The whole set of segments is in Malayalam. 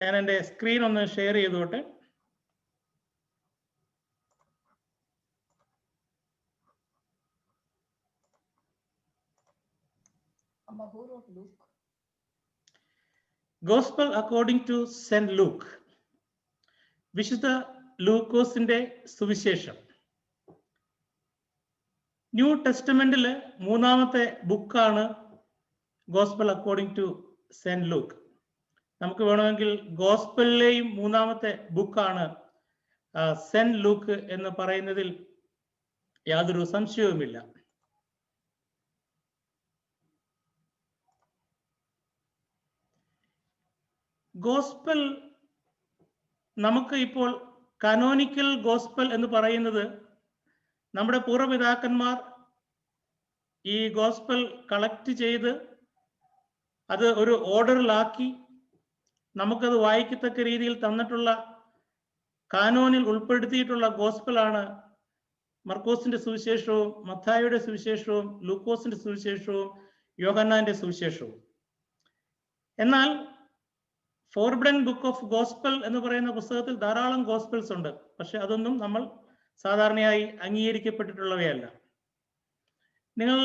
ഞാൻ എൻ്റെ സ്ക്രീൻ ഒന്ന് ഷെയർ ചെയ്തോട്ടെ. Gospel according to saint Luke, വിശുദ്ധ ലൂക്കോസിന്റെ സുവിശേഷം. ന്യൂ ടെസ്റ്റമെന്റില് മൂന്നാമത്തെ ബുക്കാണ് gospel according to saint Luke. നമുക്ക് വേണമെങ്കിൽ ഗോസ്പലിലെയും മൂന്നാമത്തെ ബുക്കാണ് സെന്റ് ലൂക്ക് എന്ന് പറയുന്നതിൽ യാതൊരു സംശയവുമില്ല. ഗോസ്പൽ നമുക്ക് ഇപ്പോൾ കാനോനിക്കൽ ഗോസ്പൽ എന്ന് പറയുന്നത്, നമ്മുടെ പൂർവ്വപിതാക്കന്മാർ ഈ ഗോസ്പൽ കളക്ട് ചെയ്ത് അത് ഒരു ഓർഡറിലാക്കി നമുക്കത് വായിക്കത്തക്ക രീതിയിൽ തന്നിട്ടുള്ള, കാനോനിൽ ഉൾപ്പെടുത്തിയിട്ടുള്ള ഗോസ്പലാണ് മർക്കോസിന്റെ സുവിശേഷവും മത്തായിയുടെ സുവിശേഷവും ലൂക്കോസിന്റെ സുവിശേഷവും യോഹന്നാന്റെ സുവിശേഷവും. എന്നാൽ ഫോർബിഡൻ ബുക്ക് ഓഫ് ഗോസ്പൽ എന്ന് പറയുന്ന പുസ്തകത്തിൽ ധാരാളം ഗോസ്പൽസ് ഉണ്ട്. പക്ഷെ അതൊന്നും നമ്മൾ സാധാരണയായി അംഗീകരിക്കപ്പെട്ടിട്ടുള്ളവയല്ല. നിങ്ങൾ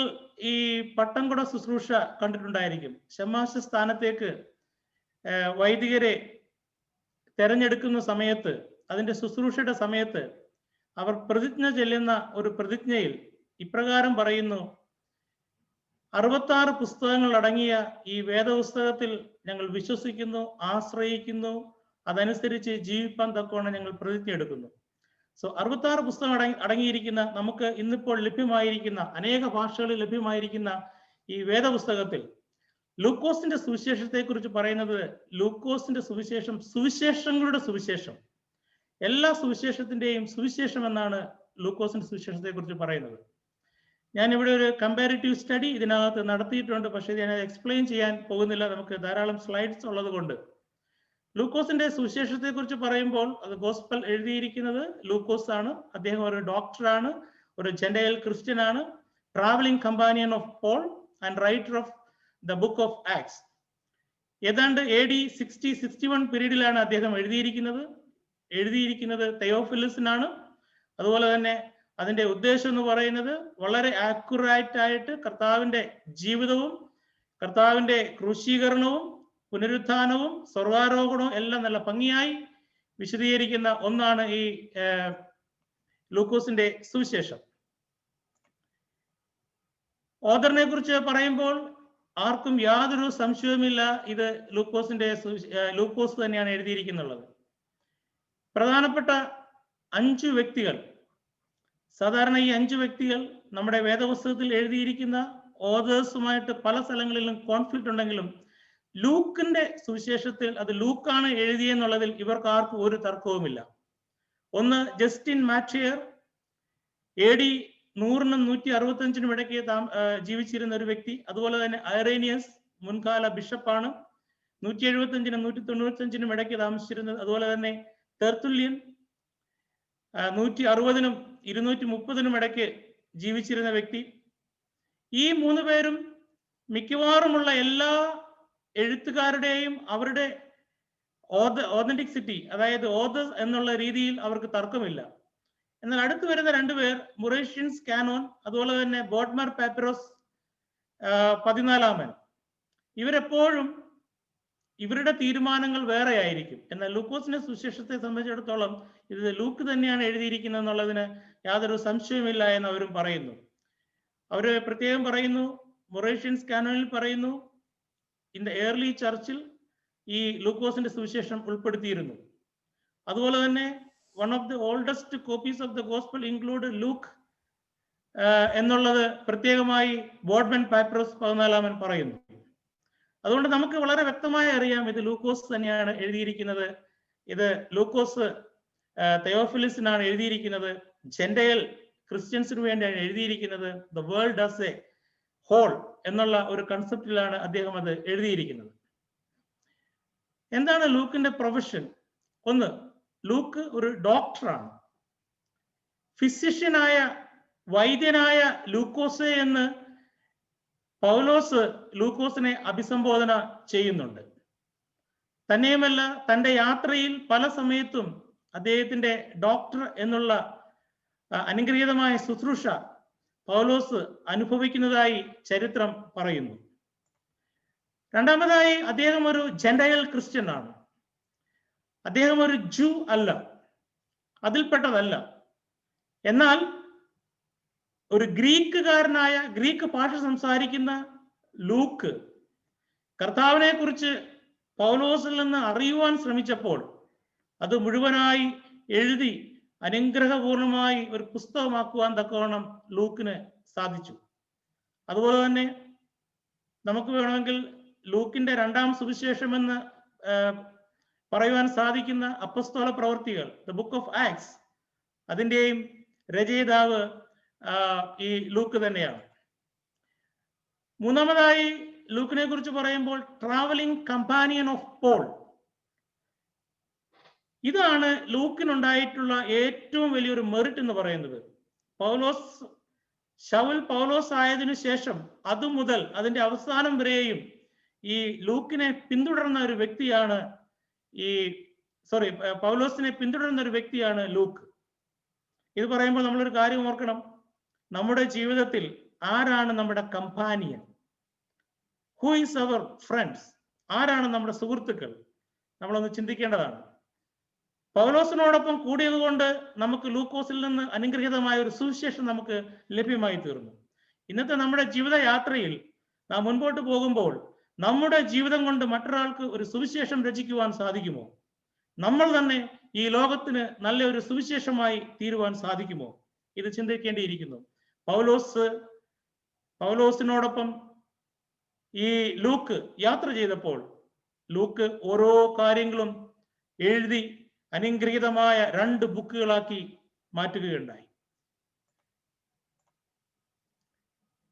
ഈ പട്ടംകുട ശുശ്രൂഷ കണ്ടിട്ടുണ്ടായിരിക്കും. ശമാശ സ്ഥാനത്തേക്ക് വൈദികരെ തെരഞ്ഞെടുക്കുന്ന സമയത്ത്, അതിന്റെ ശുശ്രൂഷയുടെ സമയത്ത് അവർ പ്രതിജ്ഞ ചെല്ലുന്ന ഒരു പ്രതിജ്ഞയിൽ ഇപ്രകാരം പറയുന്നു: 66 പുസ്തകങ്ങൾ അടങ്ങിയ ഈ വേദപുസ്തകത്തിൽ ഞങ്ങൾ വിശ്വസിക്കുന്നു, ആശ്രയിക്കുന്നു, അതനുസരിച്ച് ജീവിപ്പാൻ തക്കവണ്ണം ഞങ്ങൾ പ്രതിജ്ഞ എടുക്കുന്നു. 66 പുസ്തകം അടങ്ങിയിരിക്കുന്ന, നമുക്ക് ഇന്നിപ്പോൾ ലഭ്യമായിരിക്കുന്ന, അനേക ഭാഷകളിൽ ലഭ്യമായിരിക്കുന്ന ഈ വേദപുസ്തകത്തിൽ ലൂക്കോസിന്റെ സുവിശേഷത്തെ കുറിച്ച് പറയുന്നത്, ലൂക്കോസിന്റെ സുവിശേഷം സുവിശേഷങ്ങളുടെ സുവിശേഷം, എല്ലാ സുവിശേഷത്തിന്റെയും സുവിശേഷം എന്നാണ് ലൂക്കോസിന്റെ സുവിശേഷത്തെ കുറിച്ച് പറയുന്നത്. ഞാൻ ഇവിടെ ഒരു കമ്പാരിറ്റീവ് സ്റ്റഡി ഇതിനകത്ത് നടത്തിയിട്ടുണ്ട്, പക്ഷേ ഞാൻ എക്സ്പ്ലെയിൻ ചെയ്യാൻ പോകുന്നില്ല, നമുക്ക് ധാരാളം സ്ലൈഡ്സ് ഉള്ളത് കൊണ്ട്. ലൂക്കോസിന്റെ സുവിശേഷത്തെ കുറിച്ച് പറയുമ്പോൾ അത് ഗോസ്പൽ എഴുതിയിരിക്കുന്നത് ലൂക്കോസ് ആണ്. അദ്ദേഹം ഒരു ഡോക്ടറാണ്, ഒരു ജെന്റൈൽ ക്രിസ്ത്യൻ ആണ്, travelling companion of Paul and writer of the book of Acts. ഏതാണ്ട് AD 60-61 പീരീഡിലാണ് അദ്ദേഹം എഴുതിയിരിക്കുന്നത് തെയോഫിലസിനാണ്. അതുപോലെ തന്നെ അതിന്റെ ഉദ്ദേശം എന്ന് പറയുന്നത് വളരെ ആക്യുറേറ്റ് ആയിട്ട് കർത്താവിന്റെ ജീവിതവും കർത്താവിന്റെ ക്രൂശീകരണവും പുനരുത്ഥാനവും സ്വർഗാരോഹണവും എല്ലാം നല്ല ഭംഗിയായി വിശദീകരിക്കുന്ന ഒന്നാണ് ഈ ലൂക്കോസിന്റെ സുവിശേഷം. ഓദറിനെ കുറിച്ച് പറയുമ്പോൾ ആർക്കും യാതൊരു സംശയവുമില്ല, ഇത് ലൂക്കോസ് തന്നെയാണ് എഴുതിയിരിക്കുന്നുള്ളത്. പ്രധാനപ്പെട്ട 5 വ്യക്തികൾ, സാധാരണ ഈ 5 വ്യക്തികൾ നമ്മുടെ വേദപുസ്തകത്തിൽ എഴുതിയിരിക്കുന്ന ഓതേഴ്സുമായിട്ട് പല സ്ഥലങ്ങളിലും കോൺഫ്ലിക്റ്റ് ഉണ്ടെങ്കിലും ലൂക്കിന്റെ സുവിശേഷത്തിൽ അത് ലൂക്കാണ് എഴുതിയെന്നുള്ളതിൽ ഇവർക്ക് ആർക്കും ഒരു തർക്കവുമില്ല. ഒന്ന് ജസ്റ്റിൻ മാറ്റിയർ, AD 100-നും 165-നും ഇടയ്ക്ക് ജീവിച്ചിരുന്ന ഒരു വ്യക്തി. അതുപോലെ തന്നെ ഐറേനിയസ് മുൻകാല ബിഷപ്പാണ്, 175-നും 195-നും ഇടയ്ക്ക് താമസിച്ചിരുന്നത്. അതുപോലെ തന്നെ തെർത്തുല്യൻ 160-നും 230-നും ഇടയ്ക്ക് ജീവിച്ചിരുന്ന വ്യക്തി. ഈ 3 പേരും മിക്കവാറുമുള്ള എല്ലാ എഴുത്തുകാരുടെയും അവരുടെ ഓതന്റിസിറ്റി, അതായത് ഓതേഴ്സ് എന്നുള്ള രീതിയിൽ അവർക്ക് തർക്കമില്ല. എന്നാൽ അടുത്ത് വരുന്ന 2 പേർ, മൊറേഷ്യൻസ് കാനോൻ, അതുപോലെ തന്നെ ബോഡ്മർ പാപ്പിറസ് 14-ാമൻ, ഇവരെപ്പോഴും ഇവരുടെ തീരുമാനങ്ങൾ വേറെ ആയിരിക്കും. എന്നാൽ ലൂക്കോസിന്റെ സുവിശേഷത്തെ സംബന്ധിച്ചിടത്തോളം ഇത് ലൂക്ക് തന്നെയാണ് എഴുതിയിരിക്കുന്നത് എന്നുള്ളതിന് യാതൊരു സംശയവുമില്ല എന്ന് അവരും പറയുന്നു. അവര് പ്രത്യേകം പറയുന്നു, മൊറേഷ്യൻസ് കാനോനിൽ പറയുന്നു, ഇൻ ദ ഏർലി ചർച്ചിൽ ഈ ലൂക്കോസിന്റെ സുവിശേഷം ഉൾപ്പെടുത്തിയിരുന്നു. അതുപോലെ തന്നെ one of the oldest copies of the gospel include Luke എന്നുള്ളത് പ്രത്യേകമായി ബോഡ്മൻ പാപ്പിറസ് 14-ാമൻ പറയുന്നു. അതുകൊണ്ട് നമുക്ക് വളരെ വ്യക്തമായി അറിയാം ഇത് ലൂക്കോസ് തന്നെയാണ് എഴുതിയിരിക്കുന്നത്. ഇത് ലൂക്കോസ് തെയോഫിലിസിനാണ് എഴുതിയിരിക്കുന്നത്, ജെന്റൈൽ ക്രിസ്ത്യൻസിന് വേണ്ടിയാണ് എഴുതിയിരിക്കുന്നത്. The world as a whole എന്നുള്ള ഒരു കൺസെപ്റ്റിലാണ് അദ്ദേഹം അത് എഴുതിയിരിക്കുന്നത്. എന്താണ് ലൂക്കിന്റെ പ്രൊഫഷൻ? ഒന്ന്, ലൂക്ക് ഒരു ഡോക്ടറാണ്. ഫിസിഷ്യനായ, വൈദ്യനായ ലൂക്കോസെ എന്ന് പൗലോസ് ലൂക്കോസിനെ അഭിസംബോധന ചെയ്യുന്നുണ്ട്. തന്നെയുമല്ല, തൻ്റെ യാത്രയിൽ പല സമയത്തും അദ്ദേഹത്തിന്റെ ഡോക്ടർ എന്നുള്ള അനുഗ്രഹീതമായ ശുശ്രൂഷ പൗലോസ് അനുഭവിക്കുന്നതായി ചരിത്രം പറയുന്നു. രണ്ടാമതായി, അദ്ദേഹം ഒരു ജെന്റയൽ ക്രിസ്ത്യൻ ആണ്. അദ്ദേഹം ഒരു ജൂ അല്ല, അതിൽപ്പെട്ടതല്ല. എന്നാൽ ഒരു ഗ്രീക്കുകാരനായ, ഗ്രീക്ക് ഭാഷ സംസാരിക്കുന്ന ലൂക്ക് കർത്താവിനെ കുറിച്ച് പൗലോസിൽ നിന്ന് അറിയുവാൻ ശ്രമിച്ചപ്പോൾ അത് മുഴുവനായി എഴുതി അനുഗ്രഹപൂർണമായി ഒരു പുസ്തകമാക്കുവാൻ തക്കവണ്ണം ലൂക്കിന് സാധിച്ചു. അതുപോലെ തന്നെ നമുക്ക് വേണമെങ്കിൽ ലൂക്കിന്റെ രണ്ടാം സുവിശേഷമെന്ന് പറയുവാൻ സാധിക്കുന്ന അപ്പസ്തോല പ്രവൃത്തികൾ, ദ ബുക്ക് ഓഫ് ആക്ട്സ്, അതിൻ്റെയും രചയിതാവ് ഈ ലൂക്ക് തന്നെയാണ്. മൂന്നാമതായി ലൂക്കിനെ കുറിച്ച് പറയുമ്പോൾ ട്രാവലിംഗ് കമ്പാനിയൻ ഓഫ് പോൾ. ഇതാണ് ലൂക്കിനുണ്ടായിട്ടുള്ള ഏറ്റവും വലിയൊരു മെറിറ്റ് എന്ന് പറയുന്നത്. ശൗൽ പൗലോസ് ആയതിനു ശേഷം അതുമുതൽ അതിന്റെ അവസാനം വരെയും ഈ ലൂക്കിനെ പിന്തുടർന്ന ഒരു വ്യക്തിയാണ് പൗലോസിനെ പിന്തുടരുന്ന ഒരു വ്യക്തിയാണ് ലൂക്ക്. ഇത് പറയുമ്പോൾ നമ്മളൊരു കാര്യം ഓർക്കണം, നമ്മുടെ ജീവിതത്തിൽ ആരാണ് നമ്മുടെ companion? Who is our friends? ആരാണ് നമ്മുടെ സുഹൃത്തുക്കൾ? നമ്മളൊന്ന് ചിന്തിക്കേണ്ടതാണ്. പൗലോസിനോടൊപ്പം കൂടിയത് കൊണ്ട് നമുക്ക് ലൂക്കോസിൽ നിന്ന് അനുഗ്രഹീതമായ ഒരു സുവിശേഷം നമുക്ക് ലഭ്യമായി തീർന്നു. ഇന്നത്തെ നമ്മുടെ ജീവിതയാത്രയിൽ നാം മുൻപോട്ട് പോകുമ്പോൾ നമ്മുടെ ജീവിതം കൊണ്ട് മറ്റൊരാൾക്ക് ഒരു സുവിശേഷം രചിക്കുവാൻ സാധിക്കുമോ? നമ്മൾ തന്നെ ഈ ലോകത്തിന് നല്ല ഒരു സുവിശേഷമായി തീരുവാൻ സാധിക്കുമോ? ഇത് ചിന്തിക്കേണ്ടിയിരിക്കുന്നു. പൗലോസിനോടൊപ്പം ഈ ലൂക്ക് യാത്ര ചെയ്തപ്പോൾ ലൂക്ക് ഓരോ കാര്യങ്ങളും എഴുതി അനുഗ്രഹീതമായ 2 ബുക്കുകളാക്കി മാറ്റുകയുണ്ടായി.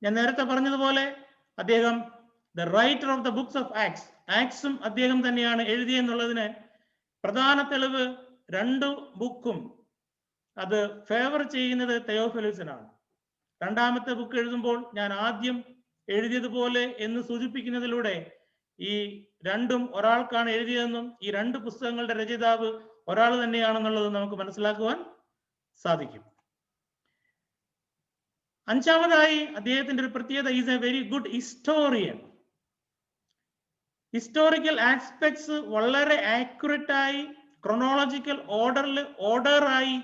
ഞാൻ നേരത്തെ പറഞ്ഞതുപോലെ അദ്ദേഹം the writer of the books of Acts, ആക്ട്സും അദ്ദേഹം തന്നെയാണ് എഴുതിയെന്നുള്ളതിന് പ്രധാന തെളിവ് 2 ബുക്കും അത് ഫേവർ ചെയ്യുന്നത് തെയോഫിലസിനാണ്. രണ്ടാമത്തെ ബുക്ക് എഴുതുമ്പോൾ ഞാൻ ആദ്യം എഴുതിയതുപോലെ എന്ന് സൂചിപ്പിക്കുന്നതിലൂടെ ഈ 2ഉം ഒരാൾക്കാണ് എഴുതിയതെന്നും ഈ 2 പുസ്തകങ്ങളുടെ രചയിതാവ് ഒരാൾ തന്നെയാണെന്നുള്ളത് നമുക്ക് മനസ്സിലാക്കുവാൻ സാധിക്കും. അഞ്ചാമതായി അദ്ദേഹത്തിന്റെ ഒരു പ്രത്യേകത, is A very good historian. Historical aspects വളരെ ആക്യുറേറ്റ് ആയി, ക്രൊണോളജിക്കൽ ഓർഡറായി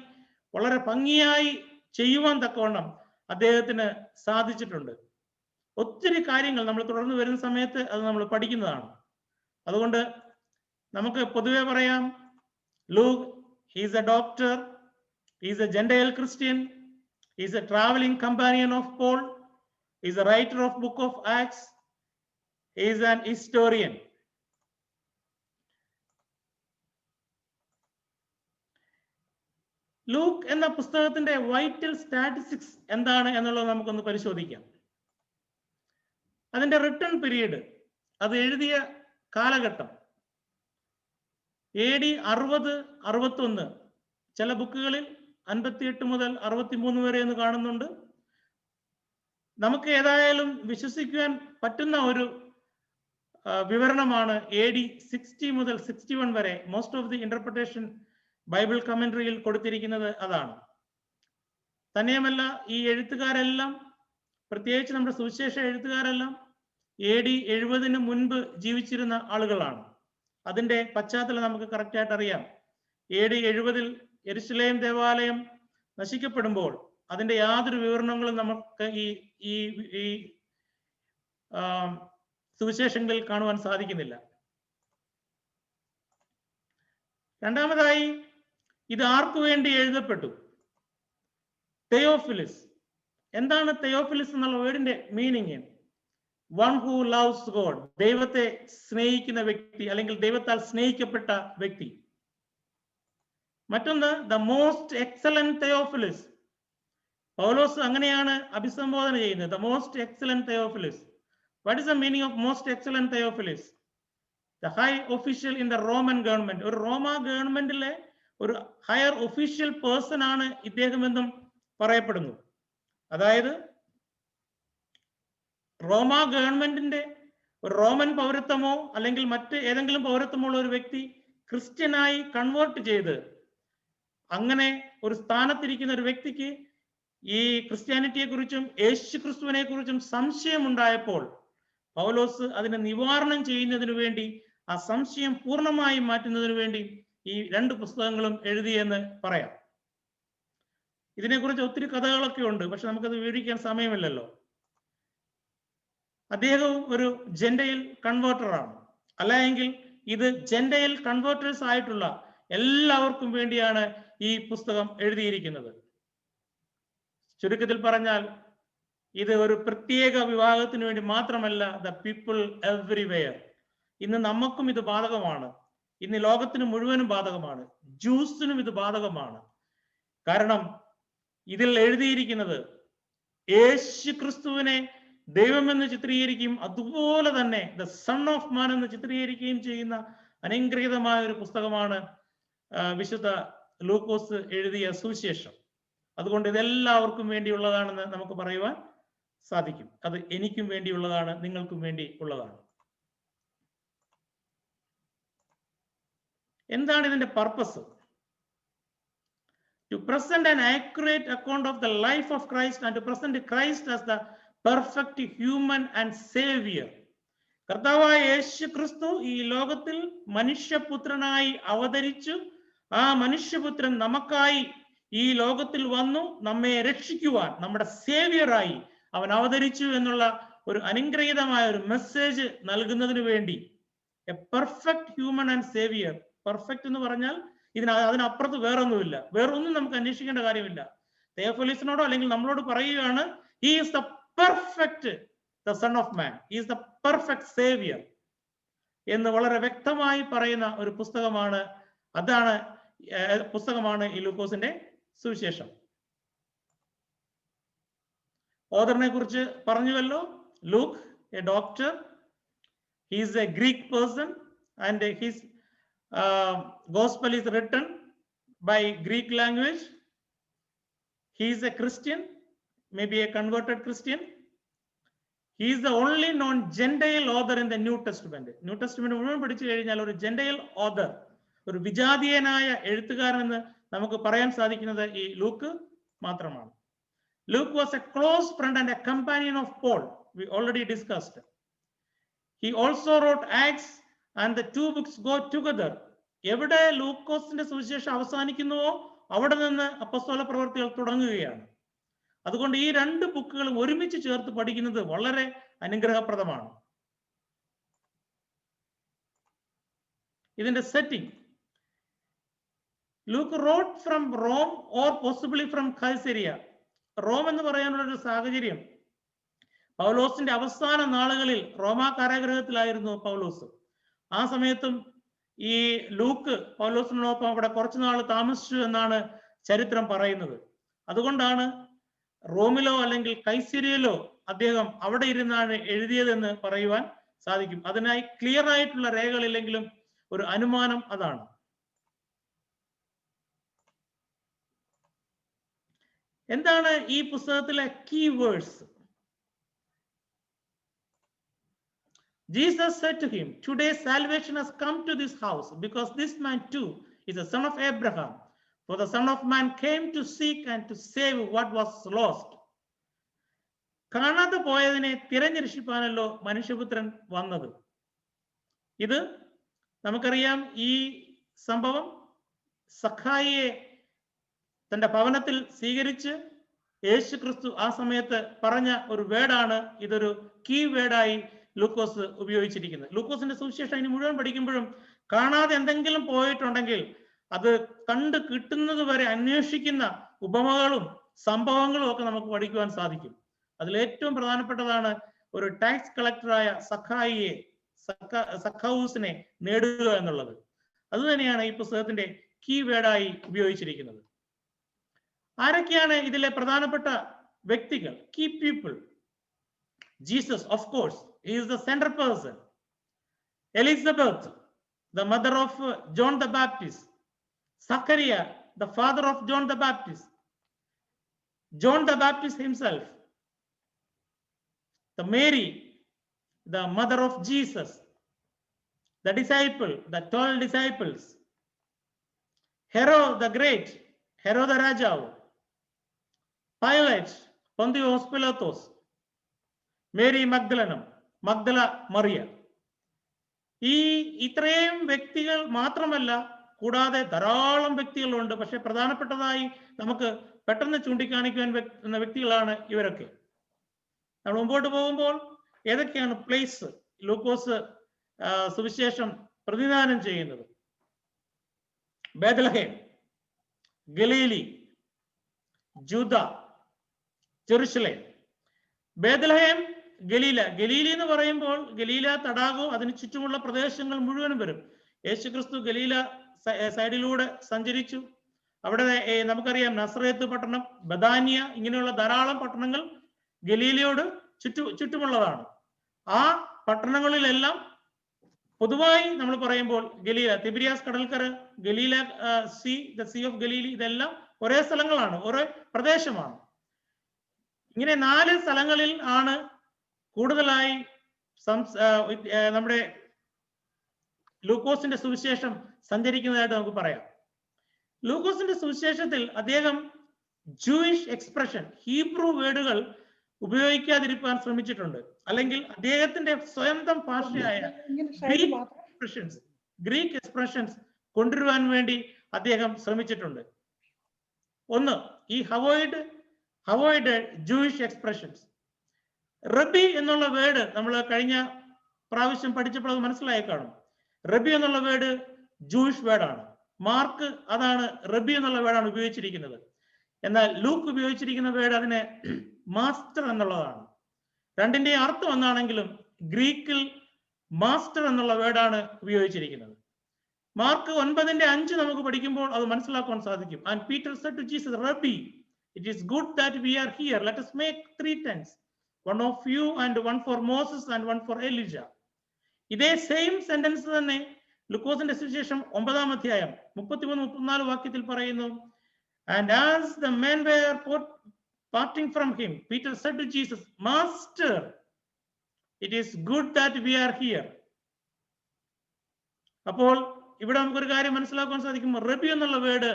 വളരെ ഭംഗിയായി ചെയ്യുവാൻ തക്കവണ്ണം അദ്ദേഹത്തിന് സാധിച്ചിട്ടുണ്ട്. ഒത്തിരി കാര്യങ്ങൾ നമ്മൾ തുടർന്ന് വരുന്ന സമയത്ത് അത് നമ്മൾ പഠിക്കുന്നതാണ്. അതുകൊണ്ട് നമുക്ക് പൊതുവെ പറയാം, Luke, he is a doctor, he is a Gentile Christian, he is a traveling companion of Paul, he is a writer of book of Acts, he is an historian. Luke എന്ന പുസ്തകത്തിന്റെ വൈറ്റൽ സ്റ്റാറ്റിസ്റ്റിക്സ് എന്താണ് എന്നുള്ളത് നമുക്കൊന്ന് പരിശോധിക്കാം. അതിന്റെ റിട്ടൺ പീരീഡ്, അത് എഴുതിയ കാലഘട്ടം AD 60-61, ചില ബുക്കുകളിൽ 58 മുതൽ 63 വരെ എന്ന് കാണുന്നുണ്ട്. നമുക്ക് ഏതായാലും വിശ്വസിക്കുവാൻ പറ്റുന്ന ഒരു വിവരണമാണ് AD 60 മുതൽ 61 വരെ most of the interpretation Bible കമന്ററിയിൽ കൊടുത്തിരിക്കുന്നത് അതാണ്. തന്നെയുമല്ല, ഈ എഴുത്തുകാരെല്ലാം, പ്രത്യേകിച്ച് നമ്മുടെ സുവിശേഷ എഴുത്തുകാരെല്ലാം AD 70 മുൻപ് ജീവിച്ചിരുന്ന ആളുകളാണ്. അതിന്റെ പശ്ചാത്തലം നമുക്ക് കറക്റ്റായിട്ട് അറിയാം. AD 70 യെരുശലേം ദേവാലയം നശിക്കപ്പെടുമ്പോൾ അതിന്റെ യാതൊരു വിവരണങ്ങളും നമുക്ക് ഈ സുവിശേഷങ്ങളിൽ കാണുവാൻ സാധിക്കുന്നില്ല. രണ്ടാമതായി, ഇത് ആർക്കു വേണ്ടി എഴുതപ്പെട്ടു? തെയോഫിലിസ്. എന്താണ് തെയോഫിലിസ് എന്നുള്ള വേർഡിന്റെ meaning? One who loves God, ദൈവത്തെ സ്നേഹിക്കുന്ന വ്യക്തി, അല്ലെങ്കിൽ ദൈവത്താൽ സ്നേഹിക്കപ്പെട്ട വ്യക്തി. മറ്റൊന്ന്, ദ മോസ്റ്റ് എക്സലന്റ് തെയോഫിലിസ്. പൗലോസ് അങ്ങനെയാണ് അഭിസംബോധന ചെയ്യുന്നത്, the most excellent Theophilus. What is the meaning of most excellent Theophilus? The high official in the Roman government. ഒരു റോമ ഗവൺമെന്റിലെ ഒരു ഹയർ ഒഫീഷ്യൽ പേഴ്സൺ ആണ് ഇദ്ദേഹമെന്നും പറയപ്പെടുന്നു. അതായത് റോമ ഗവൺമെന്റിന്റെ ഒരു റോമൻ പൗരത്വമോ അല്ലെങ്കിൽ മറ്റ് ഏതെങ്കിലും പൗരത്വമുള്ള ഒരു വ്യക്തി ക്രിസ്ത്യനായി കൺവേർട്ട് ചെയ്ത് അങ്ങനെ ഒരു സ്ഥാനത്തിരിക്കുന്ന ഒരു വ്യക്തിക്ക് ഈ ക്രിസ്ത്യാനിറ്റിയെ കുറിച്ചും യേശു ക്രിസ്തുവിനെ കുറിച്ചും സംശയമുണ്ടായപ്പോൾ പൗലോസ് അതിനെ നിവാരണം ചെയ്യുന്നതിനു വേണ്ടി, ആ സംശയം പൂർണ്ണമായും മാറ്റുന്നതിനു വേണ്ടി ഈ 2 പുസ്തകങ്ങളും എഴുതിയെന്ന് പറയാം. ഇതിനെക്കുറിച്ച് ഒത്തിരി കഥകളൊക്കെ ഉണ്ട്, പക്ഷെ നമുക്കത് വിവരിക്കാൻ സമയമില്ലല്ലോ. അദ്ദേഹവും ഒരു ജെൻഡയിൽ കൺവേർട്ടറാണ്. അല്ലെങ്കിൽ ഇത് ജെൻഡയിൽ കൺവേർട്ടേഴ്സ് ആയിട്ടുള്ള എല്ലാവർക്കും വേണ്ടിയാണ് ഈ പുസ്തകം എഴുതിയിരിക്കുന്നത്. ചുരുക്കത്തിൽ പറഞ്ഞാൽ ഇത് ഒരു പ്രത്യേക വിഭാഗത്തിന് വേണ്ടി മാത്രമല്ല, ദ പീപ്പിൾ എവ്രിവെയർ. ഇന്ന് നമുക്കും ഇത് ബാധകമാണ്, ഇന്ന് ലോകത്തിന് മുഴുവനും ബാധകമാണ്, ജൂസിനും ഇത് ബാധകമാണ്. കാരണം ഇതിൽ എഴുതിയിരിക്കുന്നത് യേശു ക്രിസ്തുവിനെ ദൈവമെന്ന് ചിത്രീകരിക്കുകയും അതുപോലെ തന്നെ ദ സൺ ഓഫ് മാൻ എന്ന് ചിത്രീകരിക്കുകയും ചെയ്യുന്ന അനുഗ്രഹീതമായ ഒരു പുസ്തകമാണ് വിശുദ്ധ ലൂക്കോസ് എഴുതിയ സുവിശേഷം. അതുകൊണ്ട് ഇതെല്ലാവർക്കും വേണ്ടിയുള്ളതാണെന്ന് നമുക്ക് പറയുവാൻ സാധിക്കും. അത് എനിക്കും വേണ്ടിയുള്ളതാണ്, നിങ്ങൾക്കും വേണ്ടി ഉള്ളതാണ്. എന്താണ് ഇതിന്റെ purpose? To present an accurate account of the life of Christ and to present Christ as the perfect human and savior. കർത്താവായ യേശു ക്രിസ്തു ഈ ലോകത്തിൽ മനുഷ്യപുത്രനായി അവതരിച്ചു. ആ മനുഷ്യപുത്രൻ നമുക്കായി ഈ ലോകത്തിൽ വന്നു നമ്മെ രക്ഷിക്കുവാൻ, നമ്മുടെ സേവിയറായി അവൻ അവതരിച്ചു എന്നുള്ള ഒരു അനുഗ്രഹീതമായ ഒരു മെസ്സേജ് നൽകുന്നതിന് വേണ്ടി a perfect human and saviour. Perfect എന്ന് പറഞ്ഞാൽ അതിനപ്പുറത്ത് വേറൊന്നുമില്ല, വേറൊന്നും നമുക്ക് അന്വേഷിക്കേണ്ട കാര്യമില്ല. തെയോഫിലസിനോടോ അല്ലെങ്കിൽ നമ്മളോട് പറയുകയാണ്, he is the perfect the son of man, he is the perfect saviour എന്ന് വളരെ വ്യക്തമായി പറയുന്ന ഒരു പുസ്തകമാണ്. പുസ്തകമാണ് ഈ ലൂക്കോസിന്റെ സുവിശേഷം. ഓഥറിനെ കുറിച്ച് പറഞ്ഞുവല്ലോ. Luke, a doctor, he is a Greek person and his gospel is written by Greek language. He is a Christian, maybe a converted Christian. He is the only non-Gentile author in the New Testament. New Testament മുഴുവൻ പഠിച്ചു കഴിഞ്ഞാൽ ഒരു ജെൻഡയൽ ഓഥർ, ഒരു വിജാതീയനായ എഴുത്തുകാരൻ എന്ന് നമുക്ക് പറയാൻ സാധിക്കുന്നത് ഈ ലൂക്ക് മാത്രമാണ്. Luke was a close friend and a companion of Paul. We already discussed. He also wrote Acts and the 2 books go together. എവിടെ ലൂക്കോസിന്റെ സുവിശേഷം അവസാനിക്കുന്നുവോ അവിടെ നിന്ന് അപ്പോസ്തല പ്രവൃത്തികൾ തുടങ്ങുകയാണ്. അതുകൊണ്ട് ഈ 2 ബുക്കുകളും ഒരുമിച്ച് ചേർത്ത് പഠിക്കുന്നത് വളരെ അനുഗ്രഹപ്രദമാണ്. ഇതിന്റെ setting, Luke wrote from Rome or possibly from Caesarea. Rome എന്ന് പറയാനുള്ള ഒരു സാഹചര്യം, പൗലോസിന്റെ അവസാന നാളുകളിൽ റോമാ കാരാഗൃഹത്തിലായിരുന്നു പൗലോസ്. ആ സമയത്തും ഈ ലൂക്ക് പൗലോസിനോടൊപ്പം അവിടെ കുറച്ചു നാൾ താമസിച്ചു എന്നാണ് ചരിത്രം പറയുന്നത്. അതുകൊണ്ടാണ് റോമിലോ അല്ലെങ്കിൽ കൈസരിയയിലോ അദ്ദേഹം അവിടെ ഇരുന്നാണ് എഴുതിയതെന്ന് പറയുവാൻ സാധിക്കും. അതിനായി ക്ലിയർ ആയിട്ടുള്ള രേഖകളില്ലെങ്കിലും ഒരു അനുമാനം അതാണ്. എന്താണ് ഈ പുസ്തകത്തിലെ key words? Jesus said to him, "Today salvation has come to this house, because this man too is a son of Abraham. For the Son of Man came to seek and to save what was lost." കാണാതെ പോയതിനെ തിരഞ്ഞുരക്ഷിപ്പാനല്ലോ മനുഷ്യപുത്രൻ വന്നത്. ഇത് നമുക്കറിയാം. ഈ സംഭവം സഖായിയെ തന്റെ ഭവനത്തിൽ സ്വീകരിച്ച് യേശു ക്രിസ്തു ആ സമയത്ത് പറഞ്ഞ ഒരു വേർഡാണ്. ഇതൊരു കീ വേർഡായി ലൂക്കോസ് ഉപയോഗിച്ചിരിക്കുന്നത്. ലൂക്കോസിന്റെ സുവിശേഷം ഇനി മുഴുവൻ പഠിക്കുമ്പോഴും കാണാതെ എന്തെങ്കിലും പോയിട്ടുണ്ടെങ്കിൽ അത് കണ്ടു കിട്ടുന്നത് വരെ അന്വേഷിക്കുന്ന ഉപമകളും സംഭവങ്ങളും ഒക്കെ നമുക്ക് പഠിക്കുവാൻ സാധിക്കും. അതിൽ ഏറ്റവും പ്രധാനപ്പെട്ടതാണ് ഒരു ടാക്സ് കളക്ടറായ സഖാവൂസിനെ നേടുക എന്നുള്ളത്. അത് തന്നെയാണ് ഈ പുസ്തകത്തിന്റെ കീ വേർഡായി ഉപയോഗിച്ചിരിക്കുന്നത്. ആരൊക്കെയാണ് ഇതിലെ പ്രധാനപ്പെട്ട വ്യക്തികൾ? Key people. Jesus, of course, he is the center person. Elizabeth, the mother of John the Baptist. Zachariah, the father of John the Baptist. John the Baptist himself. The Mary, the mother of Jesus, the disciple, the 12 disciples, Herod the Great, Herod the Rajav, Pilate, Pontius Pilatus, Mary Magdalene, Magdala Maria. ഈ ഇത്രയും വ്യക്തികൾ മാത്രമല്ല, കൂടാതെ ധാരാളം വ്യക്തികളുണ്ട്. പക്ഷെ പ്രധാനപ്പെട്ടതായി നമുക്ക് പെട്ടെന്ന് ചൂണ്ടിക്കാണിക്കുവാൻ എന്ന വ്യക്തികളാണ് ഇവരൊക്കെ. നമ്മൾ മുമ്പോട്ട് പോകുമ്പോൾ ഏതൊക്കെയാണ് പ്ലേസ് ലൂക്കോസ് സുവിശേഷം പ്രതിനിധാനം ചെയ്യുന്നത്? Bethlehem, Galilee, Judea, Jerusalem. Bethlehem, ഗലീല. ഗലീലി എന്ന് പറയുമ്പോൾ ഗലീല തടാകവും അതിന് ചുറ്റുമുള്ള പ്രദേശങ്ങൾ മുഴുവനും വരും. യേശുക്രിസ്തു ഗലീല സൈഡിലൂടെ സഞ്ചരിച്ചു. അവിടെ നമുക്കറിയാം നസ്രയത്ത് പട്ടണം, ബദാനിയ, ഇങ്ങനെയുള്ള ധാരാളം പട്ടണങ്ങൾ ഗലീലയോട് ചുറ്റുമുള്ളതാണ്. ആ പട്ടണങ്ങളിലെല്ലാം പൊതുവായി നമ്മൾ പറയുമ്പോൾ ഗലീല, തിബിരിയാസ് കടൽക്കര, Galilee sea, the sea of Galilee, ഇതെല്ലാം ഒരേ സ്ഥലങ്ങളാണ്, ഒരേ പ്രദേശമാണ്. ഇങ്ങനെ 4 സ്ഥലങ്ങളിൽ ആണ് കൂടുതലായി നമ്മുടെ ലൂക്കോസിന്റെ സുവിശേഷം സഞ്ചരിക്കുന്നതായിട്ട് നമുക്ക് പറയാം. ലൂക്കോസിന്റെ സുവിശേഷത്തിൽ അദ്ദേഹം ജൂയിഷ് എക്സ്പ്രഷൻ, ഹീബ്രു വേർഡുകൾ ഉപയോഗിക്കാതിരിക്കാൻ ശ്രമിച്ചിട്ടുണ്ട്. അല്ലെങ്കിൽ അദ്ദേഹത്തിന്റെ സ്വന്തം ഭാഷയായ ഗ്രീക്ക് എക്സ്പ്രഷൻസ് കൊണ്ടുവരുവാൻ വേണ്ടി അദ്ദേഹം ശ്രമിച്ചിട്ടുണ്ട്. ഒന്ന്, ഈ ഹവോയിഡ് ജൂയിഷ് എക്സ്പ്രഷൻസ്. റബി എന്നുള്ള വേർഡ് നമ്മൾ കഴിഞ്ഞ പ്രാവശ്യം പഠിച്ചപ്പോൾ അത് മനസ്സിലായി കാണും. റബി എന്നുള്ള വേർഡ് ജൂയിഷ് വേർഡാണ്. മാർക്ക് അതാണ് റബി എന്നുള്ള വേർഡാണ് ഉപയോഗിച്ചിരിക്കുന്നത്. എന്നാൽ ലൂക്ക് ഉപയോഗിച്ചിരിക്കുന്ന വേർഡ് അതിനെ മാസ്റ്റർ എന്നുള്ളതാണ്. രണ്ടിന്റെ അർത്ഥം ഒന്നാണെങ്കിലും ഗ്രീക്കിൽ മാസ്റ്റർ എന്നുള്ള വേർഡാണ് ഉപയോഗിച്ചിരിക്കുന്നത്. മാർക്ക് 9:5 നമുക്ക് പഠിക്കുമ്പോൾ അത് മനസ്സിലാക്കാൻ സാധിക്കും. And Peter said to Jesus, rabbi, it is good that we are here. Let us make 3 tents, one of you and one for Moses and one for Elijah. ഇതേ സെയിം സെന്റൻസ് തന്നെ ലൂക്കോസിന്റെ സുവിശേഷം 9-ാം അധ്യായം 33-34 വാക്യത്തിൽ പറയുന്നു. And as the men were parting from him, Peter said to Jesus, Master, it is good that we are here. അപ്പോൾ ഇവിടെ നമുക്കൊരു കാര്യം മനസ്സിലാക്കാൻ സാധിക്കും. റബി എന്നുള്ള വേർഡ്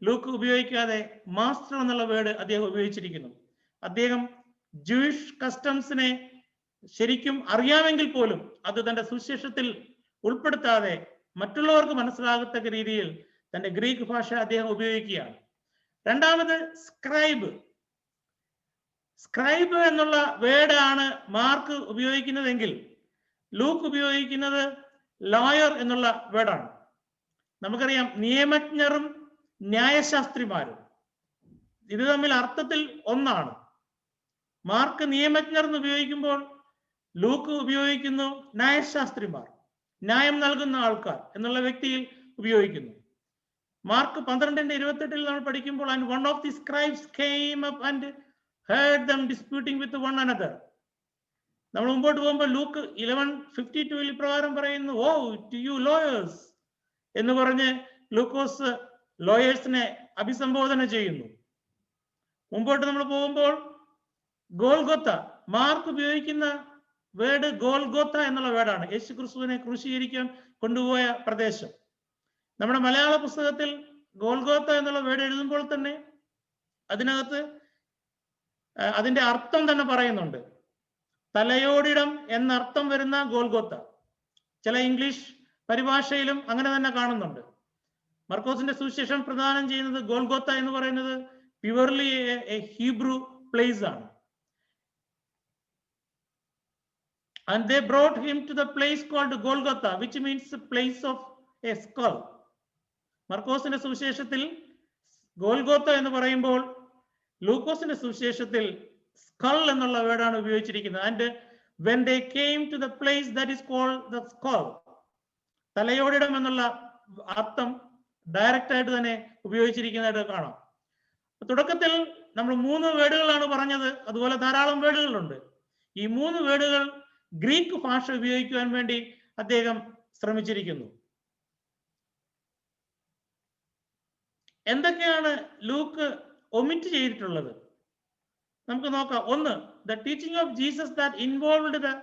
ലൂക്ക് ഉപയോഗിക്കാതെ മാസ്റ്റർ എന്നുള്ള വേർഡ് അദ്ദേഹം ഉപയോഗിച്ചിരിക്കുന്നു. അദ്ദേഹം ജൂയിഷ് കസ്റ്റംസിനെ ശരിക്കും അറിയാമെങ്കിൽ പോലും അത് തന്റെ സുവിശേഷത്തിൽ ഉൾപ്പെടുത്താതെ മറ്റുള്ളവർക്ക് മനസ്സിലാകത്തക്ക രീതിയിൽ തന്റെ ഗ്രീക്ക് ഭാഷ അദ്ദേഹം ഉപയോഗിക്കുകയാണ്. രണ്ടാമത് സ്ക്രൈബ്. സ്ക്രൈബ് എന്നുള്ള വേർഡ് ആണ് മാർക്ക് ഉപയോഗിക്കുന്നതെങ്കിൽ ലൂക്ക് ഉപയോഗിക്കുന്നത് ലോയർ എന്നുള്ള വേർഡാണ്. നമുക്കറിയാം നിയമജ്ഞരും ന്യായശാസ്ത്രിമാരും ഇത് തമ്മിൽ അർത്ഥത്തിൽ ഒന്നാണ്. മാർക്ക് നിയമജ്ഞർ എന്ന് ഉപയോഗിക്കുമ്പോൾ ലൂക്ക് ഉപയോഗിക്കുന്നു ന്യായശാസ്ത്രിമാർ, ന്യായം നൽകുന്ന ആൾക്കാർ എന്നുള്ള വ്യക്തിയിൽ ഉപയോഗിക്കുന്നു. മാർക്ക് 12:28 നമ്മൾ പഠിക്കുമ്പോൾ and one of the scribes came up and heard them disputing with one another. നമ്മൾ മുമ്പോട്ട് പോകുമ്പോൾ ലൂക്ക് 11:52 പ്രകാരം പറയുന്നു, ഓ ടു യു ലോയേഴ്സ് എന്ന് പറഞ്ഞ് ലൂക്കോസ് ലോയേഴ്സിനെ അഭിസംബോധന ചെയ്യുന്നു. മുമ്പോട്ട് നമ്മൾ പോകുമ്പോൾ ഗോൽഗോത്ത, മാർക്ക് ഉപയോഗിക്കുന്ന വേർഡ് ഗോൽഗോത്ത എന്നുള്ള വേർഡാണ്. യേശു ക്രിസ്തുവിനെ ക്രൂശീകരിക്കാൻ കൊണ്ടുപോയ പ്രദേശം. നമ്മുടെ മലയാള പുസ്തകത്തിൽ ഗോൽഗോത്ത എന്നുള്ള വേർഡ് എഴുതുമ്പോൾ തന്നെ അതിനകത്ത് അതിന്റെ അർത്ഥം തന്നെ പറയുന്നുണ്ട്. തലയോടിടം എന്നർത്ഥം വരുന്ന ഗോൽഗോത്ത. ചില ഇംഗ്ലീഷ് പരിഭാഷയിലും അങ്ങനെ തന്നെ കാണുന്നുണ്ട്. മർക്കോസിന്റെ സുവിശേഷം പ്രദാനം ചെയ്യുന്നത് ഗോൽഗോത്ത എന്ന് പറയുന്നത് പ്യുവർലി എ ഹീബ്രു പ്ലേസ് ആണ്. And they brought him to the place called Golgotha, which means the place of a skull. മർക്കോസിന്റെ സുവിശേഷത്തിൽ ഗോൽഗോത്ത എന്ന് പറയുമ്പോൾ ലൂക്കോസിന്റെ സുവിശേഷത്തിൽ സ്കൾ എന്നുള്ള വേർഡാണ് ഉപയോഗിച്ചിരിക്കുന്നത്. And when they came to the place that is called the skull, തലയോടിടം എന്നുള്ള അർത്ഥം ഡയറക്റ്റ് ആയിട്ട് തന്നെ ഉപയോഗിച്ചിരിക്കുന്നതായിട്ട് കാണാം. തുടക്കത്തിൽ നമ്മൾ 3 വേർഡുകളാണ് പറഞ്ഞത്. അതുപോലെ ധാരാളം വേർഡുകളുണ്ട്. ഈ 3 വേർഡുകൾ ഗ്രീക്ക് ഭാഷ ഉപയോഗിക്കുവാൻ വേണ്ടി അദ്ദേഹം ശ്രമിച്ചിരിക്കുന്നു. എന്തൊക്കെയാണ് ലൂക്ക് ഒമിറ്റ് ചെയ്തിട്ടുള്ളത് നമുക്ക് നോക്കാം. ഒന്ന്, the teaching of Jesus that involved the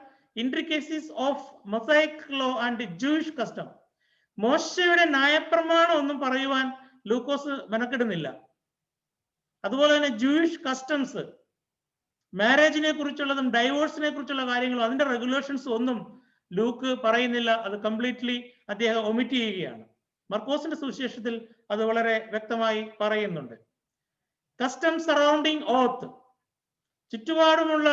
intricacies of Mosaic law and Jewish custom. മോശയുടെ ന്യായപ്രമാണം ഒന്നും പറയുവാൻ ലൂക്കോസ് മെനക്കെടുന്നില്ല. അതുപോലെ തന്നെ ജൂയിഷ് കസ്റ്റംസ്, മാരേജിനെ കുറിച്ചുള്ളതും ഡൈവോഴ്സിനെ കുറിച്ചുള്ള കാര്യങ്ങളും അതിന്റെ റെഗുലേഷൻസ് ഒന്നും ലൂക്ക് പറയുന്നില്ല. അത് കംപ്ലീറ്റ്ലി അദ്ദേഹം ഒമിറ്റ് ചെയ്യുകയാണ്. മർക്കോസിന്റെ സുവിശേഷത്തിൽ അത് വളരെ വ്യക്തമായി പറയുന്നുണ്ട്. കസ്റ്റം സറൗണ്ടിങ് ഓത്ത്, ചുറ്റുപാടുമുള്ള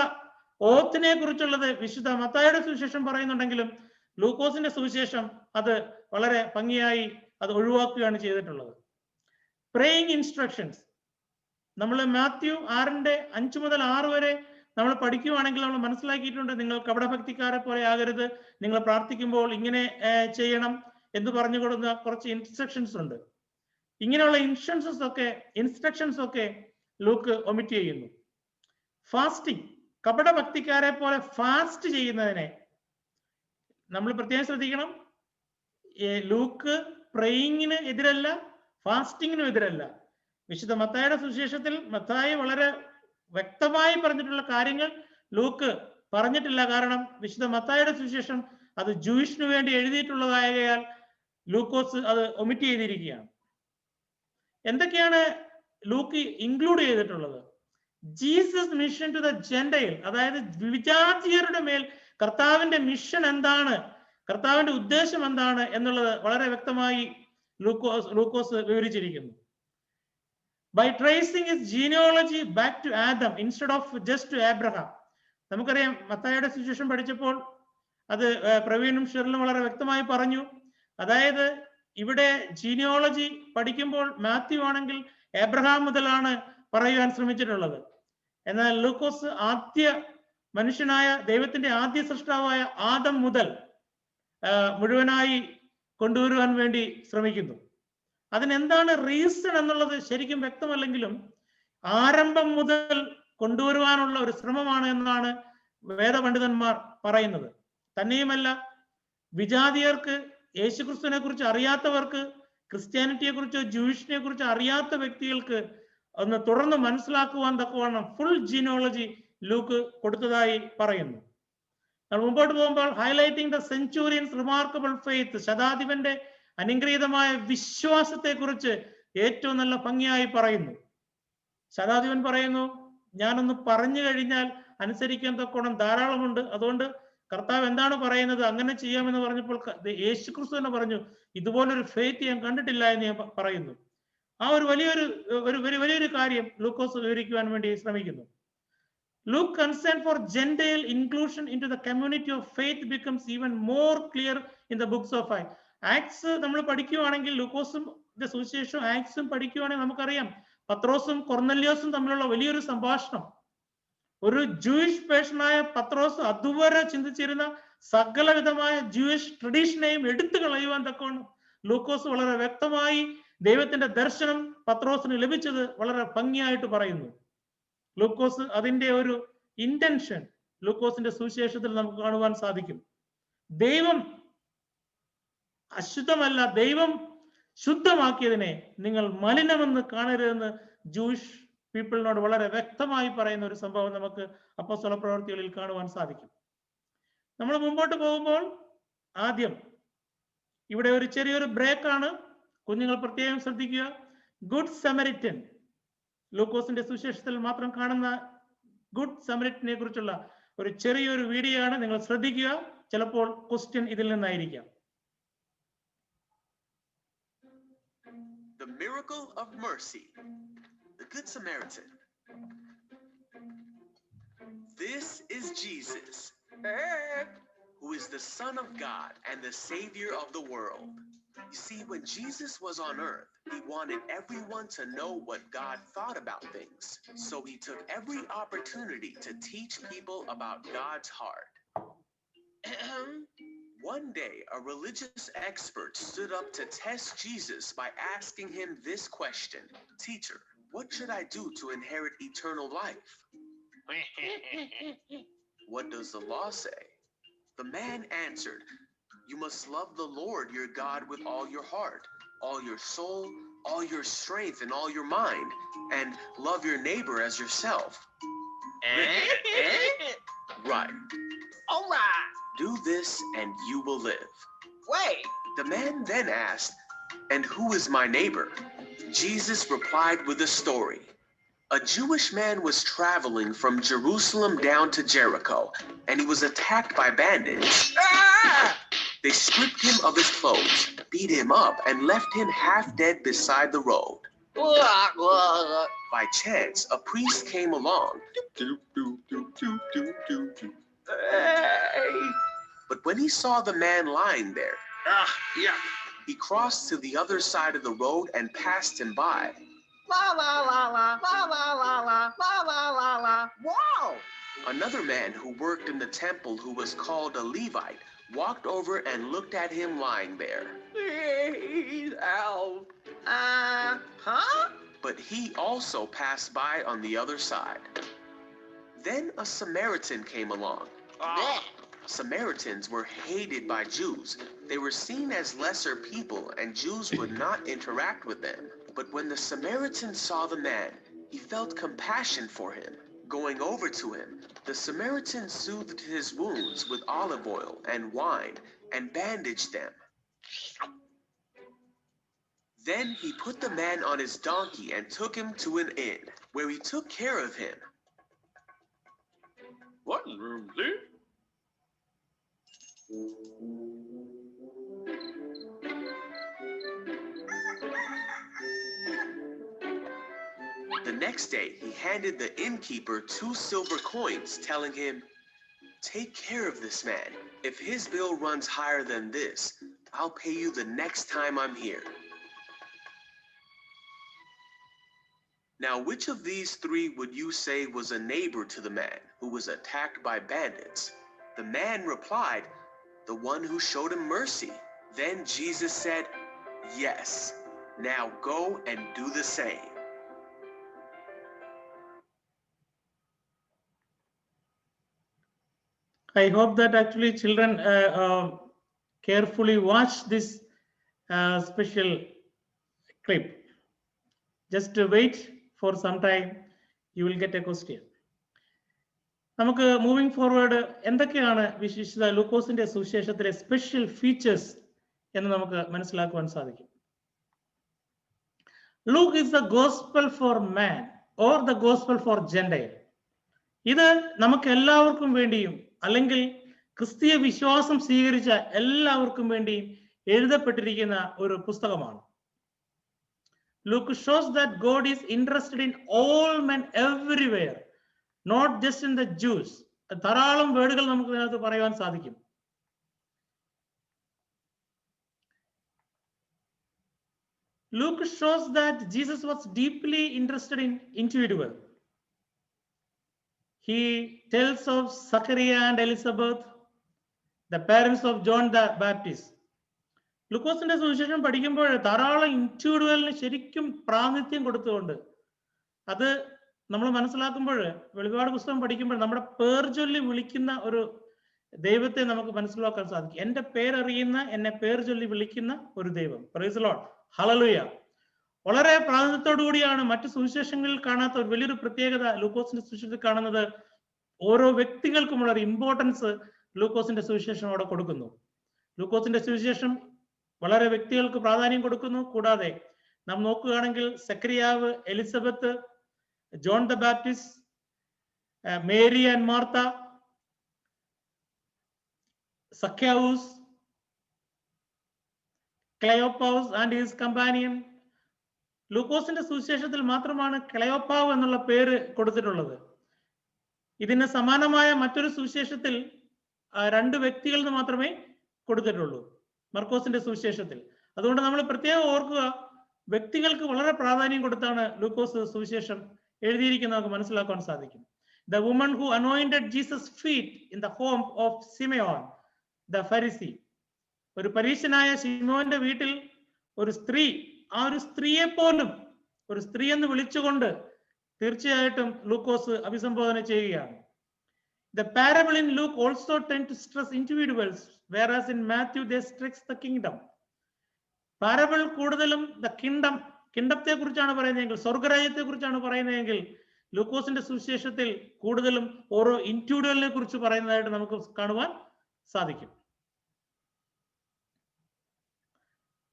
ഓത്തിനെ കുറിച്ചുള്ളത് വിശുദ്ധ മത്തായിയുടെ സുവിശേഷം പറയുന്നുണ്ടെങ്കിലും ലൂക്കോസിന്റെ സുവിശേഷം അത് വളരെ ഭംഗിയായി അത് ഒഴിവാക്കുകയാണ് ചെയ്തിട്ടുള്ളത്. പ്രേയിങ് ഇൻസ്ട്രക്ഷൻസ്, നമ്മൾ മാത്യു 6:5 മുതൽ 6 വരെ നമ്മൾ പഠിക്കുകയാണെങ്കിൽ നമ്മൾ മനസ്സിലാക്കിയിട്ടുണ്ട്, നിങ്ങൾ കപടഭക്തിക്കാരെ പോലെ ആകരുത്, നിങ്ങൾ പ്രാർത്ഥിക്കുമ്പോൾ ഇങ്ങനെ ചെയ്യണം എന്ന് പറഞ്ഞു കൊടുക്കുന്ന കുറച്ച് ഇൻസ്ട്രക്ഷൻസ് ഉണ്ട്. ഇങ്ങനെയുള്ള ഇൻസ്ട്രക്ഷൻസ് ഒക്കെ ലൂക്ക് ഒമിറ്റ് ചെയ്യുന്നു. ഫാസ്റ്റിംഗ്, കപടഭക്തിക്കാരെ പോലെ ഫാസ്റ്റ് ചെയ്യുന്നതിനെ നമ്മൾ പ്രത്യേകം ശ്രദ്ധിക്കണം. ലൂക്ക് പ്രേയിങ്ങിന് എതിരല്ല, ഫാസ്റ്റിങ്ങിനും എതിരല്ല. വിശുദ്ധ മത്തായിയുടെ സുവിശേഷത്തിൽ മത്തായി വളരെ വ്യക്തമായി പറഞ്ഞിട്ടുള്ള കാര്യങ്ങൾ ലൂക്ക് പറഞ്ഞിട്ടില്ല. കാരണം വിശുദ്ധ മത്തായിയുടെ സുവിശേഷം അത് ജൂയിഷിന് വേണ്ടി എഴുതിയിട്ടുള്ളതായാൽ ലൂക്കോസ് അത് ഒമിറ്റ് ചെയ്തിരിക്കുകയാണ്. എന്തൊക്കെയാണ് ലൂക്ക് ഇൻക്ലൂഡ് ചെയ്തിട്ടുള്ളത്? Jesus mission to the gentile, അതായത് വിജാതിയരുടെ മേൽ കർത്താവിന്റെ മിഷൻ എന്താണ്, കർത്താവിന്റെ ഉദ്ദേശം എന്താണ് എന്നുള്ളത് വളരെ വ്യക്തമായി ലൂക്കോസ് വിവരിച്ചിരിക്കുന്നു. By tracing his genealogy back to Adam instead of just to Abraham. നമുക്കറിയാം മത്തായിയുടെ സുവിശേഷം പഠിച്ചപ്പോൾ അത് പ്രവീണും ഷെറിലും വളരെ വ്യക്തമായി പറഞ്ഞു. അതായത് ഇവിടെ ജീനിയോളജി പഠിക്കുമ്പോൾ മാത്യു ആണെങ്കിൽ എബ്രഹാം മുതലാണ് പറയുവാൻ ശ്രമിച്ചിട്ടുള്ളത്. എന്നാൽ ലൂക്കോസ് ആദ്യ മനുഷ്യനായ ദൈവത്തിന്റെ ആദ്യ സൃഷ്ടാവായ ആദം മുതൽ മുഴുവനായി കൊണ്ടുവരുവാൻ വേണ്ടി ശ്രമിക്കുന്നു. അതിനെന്താണ് റീസൺ എന്നുള്ളത് ശരിക്കും വ്യക്തമല്ലെങ്കിലും ആരംഭം മുതൽ കൊണ്ടുവരുവാനുള്ള ഒരു ശ്രമമാണ് എന്നാണ് വേദപണ്ഡിതന്മാർ പറയുന്നത്. തന്നെയുമല്ല, വിജാതിയർക്ക്, യേശുക്രിസ്തുവിനെ കുറിച്ച് അറിയാത്തവർക്ക്, ക്രിസ്ത്യാനിറ്റിയെ കുറിച്ചോ ജൂയിഷിനെ കുറിച്ചോ അറിയാത്ത വ്യക്തികൾക്ക് ഒന്ന് തുടർന്ന് മനസ്സിലാക്കുവാൻ തക്കവണ്ണം ഫുൾ ജീനോളജി ലൂക്ക് കൊടുത്തതായി പറയുന്നു. മുമ്പോട്ട് പോകുമ്പോൾ ഹൈലൈറ്റിംഗ് ദ സെഞ്ചുറിയൻസ് റിമാർക്കബിൾ ഫെയ്ത്ത്, ശതാധിപന്റെ അനുഗ്രഹീതമായ വിശ്വാസത്തെ കുറിച്ച് ഏറ്റവും നല്ല ഭംഗിയായി പറയുന്നു. ശതാധിപൻ പറയുന്നു, ഞാനൊന്ന് പറഞ്ഞു കഴിഞ്ഞാൽ അനുസരിക്കാൻ തക്കോണം ധാരാളമുണ്ട്, അതുകൊണ്ട് കർത്താവ് എന്താണ് പറയുന്നത് അങ്ങനെ ചെയ്യാമെന്ന് പറഞ്ഞപ്പോൾ യേശുക്രിസ്തു തന്നെ പറഞ്ഞു, ഇതുപോലൊരു ഫെയ്ത്ത് ഞാൻ കണ്ടിട്ടില്ല എന്ന് ഞാൻ പറയുന്നു. ആ ഒരു വലിയൊരു കാര്യം ലൂക്കോസ് വിവരിക്കുവാൻ വേണ്ടി ശ്രമിക്കുന്നു. Luke concern for Gentile inclusion into the community of faith becomes even more clear in the books of Acts. നമ്മൾ പഠിക്കുകയാണെങ്കിൽ ലൂക്കോസും സുവിശേഷവും ആക്ട്സും പഠിക്കുകയാണെങ്കിൽ നമുക്കറിയാം പത്രോസും കൊർന്നല്യോസും തമ്മിലുള്ള വലിയൊരു സംഭാഷണം. ഒരു ജൂയിഷ് പേഴ്സണായ പത്രോസ് അതുവരെ ചിന്തിച്ചിരുന്ന സകലവിധമായ ജൂയിഷ് ട്രഡീഷനെയും എടുത്തു കളയുവാൻ തക്കവണ്ണം ലൂക്കോസ് വളരെ വ്യക്തമായി ദൈവത്തിന്റെ ദർശനം പത്രോസിന് ലഭിച്ചത് വളരെ ഭംഗിയായിട്ട് പറയുന്നു. ലൂക്കോസ് അതിന്റെ ഒരു ഇന്റൻഷൻ ലൂക്കോസിന്റെ സുവിശേഷത്തിൽ നമുക്ക് കാണുവാൻ സാധിക്കും. ദൈവം അശുദ്ധമല്ല, ദൈവം ശുദ്ധമാക്കിയതിനെ നിങ്ങൾ മലിനമെന്ന് കാണരുതെന്ന് ജൂയിഷ് പീപ്പിളിനോട് വളരെ വ്യക്തമായി പറയുന്ന ഒരു സംഭവം നമുക്ക് അപ്പോസ്തല പ്രവൃത്തികളിൽ കാണുവാൻ സാധിക്കും. നമ്മൾ മുമ്പോട്ട് പോകുമ്പോൾ ആദ്യം ഇവിടെ ഒരു ചെറിയൊരു ബ്രേക്കാണ്, കുഞ്ഞുങ്ങൾ പ്രത്യേകം ശ്രദ്ധിക്കുക. ഗുഡ് സമരിറ്റൻ, ലൂക്കോസിന്റെ സുവിശേഷത്തിൽ മാത്രം കാണുന്ന ഗുഡ് സമരിറ്റനെ കുറിച്ചുള്ള ഒരു ചെറിയൊരു വീഡിയോ ആണ്, നിങ്ങൾ ശ്രദ്ധിക്കുക. ചിലപ്പോൾ ക്വസ്റ്റ്യൻ ഇതിൽ നിന്നായിരിക്കാം. The miracle of mercy, the Good Samaritan. This is Jesus, who is the Son of God and the Savior of the world. You see, when Jesus was on earth, he wanted everyone to know what God thought about things. So he took every opportunity to teach people about God's heart. One day, a religious expert stood up to test Jesus by asking him this question: "Teacher, what should I do to inherit eternal life?" What does the law say? The man answered, "You must love the Lord your God with all your heart, all your soul, all your strength, and all your mind, and love your neighbor as yourself." Right. All right. Do this and you will live. Wait, The man then asked, and who is my neighbor? Jesus replied with a story. A Jewish man was traveling from Jerusalem down to Jericho, and he was attacked by bandits. ah! They stripped him of his clothes, beat him up, and left him half dead beside the road. By chance, a priest came along. But when he saw the man lying there, he crossed to the other side of the road and passed him by. La la la la la la la la la la la la. Wow! Another man who worked in the temple, who was called a Levite, walked over and looked at him lying there. Please help. Huh? But he also passed by on the other side. Then a Samaritan came along. Samaritans were hated by Jews. They were seen as lesser people, and Jews would not interact with them. But when the Samaritan saw the man, he felt compassion for him. Going over to him, the Samaritan soothed his wounds with olive oil and wine and bandaged them. Then he put the man on his donkey and took him to an inn, where he took care of him. What room, please? The next day, he handed the innkeeper 2 silver coins, telling him, "Take care of this man. If his bill runs higher than this, I'll pay you the next time I'm here." Now, which of these 3 would you say was a neighbor to the man who was attacked by bandits? The man replied, "The one who showed him mercy." Then Jesus said, "Yes, now go and do the same." I hope that actually children carefully watch this special clip. Just wait for some time, you will get a question. നമുക്ക് മൂവിങ് ഫോർവേഡ് എന്തൊക്കെയാണ് വിശിഷ്ട ലൂക്കോസിന്റെ സുവിശേഷത്തിലെ സ്പെഷ്യൽ ഫീച്ചേഴ്സ് എന്ന് നമുക്ക് മനസ്സിലാക്കുവാൻ സാധിക്കും. Luke is the gospel for man or the gospel for gentile. ഇത് നമുക്ക് എല്ലാവർക്കും വേണ്ടിയും അല്ലെങ്കിൽ ക്രിസ്തീയ വിശ്വാസം സ്വീകരിച്ച എല്ലാവർക്കും വേണ്ടിയും എഴുതപ്പെട്ടിരിക്കുന്ന ഒരു പുസ്തകമാണ്. Luke shows that God is interested in all men everywhere, not just in the Jews. ധാരാളം വേർഡുകൾ നമുക്ക് ഇതിനകത്ത് പറയാൻ സാധിക്കും. Luke shows that Jesus was deeply interested in individual. He tells of Zachariah and Elizabeth, the parents of John the Baptist. ലൂക്കോസിന്റെ സുവിശേഷം പഠിക്കുമ്പോൾ ധാരാളം ഇൻഡിവിഡ്വലിന് ശരിക്കും പ്രാതിനിധ്യം കൊടുത്തുകൊണ്ട് അത് നമ്മൾ മനസ്സിലാക്കുമ്പോൾ, വെളിപാട് പുസ്തകം പഠിക്കുമ്പോൾ നമ്മുടെ പേർ ചൊല്ലി വിളിക്കുന്ന ഒരു ദൈവത്തെ നമുക്ക് മനസ്സിലാക്കാൻ സാധിക്കും. എന്റെ പേരറിയുന്ന, എന്നെ പേർ ചൊല്ലി വിളിക്കുന്ന ഒരു ദൈവം. Praise the Lord, hallelujah. വളരെ പ്രാതിനിധ്യത്തോടു കൂടിയാണ് മറ്റു സുവിശേഷങ്ങളിൽ കാണാത്ത ഒരു വലിയൊരു പ്രത്യേകത ലൂക്കോസിന്റെ സുവിശേഷത്തിൽ കാണുന്നത്. ഓരോ വ്യക്തികൾക്കുമുള്ള ഒരു ഇമ്പോർട്ടൻസ് ലൂക്കോസിന്റെ സുവിശേഷം അവിടെ കൊടുക്കുന്നു. ലൂക്കോസിന്റെ സുവിശേഷം വളരെ വ്യക്തികൾക്ക് പ്രാധാന്യം കൊടുക്കുന്നു. കൂടാതെ നാം നോക്കുകയാണെങ്കിൽ സക്രിയാവ്, Elizabeth, John the Baptist, Mary and Martha, സഖ്യാവൂസ്, ക്ലെയോപ്പാവസ് ആൻഡ് ഹിസ് കമ്പാനിയൻ. ലൂക്കോസിന്റെ സുവിശേഷത്തിൽ മാത്രമാണ് ക്ലെയോപ്പാവ് എന്നുള്ള പേര് കൊടുത്തിട്ടുള്ളത്. ഇതിന് സമാനമായ മറ്റൊരു സുവിശേഷത്തിൽ 2 വ്യക്തികൾ എന്ന് മാത്രമേ കൊടുത്തിട്ടുള്ളൂ, മർക്കോസിന്റെ സുവിശേഷത്തിൽ. അതുകൊണ്ട് നമ്മൾ പ്രത്യേകം ഓർക്കുക, വ്യക്തികൾക്ക് വളരെ പ്രാധാന്യം കൊടുത്താണ് ലൂക്കോസ് സുവിശേഷം എഴുതിയിരിക്കുന്നത് നമുക്ക് മനസ്സിലാക്കാൻ സാധിക്കും. The woman who anointed Jesus' feet in the home of Simeon the Pharisee. ഒരു പരീശനായ ശിമോന്റെ വീട്ടിൽ ഒരു സ്ത്രീ, ആ ഒരു സ്ത്രീയെ പോലും ഒരു സ്ത്രീ എന്ന് വിളിച്ചുകൊണ്ട് തീർച്ചയായിട്ടും ലൂക്കോസ് അഭിസംബോധന ചെയ്യുകയാണ്. The parable in Luke also tend to stress individuals, whereas in Matthew they stress the kingdom. Parable കൂടുതലും ദ കിങ്ഡം, കിങ്ഡത്തെ കുറിച്ചാണ് പറയുന്നതെങ്കിൽ, സ്വർഗരാജ്യത്തെ കുറിച്ചാണ് പറയുന്നതെങ്കിൽ, ലൂക്കോസിന്റെ സുവിശേഷത്തിൽ കൂടുതലും ഓരോ ഇൻഡിവിഡ്വലിനെ കുറിച്ച് പറയുന്നതായിട്ട് നമുക്ക് കാണുവാൻ സാധിക്കും.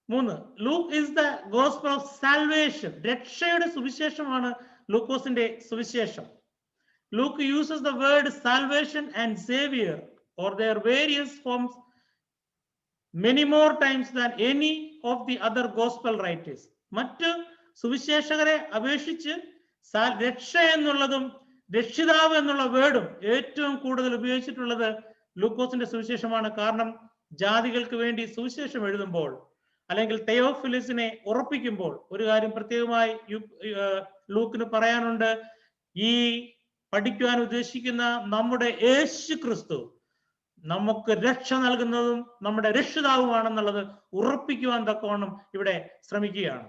3. Luke is the gospel of salvation. രക്ഷയുടെ സുവിശേഷമാണ് ലൂക്കോസിന്റെ സുവിശേഷം. Luke uses the word salvation and savior or their various forms many more times than any of the other gospel writers. മറ്റ് സുവിശേഷകരെ അപേക്ഷിച്ച് രക്ഷ എന്നുള്ളതും രക്ഷിതാവ് എന്നുള്ള വേർഡും ഏറ്റവും കൂടുതൽ ഉപയോഗിച്ചിട്ടുള്ളത് ലൂക്കോസിന്റെ സുവിശേഷമാണ്. കാരണം ജാതികൾക്ക് വേണ്ടി സുവിശേഷം എഴുതുമ്പോൾ അല്ലെങ്കിൽ തെയോഫിലിസിനെ ഉറപ്പിക്കുമ്പോൾ ഒരു കാര്യം പ്രത്യേകമായി ലൂക്കിന് പറയാനുണ്ട്. ഈ പഠിക്കുവാൻ ഉദ്ദേശിക്കുന്ന നമ്മുടെ യേശു ക്രിസ്തു നമുക്ക് രക്ഷ നൽകുന്നതും നമ്മുടെ രക്ഷിതാവുമാണെന്നുള്ളത് ഉറപ്പിക്കുവാൻ തക്കവണ്ണം ഇവിടെ ശ്രമിക്കുകയാണ്.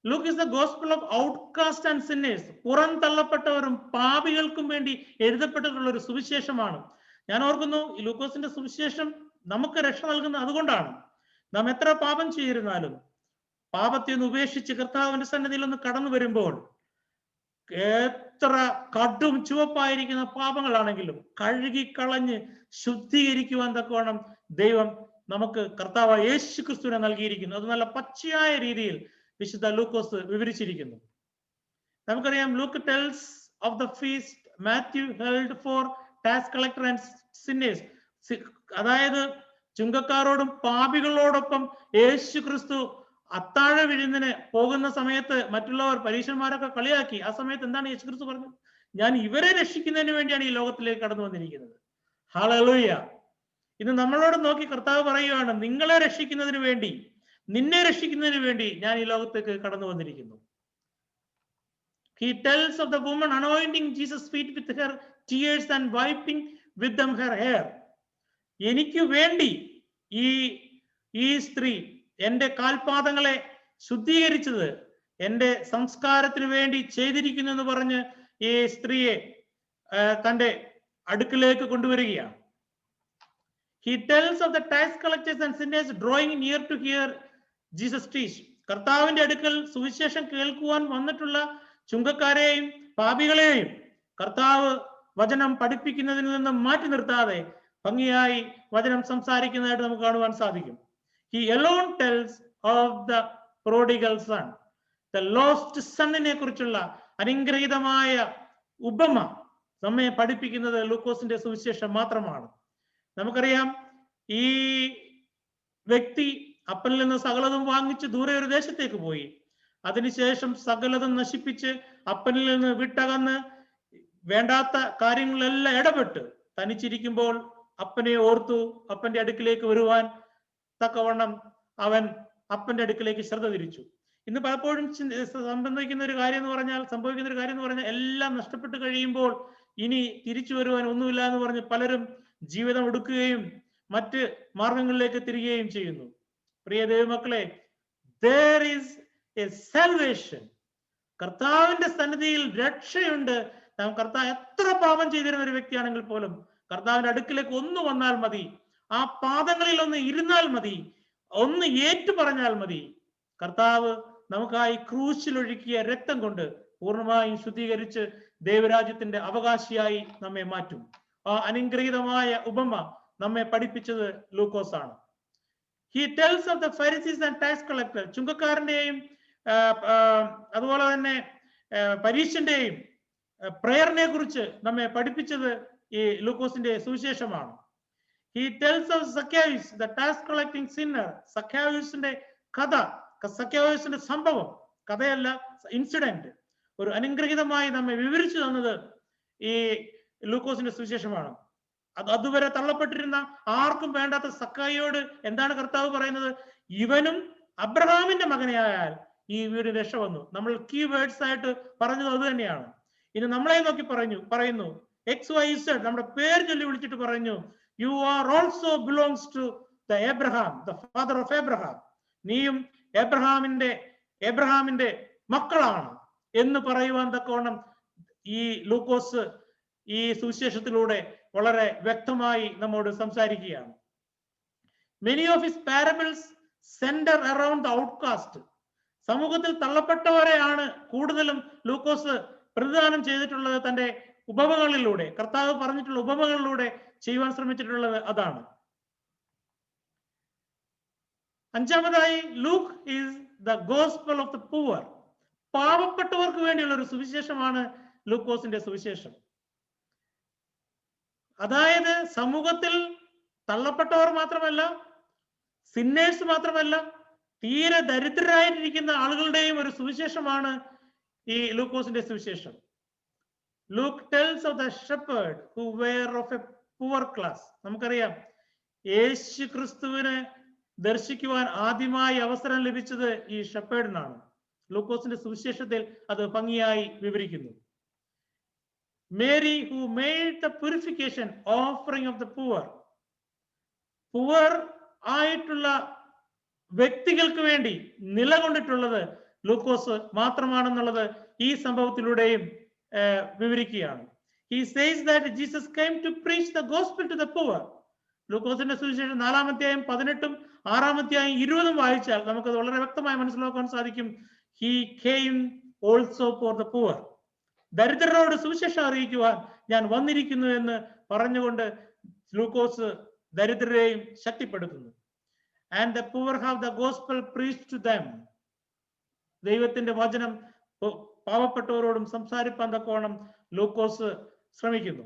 Luke is the gospel of outcast and sinners. പുറന്തള്ളപ്പെട്ടവരും പാപികൾക്കും വേണ്ടി എഴുതപ്പെട്ടിട്ടുള്ള ഒരു സുവിശേഷമാണ്. ഞാൻ ഓർക്കുന്നു ഈ ലൂക്കോസിന്റെ സുവിശേഷം നമുക്ക് രക്ഷ നൽകുന്നത് അതുകൊണ്ടാണ്. നാം എത്ര പാപം ചെയ്തിരുന്നാലും പാപത്തെ ഒന്ന് ഉപേക്ഷിച്ച് കർത്താവിന്റെ സന്നിധിയിൽ ഒന്ന് കടന്നു വരുമ്പോൾ എത്ര കടും ചുവപ്പായിരിക്കുന്ന പാപങ്ങളാണെങ്കിലും കഴുകിക്കളഞ്ഞ് ശുദ്ധീകരിക്കുവാൻ തക്കവണ്ണം ദൈവം നമുക്ക് കർത്താവ് യേശു ക്രിസ്തുവിനെ നൽകിയിരിക്കുന്നു. അത് നല്ല പച്ചയായ രീതിയിൽ വിശുദ്ധ ലൂക്കോസ് വിവരിച്ചിരിക്കുന്നു. നമുക്കറിയാം, Luke tells of the feast Matthew held for tax collector and sinners. അതായത് ചുങ്കക്കാരോടും പാപികളോടൊപ്പം യേശു ക്രിസ്തു അത്താഴ വിരുന്നിന് പോകുന്ന സമയത്ത് മറ്റുള്ളവർ പരീക്ഷന്മാരൊക്കെ കളിയാക്കി. ആ സമയത്ത് എന്താണ് യേശു ക്രിസ്തു പറഞ്ഞത്? ഞാൻ ഇവരെ രക്ഷിക്കുന്നതിന് വേണ്ടിയാണ് ഈ ലോകത്തിലേക്ക് കടന്നു വന്നിരിക്കുന്നത്. ഹല്ലേലൂയ. ഇന്ന് നമ്മളോട് നോക്കി കർത്താവ് പറയുകയാണ്, നിങ്ങളെ രക്ഷിക്കുന്നതിന് വേണ്ടി, നിന്നെ രക്ഷിക്കുന്നതിന് വേണ്ടി ഞാൻ ഈ ലോകത്തേക്ക് കടന്നു വന്നിരിക്കുന്നു. He tells of the woman anointing Jesus' feet with her tears and wiping with them her hair. എനിക്ക് വേണ്ടി ഈ സ്ത്രീ എന്റെ കാൽപാദങ്ങളെ ശുദ്ധീകരിച്ചത് എന്റെ സംസ്കാരത്തിന് വേണ്ടി ചെയ്തിരിക്കുന്നു എന്ന് പറഞ്ഞ് ഈ സ്ത്രീയെ തന്റെ അടുക്കിലേക്ക് കൊണ്ടുവരികയാണ്. He tells of the tax collectors and sinners drawing near to hear Jesus teach. കർത്താവിന്റെ അടുക്കൽ സുവിശേഷം കേൾക്കുവാൻ വന്നിട്ടുള്ള ചുങ്കക്കാരെയും പാപികളെയും കർത്താവ് വചനം പഠിപ്പിക്കുന്നതിൽ നിന്ന് മാറ്റി നിർത്താതെ ഭംഗിയായി വചനം സംസാരിക്കുന്നതായിട്ട് നമുക്ക് കാണുവാൻ സാധിക്കും. He alone tells of the prodigal son. The lost son-നെ കുറിച്ചുള്ള അനുഗ്രഹീതമായ ഉപമ നമ്മെ പഠിപ്പിക്കുന്നത് ലൂക്കോസിന്റെ സുവിശേഷം മാത്രമാണ്. നമുക്കറിയാം, ഈ വ്യക്തി അപ്പനിൽ നിന്ന് സകലതും വാങ്ങിച്ച് ദൂരെ ഒരു ദേശത്തേക്ക് പോയി. അതിനുശേഷം സകലതും നശിപ്പിച്ച് അപ്പനിൽ നിന്ന് വിട്ടകന്ന് വേണ്ടാത്ത കാര്യങ്ങളെല്ലാം ഇടപെട്ട് തനിച്ചിരിക്കുമ്പോൾ അപ്പനെ ഓർത്തു അപ്പന്റെ അടുക്കിലേക്ക് വരുവാൻ തക്കവണ്ണം അവൻ അപ്പന്റെ അടുക്കിലേക്ക് ശ്രദ്ധ തിരിച്ചു. ഇന്ന് പലപ്പോഴും സംഭവിക്കുന്ന ഒരു കാര്യം എന്ന് പറഞ്ഞാൽ എല്ലാം നഷ്ടപ്പെട്ട് കഴിയുമ്പോൾ ഇനി തിരിച്ചു വരുവാൻ ഒന്നുമില്ല എന്ന് പറഞ്ഞ് പലരും ജീവിതം എടുക്കുകയും മറ്റ് മാർഗങ്ങളിലേക്ക് തിരികുകയും ചെയ്യുന്നു. പ്രിയ ദൈവമക്കളെ, there is a salvation. കർത്താവിന്റെ സന്നിധിയിൽ രക്ഷയുണ്ട്. നാം കർത്താവ് എത്ര പാപം ചെയ്തിരുന്ന ഒരു വ്യക്തിയാണെങ്കിൽ പോലും കർത്താവിന്റെ അടുക്കിലേക്ക് ഒന്ന് വന്നാൽ മതി, ആ പാദങ്ങളിൽ ഒന്ന് ഇരുന്നാൽ മതി, ഒന്ന് ഏറ്റു പറഞ്ഞാൽ മതി, കർത്താവ് നമുക്കായി ക്രൂശിലൊഴുക്കിയ രക്തം കൊണ്ട് പൂർണ്ണമായും ശുദ്ധീകരിച്ച് ദൈവരാജ്യത്തിന്റെ അവകാശിയായി നമ്മെ മാറ്റും. ആ അനുഗ്രഹീതമായ ഉപമ നമ്മെ പഠിപ്പിച്ചത് ലൂക്കോസ് ആണ്. He tells of the Pharisees and tax collectors. ചുങ്കക്കാരന്റെയും അതുപോലെ തന്നെ പരീശന്റെയും പ്രയറിനെ കുറിച്ച് നമ്മെ പഠിപ്പിച്ചത് ഈ ലൂക്കോസിന്റെ സുവിശേഷമാണ്. He tells of Zacchaeus, the tax collecting sinner. സഖ്യായൂസിന്റെ കഥ, സഖ്യായൂസിന്റെ സംഭവം, കഥയല്ല, ഇൻസിഡന്റ്, ഒരു അനുഗ്രഹീതമായി നമ്മെ വിവരിച്ചു തന്നത് ഈ ലൂക്കോസിന്റെ സുവിശേഷമാണ്. അതുവരെ തള്ളപ്പെട്ടിരുന്ന ആർക്കും വേണ്ടാത്ത സക്കായിയോട് എന്താണ് കർത്താവ് പറയുന്നത്? ഇവനും അബ്രഹാമിന്റെ മകനായാൽ ഈ വീട് രക്ഷ വന്നു. നമ്മൾ കീ വേർഡ്സ് ആയിട്ട് പറഞ്ഞത് അത് തന്നെയാണ്. ഇനി നമ്മളെ നോക്കി പറയുന്നു XYZ, നമ്മുടെ പേര് ചൊല്ലി വിളിച്ചിട്ട് പറഞ്ഞു, you are also belongs to the Abraham, the father of Abraham. നീയും എബ്രഹാമിന്റെ മക്കളാണ് എന്ന് പറയുവാൻ തക്കവണ്ണം ഈ ലൂക്കോസ് ഈ സുവിശേഷത്തിലൂടെ വളരെ വ്യക്തമായി നമ്മോട് സംസാരിക്കുകയാണ്. Many of his parables center around the outcast. സമൂഹത്തിൽ തള്ളപ്പെട്ടവരെയാണ് കൂടുതലും ലൂക്കോസ് പ്രതിദാനം ചെയ്തിട്ടുള്ളത് തന്റെ ഉപമകളിലൂടെ, കർത്താവ് പറഞ്ഞിട്ടുള്ള ഉപമകളിലൂടെ ചെയ്യുവാൻ ശ്രമിച്ചിട്ടുള്ളത് അതാണ്. അഞ്ചാമതായി, Luke is the gospel of the poor. പാവപ്പെട്ടവർക്ക് വേണ്ടിയുള്ള ഒരു സുവിശേഷമാണ് ലൂക്കോസിന്റെ സുവിശേഷം. അതായത് സമൂഹത്തിൽ തള്ളപ്പെട്ടവർ മാത്രമല്ല, സിന്നേഴ്സ് മാത്രമല്ല, തീരെ ദരിദ്രരായിട്ടിരിക്കുന്ന ആളുകളുടെയും ഒരു സുവിശേഷമാണ് ഈ ലൂക്കോസിന്റെ സുവിശേഷം. Luke tells of the shepherd who were of a poor class. നമുക്കറിയാം, യേശു ക്രിസ്തുവിനെ ദർശിക്കുവാൻ ആദ്യമായി അവസരം ലഭിച്ചത് ഈ ഷെപ്പേർഡിനാണ്. ലൂക്കോസിന്റെ സുവിശേഷത്തിൽ അത് ഭംഗിയായി വിവരിക്കുന്നു. Mary who made the purification offering of the poor. Poor ആയിട്ടുള്ള വ്യക്തികൾക്ക് വേണ്ടി നിലകൊണ്ടിട്ടുള്ളത് ലൂക്കോസ് മാത്രമാണെന്നുള്ളത് ഈ സംഭവത്തിലൂടെയും വിവരിക്കുകയാണ്. He says that Jesus came to preach the gospel to the poor. ലൂക്കോസിന്റെ സുവിശേഷം 4-ാം അധ്യായം 18-ഉം 6-ാം അധ്യായം 20-ഉം വായിച്ചാൽ നമുക്കത് വളരെ വ്യക്തമായി മനസ്സിലാക്കാൻ സാധിക്കും. He came also for the poor. ദരിദ്രരോട് സുവിശേഷം അറിയിക്കുവാൻ ഞാൻ വന്നിരിക്കുന്നു എന്ന് പറഞ്ഞുകൊണ്ട് ലൂക്കോസ് ദരിദ്രരെയും ശക്തിപ്പെടുത്തുന്നു. And the poor have the gospel preached to them. ദൈവത്തിന്റെ വചനം പാവപ്പെട്ടവരോടും സംസാരിപ്പാൻ തക്കോണം ലൂക്കോസ് ശ്രമിക്കുന്നു.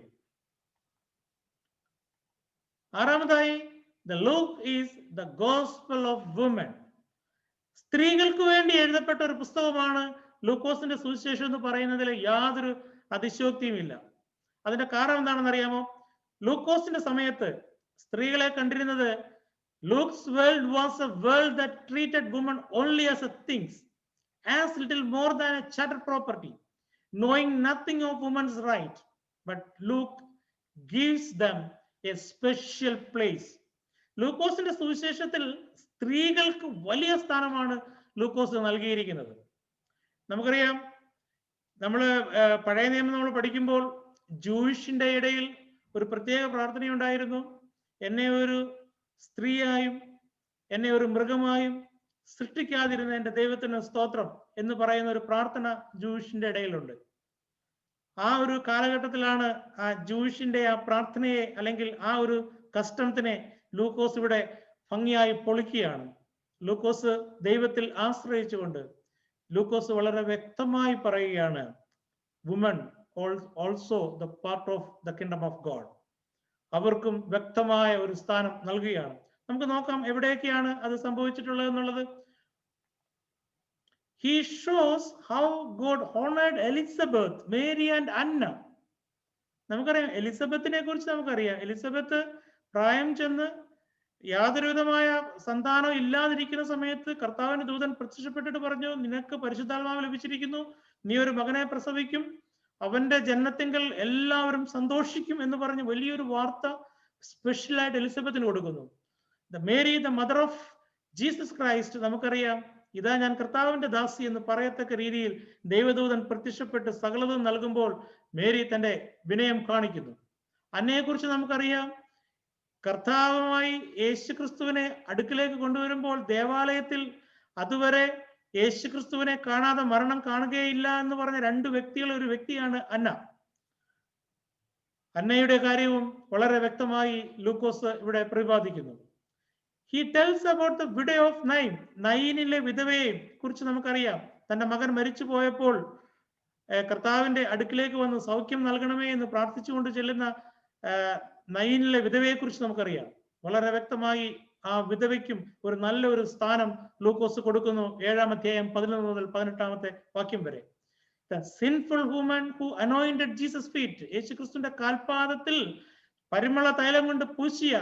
ആറാമതായി, the Luke is the gospel of women. സ്ത്രീകൾക്ക് വേണ്ടി എഴുതപ്പെട്ട ഒരു പുസ്തകമാണ് ലൂക്കോസിന്റെ സുവിശേഷം എന്ന് പറയുന്നതിൽ യാതൊരു അതിശയോക്തിയുമില്ല. അതിന്റെ കാരണം എന്താണെന്ന് അറിയാമോ? ലൂക്കോസിന്റെ സമയത്ത് സ്ത്രീകളെ കണ്ടിരുന്നത്, Luke's world was a world that treated women only as a things, as little more than a chattel property, knowing nothing of women's right. But Luke gives them a special place. ലൂക്കോസിന്റെ സുവിശേഷത്തിൽ സ്ത്രീകൾക്ക് വലിയ സ്ഥാനമാണ് ലൂക്കോസ് നൽകിയിരിക്കുന്നത്. നമുക്കറിയാം, നമ്മൾ പഴയ നിയമം നമ്മൾ പഠിക്കുമ്പോൾ ജൂയിഷിന്റെ ഇടയിൽ ഒരു പ്രത്യേക പ്രാർത്ഥനയുണ്ടായിരുന്നു. എന്നെ ഒരു സ്ത്രീയായും എന്നെ ഒരു മൃഗമായും സൃഷ്ടിക്കാതിരുന്ന എന്റെ ദൈവത്തിന് സ്തോത്രം എന്ന് പറയുന്ന ഒരു പ്രാർത്ഥന ജൂയിഷിന്റെ ഇടയിലുണ്ട്. ആ ഒരു കാലഘട്ടത്തിലാണ് ആ ജൂയിഷിന്റെ ആ പ്രാർത്ഥനയെ അല്ലെങ്കിൽ ആ ഒരു കസ്റ്റമത്തിനെ ലൂക്കോസ് ഇവിടെ ഭംഗിയായി പൊളിക്കുകയാണ്. ലൂക്കോസ് ദൈവത്തിൽ ആശ്രയിച്ചുകൊണ്ട് ലൂക്കോസ് വളരെ വ്യക്തമായി പറയുകയാണ്, woman also the part of the kingdom of God. അവർക്കും വ്യക്തമായ ഒരു സ്ഥാനം നൽകുകയാണ്. നമുക്ക് നോക്കാം എവിടെയൊക്കെയാണ് അത് സംഭവിച്ചിട്ടുള്ളത് എന്നുള്ളത്. He shows how God honored Elizabeth, Mary and Anna. നമുക്കറിയാം, എലിസബത്തിനെ കുറിച്ച് നമുക്കറിയാം. എലിസബത്ത് പ്രായം ചെന്ന് യാതൊരുവിധമായ സന്താനം ഇല്ലാതിരിക്കുന്ന സമയത്ത് കർത്താവിന്റെ ദൂതൻ പ്രത്യക്ഷപ്പെട്ടിട്ട് പറഞ്ഞു, നിനക്ക് പരിശുദ്ധാത്മാവ് ലഭിച്ചിരിക്കുന്നു, നീ ഒരു മകനെ പ്രസവിക്കും, അവന്റെ ജനനത്തിങ്കൽ എല്ലാവരും സന്തോഷിക്കും എന്ന് പറഞ്ഞ് വലിയൊരു വാർത്ത സ്പെഷ്യലായിട്ട് എലിസബത്തിന് കൊടുക്കുന്നു. Mary the mother of Jesus Christ, നമുക്കറിയാം, ഇതാ ഞാൻ കർത്താവിന്റെ ദാസി എന്ന് പറയത്തക്ക രീതിയിൽ ദൈവദൂതൻ പ്രത്യക്ഷപ്പെട്ട് സകലതും നൽകുമ്പോൾ മേരി തന്റെ വിനയം കാണിക്കുന്നു. അന്നയെ കുറിച്ച് നമുക്കറിയാം, കർത്താവുമായി യേശു ക്രിസ്തുവിനെ അടുക്കിലേക്ക് കൊണ്ടുവരുമ്പോൾ ദേവാലയത്തിൽ അതുവരെ യേശു ക്രിസ്തുവിനെ കാണാതെ മരണം കാണുകയില്ല എന്ന് പറഞ്ഞ രണ്ട് വ്യക്തികൾ, ഒരു വ്യക്തിയാണ് അന്ന. അന്നയുടെ കാര്യവും വളരെ വ്യക്തമായി ലൂക്കോസ് ഇവിടെ പ്രതിപാദിക്കുന്നു. He tells about the widow of Nain. നൈനിലെ വിധവയെ കുറിച്ച് നമുക്കറിയാം. തന്റെ മകൻ മരിച്ചു പോയപ്പോൾ കർത്താവിന്റെ അടുക്കിലേക്ക് വന്ന് സൗഖ്യം നൽകണമേ എന്ന് പ്രാർത്ഥിച്ചുകൊണ്ട് ചെല്ലുന്ന നൈനിലെ വിധവയെ കുറിച്ച് നമുക്കറിയാം. വളരെ വ്യക്തമായി ആ വിധവയ്ക്കും ഒരു നല്ലൊരു സ്ഥാനം ലൂക്കോസ് കൊടുക്കുന്നു. 7-ാം അധ്യായം 11 മുതൽ 18-ാമത്തെ വാക്യം വരെ. The sinful woman who anointed Jesus' feet. യേശു ക്രിസ്തുവിന്റെ കാൽപാദത്തിൽ പരിമള തൈലം കൊണ്ട് പൂശിയ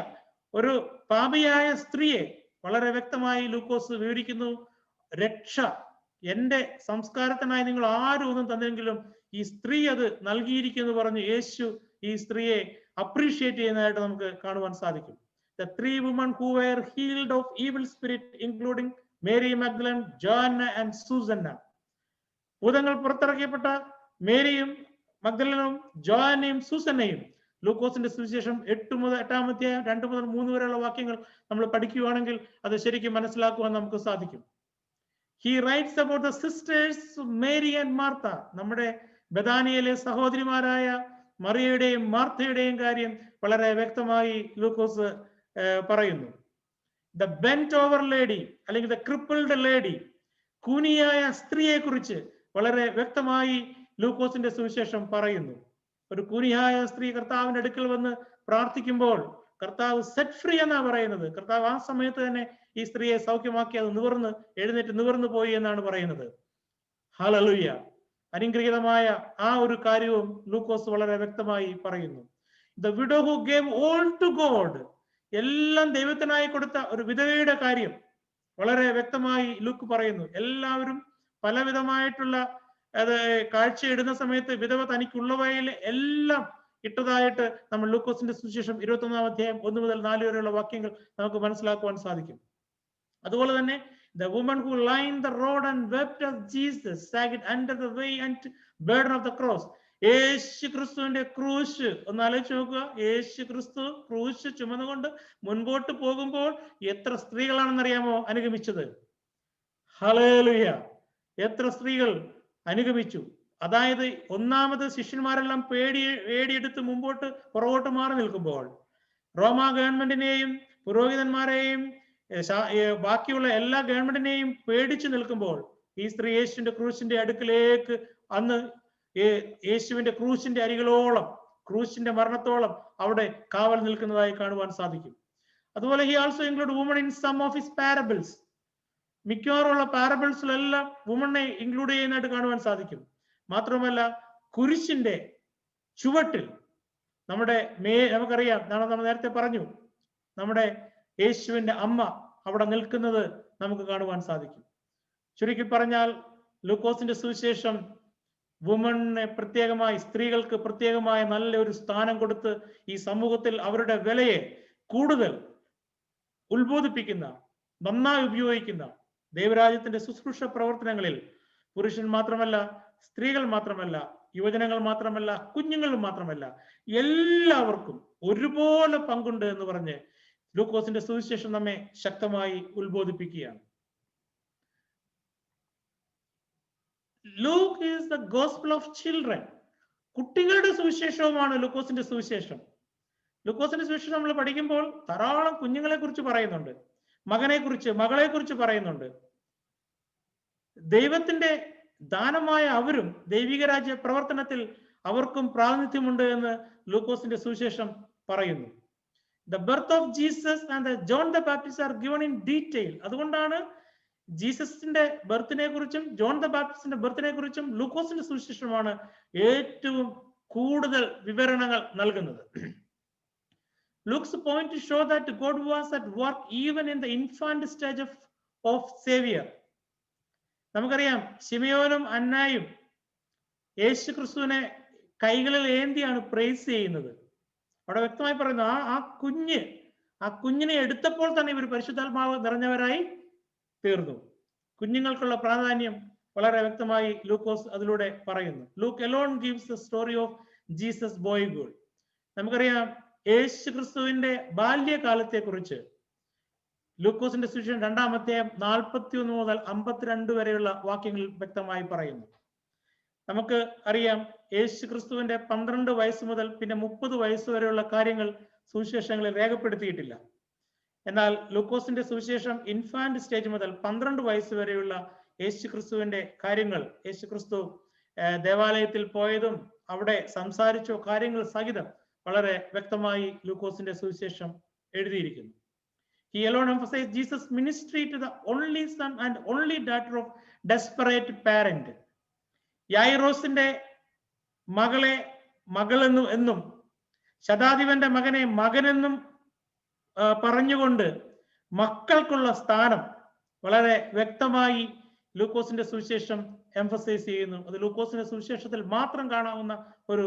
ഒരു പാപിയായ സ്ത്രീയെ വളരെ വ്യക്തമായി ലൂക്കോസ് വിവരിക്കുന്നു. രക്ഷ എന്റെ സംസ്കാരത്തിനായി നിങ്ങൾ ആരും ഒന്നും തന്നെങ്കിലും ഈ സ്ത്രീ അത് നൽകിയിരിക്കുന്നു പറഞ്ഞ് യേശു ഈ സ്ത്രീയെ അപ്രീഷിയേറ്റ് ചെയ്യുന്നതായിട്ട് നമുക്ക് കാണുവാൻ സാധിക്കും. The 3 women who were healed of evil spirit, including Mary Magdalene, Joanna and Susanna. ഭൂതങ്ങൾ പുറത്തിറക്കിയപ്പെട്ട മേരിയും മഗ്ദലനും ജോഅന്നയും സൂസന്നയും ലൂക്കോസിന്റെ സുവിശേഷം 8-ാം അധ്യായം 2 മുതൽ 3 വരെയുള്ള വാക്യങ്ങൾ നമ്മൾ പഠിക്കുകയാണെങ്കിൽ അത് ശരിക്കും മനസ്സിലാക്കുവാൻ നമുക്ക് സാധിക്കും. He writes about the sisters Mary and Martha. നമ്മുടെ ബഥാനിയയിലെ സഹോദരിമാരായ മറിയയുടെയും മാർത്തയുടെയും കാര്യം വളരെ വ്യക്തമായി ലൂക്കോസ് പറയുന്നു. ദ ബെന്റ് ഓവർ ലേഡി അല്ലെങ്കിൽ ദ ക്രിപ്പിൾഡ് ലേഡി, കൂനിയായ സ്ത്രീയെ കുറിച്ച് വളരെ വ്യക്തമായി ലൂക്കോസിന്റെ സുവിശേഷം പറയുന്നു. ഒരു കൂനിയായ സ്ത്രീ കർത്താവിന്റെ അടുക്കൽ വന്ന് പ്രാർത്ഥിക്കുമ്പോൾ കർത്താവ് സെറ്റ് ഫ്രീ എന്നാ പറയുന്നത്. കർത്താവ് ആ സമയത്ത് തന്നെ ഈ സ്ത്രീയെ സൗഖ്യമാക്കി അത് എഴുന്നേറ്റ് നിവർന്നു പോയി എന്നാണ് പറയുന്നത്. ഹല്ലേലൂയ. അനുഗ്രഹീതമായ ആ ഒരു കാര്യവും ലൂക്കോസ് വളരെ വ്യക്തമായി പറയുന്നു. The widow who gave all to God, എല്ലാം ദൈവത്തിനായി കൊടുത്ത ഒരു വിധവയുടെ കാര്യം വളരെ വ്യക്തമായി ലൂക്ക് പറയുന്നു. എല്ലാവരും പലവിധമായിട്ടുള്ള കാഴ്ചയിടുന്ന സമയത്ത് വിധവ തനിക്കുള്ളവയിൽ എല്ലാം ഇട്ടതായിട്ട് നമ്മൾ ലൂക്കോസിന്റെ സുവിശേഷം 21-ാം അധ്യായം 1 മുതൽ 4 വരെയുള്ള വാക്യങ്ങൾ നമുക്ക് മനസ്സിലാക്കുവാൻ സാധിക്കും. അതുപോലെ തന്നെ the woman who lined the road and wept as Jesus sagged under the weight and burden of the cross. യേശു ക്രിസ്തുവിന്റെ ക്രൂശ് ഒന്ന് ആലോചിച്ച് നോക്കുക. യേശു ക്രിസ്തു ക്രൂശ് ചുമന്നുകൊണ്ട് മുൻപോട്ട് പോകുമ്പോൾ എത്ര സ്ത്രീകളാണെന്നറിയാമോ അനുഗമിച്ചത്? ഹല്ലേലൂയ. എത്ര സ്ത്രീകൾ അനുഗമിച്ചു. അതായത് ഒന്നാമത് ശിഷ്യന്മാരെല്ലാം പേടിയെടുത്ത് മുമ്പോട്ട് പുറകോട്ട് മാറി നിൽക്കുമ്പോൾ റോമാ ഗവൺമെന്റിനെയും പുരോഹിതന്മാരെയും ബാക്കിയുള്ള എല്ലാ ഗവൺമെന്റിനെയും പേടിച്ചു നിൽക്കുമ്പോൾ ഈ സ്ത്രീ യേശുവിന്റെ ക്രൂശിന്റെ അടുക്കിലേക്ക് അന്ന് യേശുവിന്റെ ക്രൂശിന്റെ അരികളോളം, ക്രൂശിന്റെ മരണത്തോളം അവിടെ കാവൽ നിൽക്കുന്നതായി കാണുവാൻ സാധിക്കും. അതുപോലെ he also include woman in some of his parables. മിക്കവാറുള്ള പാരബിൾസിലെല്ലാം വുമണിനെ ഇൻക്ലൂഡ് ചെയ്യുന്നതായിട്ട് കാണുവാൻ സാധിക്കും. മാത്രമല്ല കുരിശിന്റെ ചുവട്ടിൽ നമുക്കറിയാം, നമ്മൾ നേരത്തെ പറഞ്ഞു, നമ്മുടെ യേശുവിന്റെ അമ്മ അവിടെ നിൽക്കുന്നത് നമുക്ക് കാണുവാൻ സാധിക്കും. ചുരുക്കി പറഞ്ഞാൽ ലൂക്കോസിന്റെ സുവിശേഷം വുമണിനെ പ്രത്യേകമായി, സ്ത്രീകൾക്ക് പ്രത്യേകമായ നല്ലൊരു സ്ഥാനം കൊടുത്ത് ഈ സമൂഹത്തിൽ അവരുടെ വിലയെ കൂടുതൽ ഉത്ബോധിപ്പിക്കുന്ന, നന്നായി ഉപയോഗിക്കുന്ന, ദൈവരാജ്യത്തിന്റെ ശുശ്രൂഷ പ്രവർത്തനങ്ങളിൽ പുരുഷൻ മാത്രമല്ല, സ്ത്രീകൾ മാത്രമല്ല, യുവജനങ്ങൾ മാത്രമല്ല, കുഞ്ഞുങ്ങൾ മാത്രമല്ല, എല്ലാവർക്കും ഒരുപോലെ പങ്കുണ്ട് എന്ന് പറഞ്ഞ് ലൂക്കോസിന്റെ സുവിശേഷം നമ്മെ ശക്തമായി ഉത്ബോധിപ്പിക്കുകയാണ്. Luke is the gospel of children. കുട്ടികളുടെ സുവിശേഷവുമാണ് ലൂക്കോസിന്റെ സുവിശേഷം. ലൂക്കോസിന്റെ സുവിശേഷം നമ്മൾ പഠിക്കുമ്പോൾ ധാരാളം കുഞ്ഞുങ്ങളെ കുറിച്ച് പറയുന്നുണ്ട്, മകനെ കുറിച്ച്, മകളെ കുറിച്ച് പറയുന്നുണ്ട്. ദൈവത്തിന്റെ ദാനമായ അവരും ദൈവിക രാജ്യ പ്രവർത്തനത്തിൽ അവർക്കും പ്രാതിനിധ്യമുണ്ട് എന്ന് ലൂക്കോസിന്റെ സുവിശേഷം പറയുന്നു. The birth of Jesus and the John the Baptist are given in detail. അതുകൊണ്ടാണ് ജീസസിന്റെ ബർത്തിനെ കുറിച്ചും ജോൺ ദ ബാപ്റ്റിസ്റ്റിന്റെ ബർത്തിനെ കുറിച്ചും ലൂക്കോസിന്റെ സുവിശേഷമാണ് ഏറ്റവും കൂടുതൽ വിവരണങ്ങൾ നൽകുന്നത്. Luke's point to show that God was at work even in the infant stage of Savior. നമുക്കറിയാം, ശിമയോനും അന്നായും യേശു ക്രിസ്തുവിനെ കൈകളിൽ ഏന്തിയാണ് പ്രൈസ് ചെയ്യുന്നത്. അവിടെ വ്യക്തമായി പറയുന്നു, ആ കുഞ്ഞിനെ എടുത്തപ്പോൾ തന്നെ ഇവർ പരിശുദ്ധാത്മാവ് നിറഞ്ഞവരായി തീർന്നു. കുഞ്ഞുങ്ങൾക്കുള്ള പ്രാധാന്യം വളരെ വ്യക്തമായി ലൂക്കോസ് അതിലൂടെ പറയുന്നു. Luke alone gives the story of Jesus boyhood. നമുക്കറിയാം, യേശു ക്രിസ്തുവിന്റെ ബാല്യകാലത്തെ കുറിച്ച് ലൂക്കോസിന്റെ സുവിശേഷം 2-ാം അധ്യായം 41 മുതൽ 52 വരെയുള്ള വാക്യങ്ങളിൽ വ്യക്തമായി പറയുന്നു. നമുക്ക് അറിയാം, യേശു ക്രിസ്തുവിന്റെ 12 വയസ്സ് മുതൽ പിന്നെ 30 വയസ്സ് വരെയുള്ള കാര്യങ്ങൾ സുവിശേഷങ്ങളിൽ രേഖപ്പെടുത്തിയിട്ടില്ല. എന്നാൽ ലൂക്കോസിന്റെ സുവിശേഷം ഇൻഫാന്റ് സ്റ്റേജ് മുതൽ 12 വയസ്സ് വരെയുള്ള യേശു ക്രിസ്തുവിന്റെ കാര്യങ്ങൾ, യേശു ക്രിസ്തു ദേവാലയത്തിൽ പോയതും അവിടെ സംസാരിച്ച കാര്യങ്ങൾ സഹിതം വളരെ വ്യക്തമായി ലൂക്കോസിന്റെ സുവിശേഷം എഴുതിയിരിക്കുന്നു. He alone emphasized Jesus' ministry to the only son and only daughter of desperate parent. യായിറോസിന്റെ മകളെ മകളെന്നും ശതാധിപന്റെ മകനെ മകനെന്നും പറഞ്ഞുകൊണ്ട് മക്കൾക്കുള്ള സ്ഥാനം വളരെ വ്യക്തമായി ലൂക്കോസിന്റെ സുവിശേഷം എംഫസൈസ് ചെയ്യുന്നു. അത് ലൂക്കോസിന്റെ സുവിശേഷത്തിൽ മാത്രം കാണാവുന്ന ഒരു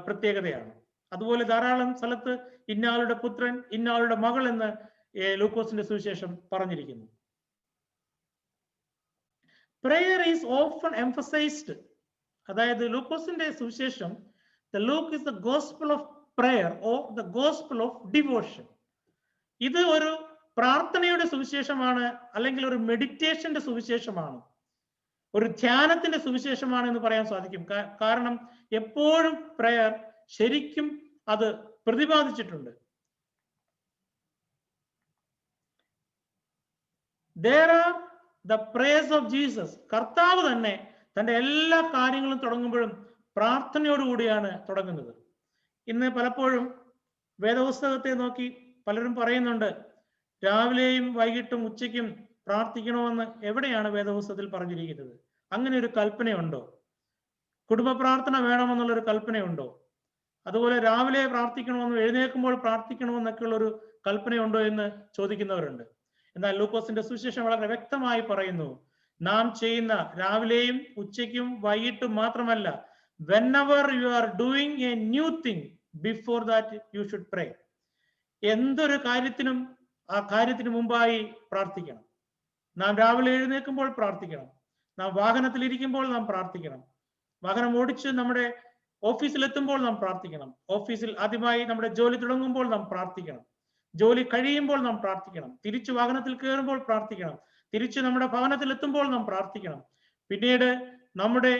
പ്രത്യേകതയാണ്. അതുപോലെ ധാരാളം സ്ഥലത്ത് ഇന്നാളുടെ പുത്രൻ, ഇന്നാളുടെ മകൾ എന്ന് ലൂക്കോസിന്റെ സുവിശേഷം പറഞ്ഞിരിക്കുന്നു. Prayer is often emphasized. അതായത് ലൂക്കോസിന്റെ സുവിശേഷം, the Luke is the gospel of prayer or the gospel of devotion. ഇത് ഒരു പ്രാർത്ഥനയുടെ സുവിശേഷമാണ്, അല്ലെങ്കിൽ ഒരു മെഡിറ്റേഷന്റെ സുവിശേഷമാണ്, ഒരു ധ്യാനത്തിന്റെ സുവിശേഷമാണ് എന്ന് പറയാൻ സാധിക്കും. കാരണം എപ്പോഴും പ്രയർ ശരിക്കും അത് പ്രതിപാദിച്ചിട്ടുണ്ട്. There are the praise of Jesus. കർത്താവ് തന്നെ തന്റെ എല്ലാ കാര്യങ്ങളും തുടങ്ങുമ്പോഴും പ്രാർത്ഥനയോടുകൂടിയാണ് തുടങ്ങുന്നത്. ഇന്ന് പലപ്പോഴും വേദപുസ്തകത്തെ നോക്കി പലരും പറയുന്നുണ്ട്, രാവിലെയും വൈകിട്ടും ഉച്ചയ്ക്കും പ്രാർത്ഥിക്കണമെന്ന്. എവിടെയാണ് വേദപുസ്തകത്തിൽ പറഞ്ഞിരിക്കുന്നത്? അങ്ങനെ ഒരു കൽപ്പനയുണ്ടോ? കുടുംബ പ്രാർത്ഥന വേണമെന്നുള്ളൊരു കൽപ്പനയുണ്ടോ? അതുപോലെ രാവിലെ പ്രാർത്ഥിക്കണമെന്നും എഴുന്നേൽക്കുമ്പോൾ പ്രാർത്ഥിക്കണമെന്നൊക്കെയുള്ള ഒരു കൽപ്പനയുണ്ടോ എന്ന് ചോദിക്കുന്നവരുണ്ട്. എന്നാൽ ലൂക്കോസിന്റെ സുവിശേഷം വളരെ വ്യക്തമായി പറയുന്നു, നാം ചെയ്യുന്ന രാവിലെയും ഉച്ചയ്ക്കും വൈകിട്ടും മാത്രമല്ല, whenever you are doing a new thing, before that you should pray. എന്തൊരു കാര്യത്തിനും ആ കാര്യത്തിന് മുമ്പായി പ്രാർത്ഥിക്കണം. നാം രാവിലെ എഴുന്നേൽക്കുമ്പോൾ പ്രാർത്ഥിക്കണം. നാം വാഹനത്തിൽ ഇരിക്കുമ്പോൾ നാം പ്രാർത്ഥിക്കണം. വാഹനം ഓടിച്ച് നമ്മുടെ ഓഫീസിലെത്തുമ്പോൾ നാം പ്രാർത്ഥിക്കണം. ഓഫീസിൽ ആദ്യമായി നമ്മുടെ ജോലി തുടങ്ങുമ്പോൾ നാം പ്രാർത്ഥിക്കണം. ജോലി കഴിയുമ്പോൾ നാം പ്രാർത്ഥിക്കണം. തിരിച്ചു വാഹനത്തിൽ കയറുമ്പോൾ പ്രാർത്ഥിക്കണം. തിരിച്ച് നമ്മുടെ ഭവനത്തിൽ എത്തുമ്പോൾ നാം പ്രാർത്ഥിക്കണം. പിന്നീട് നമ്മുടെ